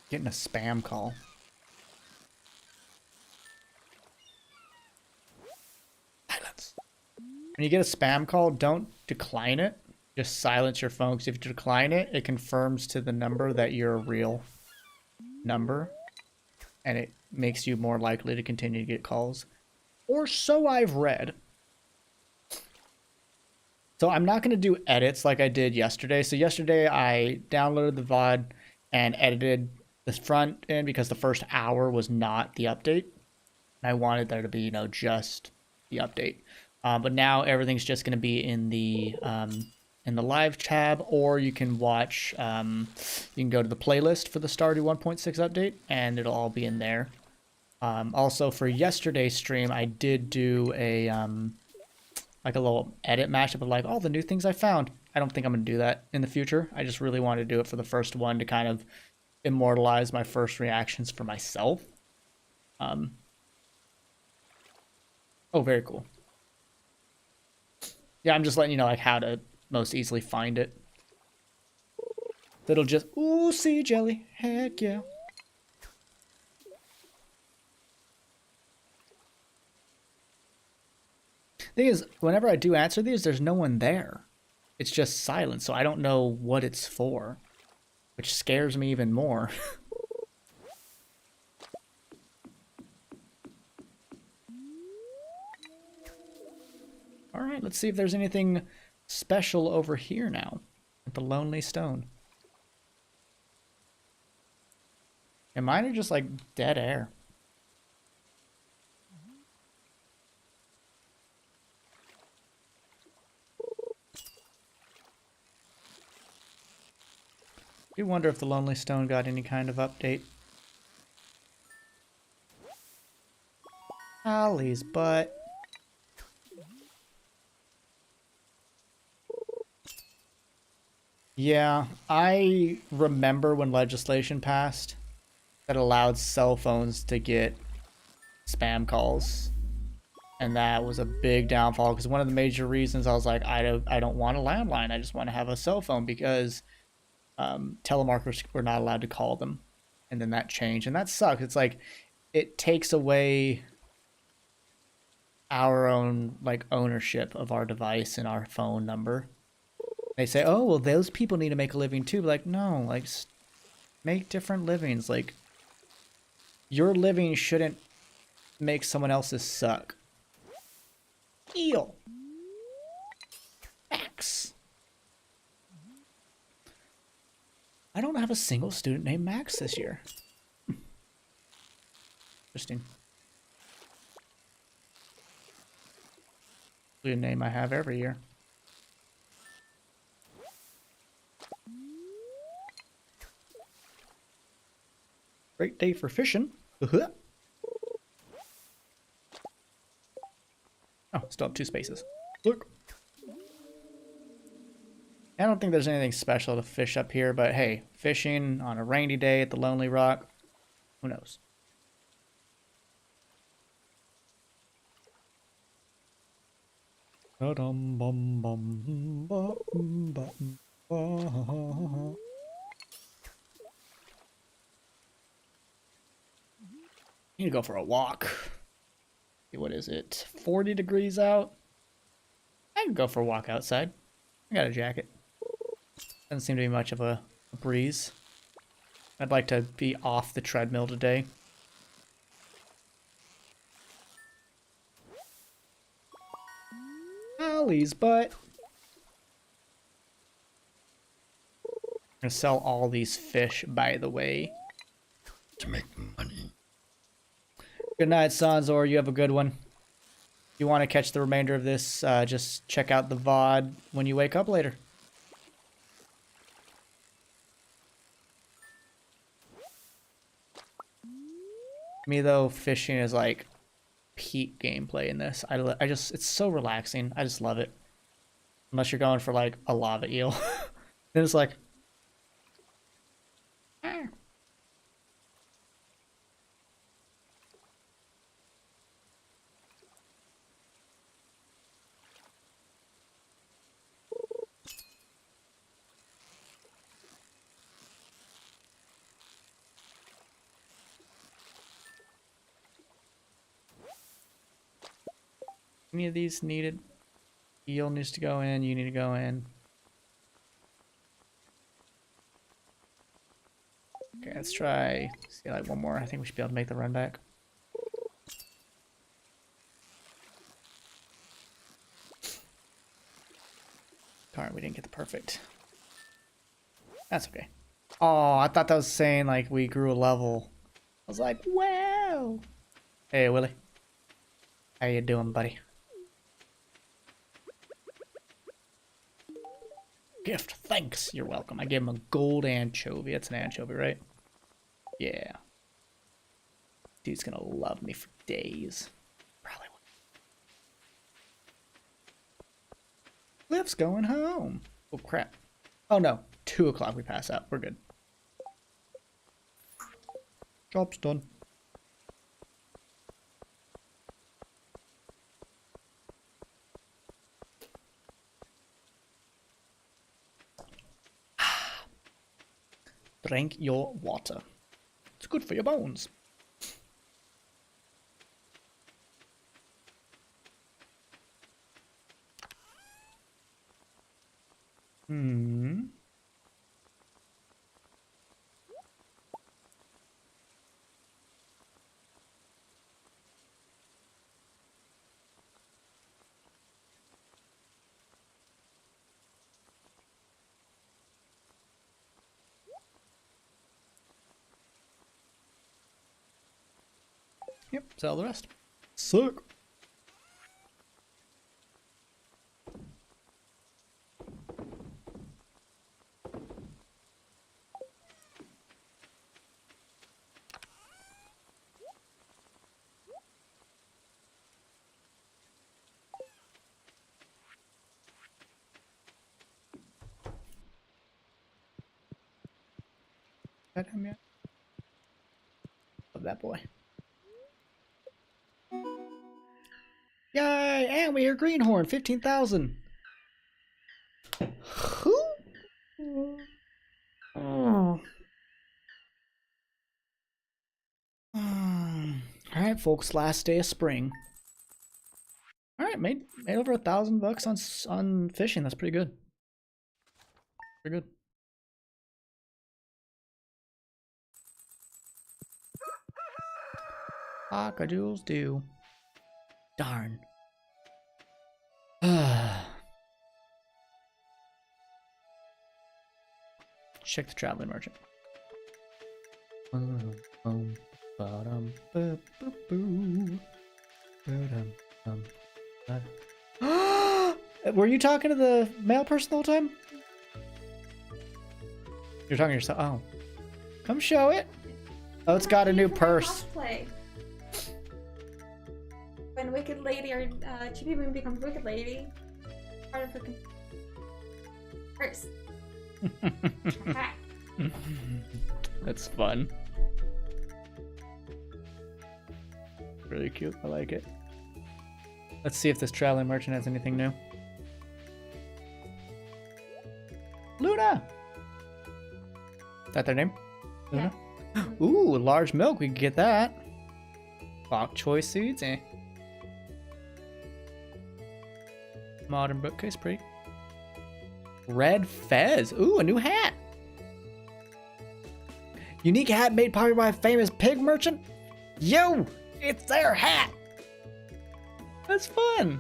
Getting a spam call. Silence. When you get a spam call, don't decline it. Just silence your phone, because if you decline it, it confirms to the number that you're a real number. And it makes you more likely to continue to get calls. Or so I've read. So I'm not going to do edits like I did yesterday. So yesterday I downloaded the VOD and edited the front end because the first hour was not the update. I wanted there to be, just the update. But now everything's just going to be in the live tab, or you can watch. You can go to the playlist for the Stardew 1.6 update, and it'll all be in there. Also, for yesterday's stream, I did do a like a little edit mashup of like all the new things I found. I don't think I'm gonna do that in the future. I just really wanted to do it for the first one to kind of immortalize my first reactions for myself. Oh, very cool. Yeah, I'm just letting you know like how to most easily find it. That'll just ooh, sea jelly, heck yeah. Thing is, whenever I do answer these, there's no one there. It's just silent, so I don't know what it's for, which scares me even more. All right, let's see if there's anything special over here now at the Lonely Stone. And mine are just like dead air. I do wonder if the Lonely Stone got any kind of update. Ollie's butt. Yeah, I remember when legislation passed that allowed cell phones to get spam calls. And that was a big downfall because one of the major reasons I was like, I don't want a landline. I just want to have a cell phone because telemarketers were not allowed to call them. And then that changed. And that sucks. It's like it takes away our own like ownership of our device and our phone number. They say, oh, well, those people need to make a living too. But like, no, like make different livings. Like your living shouldn't make someone else's suck. Eel. Max. I don't have a single student named Max this year. Interesting. The name I have every year. Great day for fishing. Oh, still have 2 spaces. Look. I don't think there's anything special to fish up here, but hey, fishing on a rainy day at the Lonely Rock, who knows? Need to go for a walk. What is it? 40 degrees out? I can go for a walk outside. I got a jacket. Doesn't seem to be much of a breeze. I'd like to be off the treadmill today. Ollie's butt. I'm gonna sell all these fish, by the way. To make money. Good night, Sanzor. You have a good one. If you want to catch the remainder of this, just check out the VOD when you wake up later. Me, though, fishing is like peak gameplay in this. It's so relaxing. I just love it. Unless you're going for like a lava eel. Then it's like, any of these needed? Eel needs to go in. You need to go in. Okay, let's try. See, like one more. I think we should be able to make the run back. we didn't get the perfect. That's okay. Oh, I thought that was saying like we grew a level. I was like, wow. Hey, Willie. How you doing, buddy? Gift, thanks. You're welcome. I gave him a gold anchovy. It's an anchovy, right? Yeah. Dude's gonna love me for days. Probably will. Cliff's going home. Oh, crap. Oh, no. 2 o'clock we pass out. We're good. Job's done. Drink your water. It's good for your bones. Hmm. Yep, sell the rest. Sick. That him yet? Love that boy. Yay! And we hear Greenhorn, 15,000. Oh. Alright, folks, last day of spring. Alright, made over $1,000 on fishing. That's pretty good. Pretty good. Cockajoules do. Darn. Check the traveling merchant. Were you talking to the mail person the whole time? You're talking to yourself. Oh. Come show it. Oh, it's got a new purse. Cosplay. When Wicked Lady or Chibi Boom becomes Wicked Lady, part of her purse. That's fun. Really cute. I like it. Let's see if this traveling merchant has anything new. Luna! Is that their name? Luna? Yeah. Ooh, large milk. We can get that. Bok choice seeds, eh? Modern bookcase, pretty. Red fez. Ooh, a new hat. Unique hat made popular by a famous pig merchant. Yo, it's their hat. That's fun.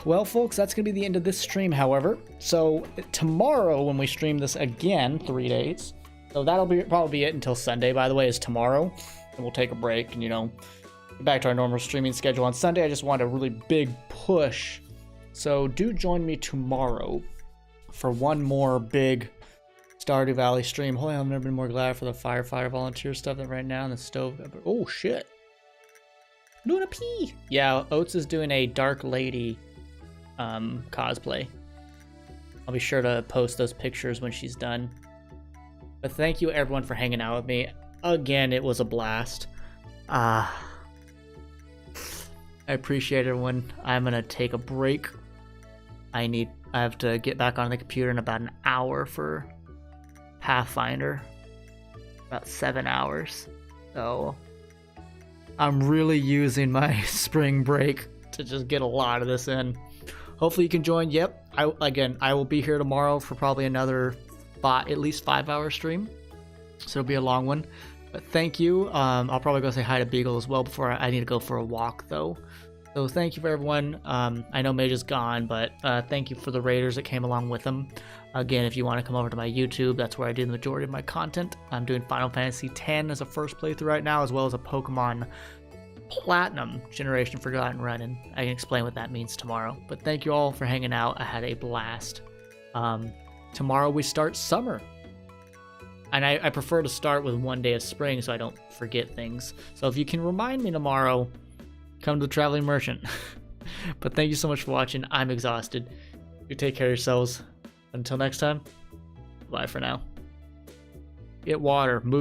Well, folks, that's going to be the end of this stream, however. So tomorrow when we stream this again, 3 days. So that'll be probably be it until Sunday, by the way, is tomorrow. And we'll take a break and, you know, get back to our normal streaming schedule on Sunday. I just want a really big push. So do join me tomorrow for one more big Stardew Valley stream. Holy, I've never been more glad for the firefighter volunteer stuff than right now in the stove. Oh, shit. Luna P. Yeah, Oats is doing a Dark Lady cosplay. I'll be sure to post those pictures when she's done. But thank you everyone for hanging out with me. Again, it was a blast. I appreciate everyone. I'm gonna take a break. I have to get back on the computer in about an hour for Pathfinder. About 7 hours. So I'm really using my spring break to just get a lot of this in. Hopefully you can join. Yep. I will be here tomorrow for probably another at least 5-hour stream. So it'll be a long one. But thank you. I'll probably go say hi to Beagle as well before I need to go for a walk though. So thank you for everyone. I know Mage is gone, but thank you for the raiders that came along with him. Again, if you want to come over to my YouTube, that's where I do the majority of my content. I'm doing Final Fantasy X as a first playthrough right now, as well as a Pokemon Platinum Generation Forgotten Run, and I can explain what that means tomorrow. But thank you all for hanging out. I had a blast. Tomorrow we start summer. And I prefer to start with one day of spring so I don't forget things. So if you can remind me tomorrow, come to the Traveling Merchant. But thank you so much for watching. I'm exhausted. You take care of yourselves. Until next time, bye for now. Get water. Move.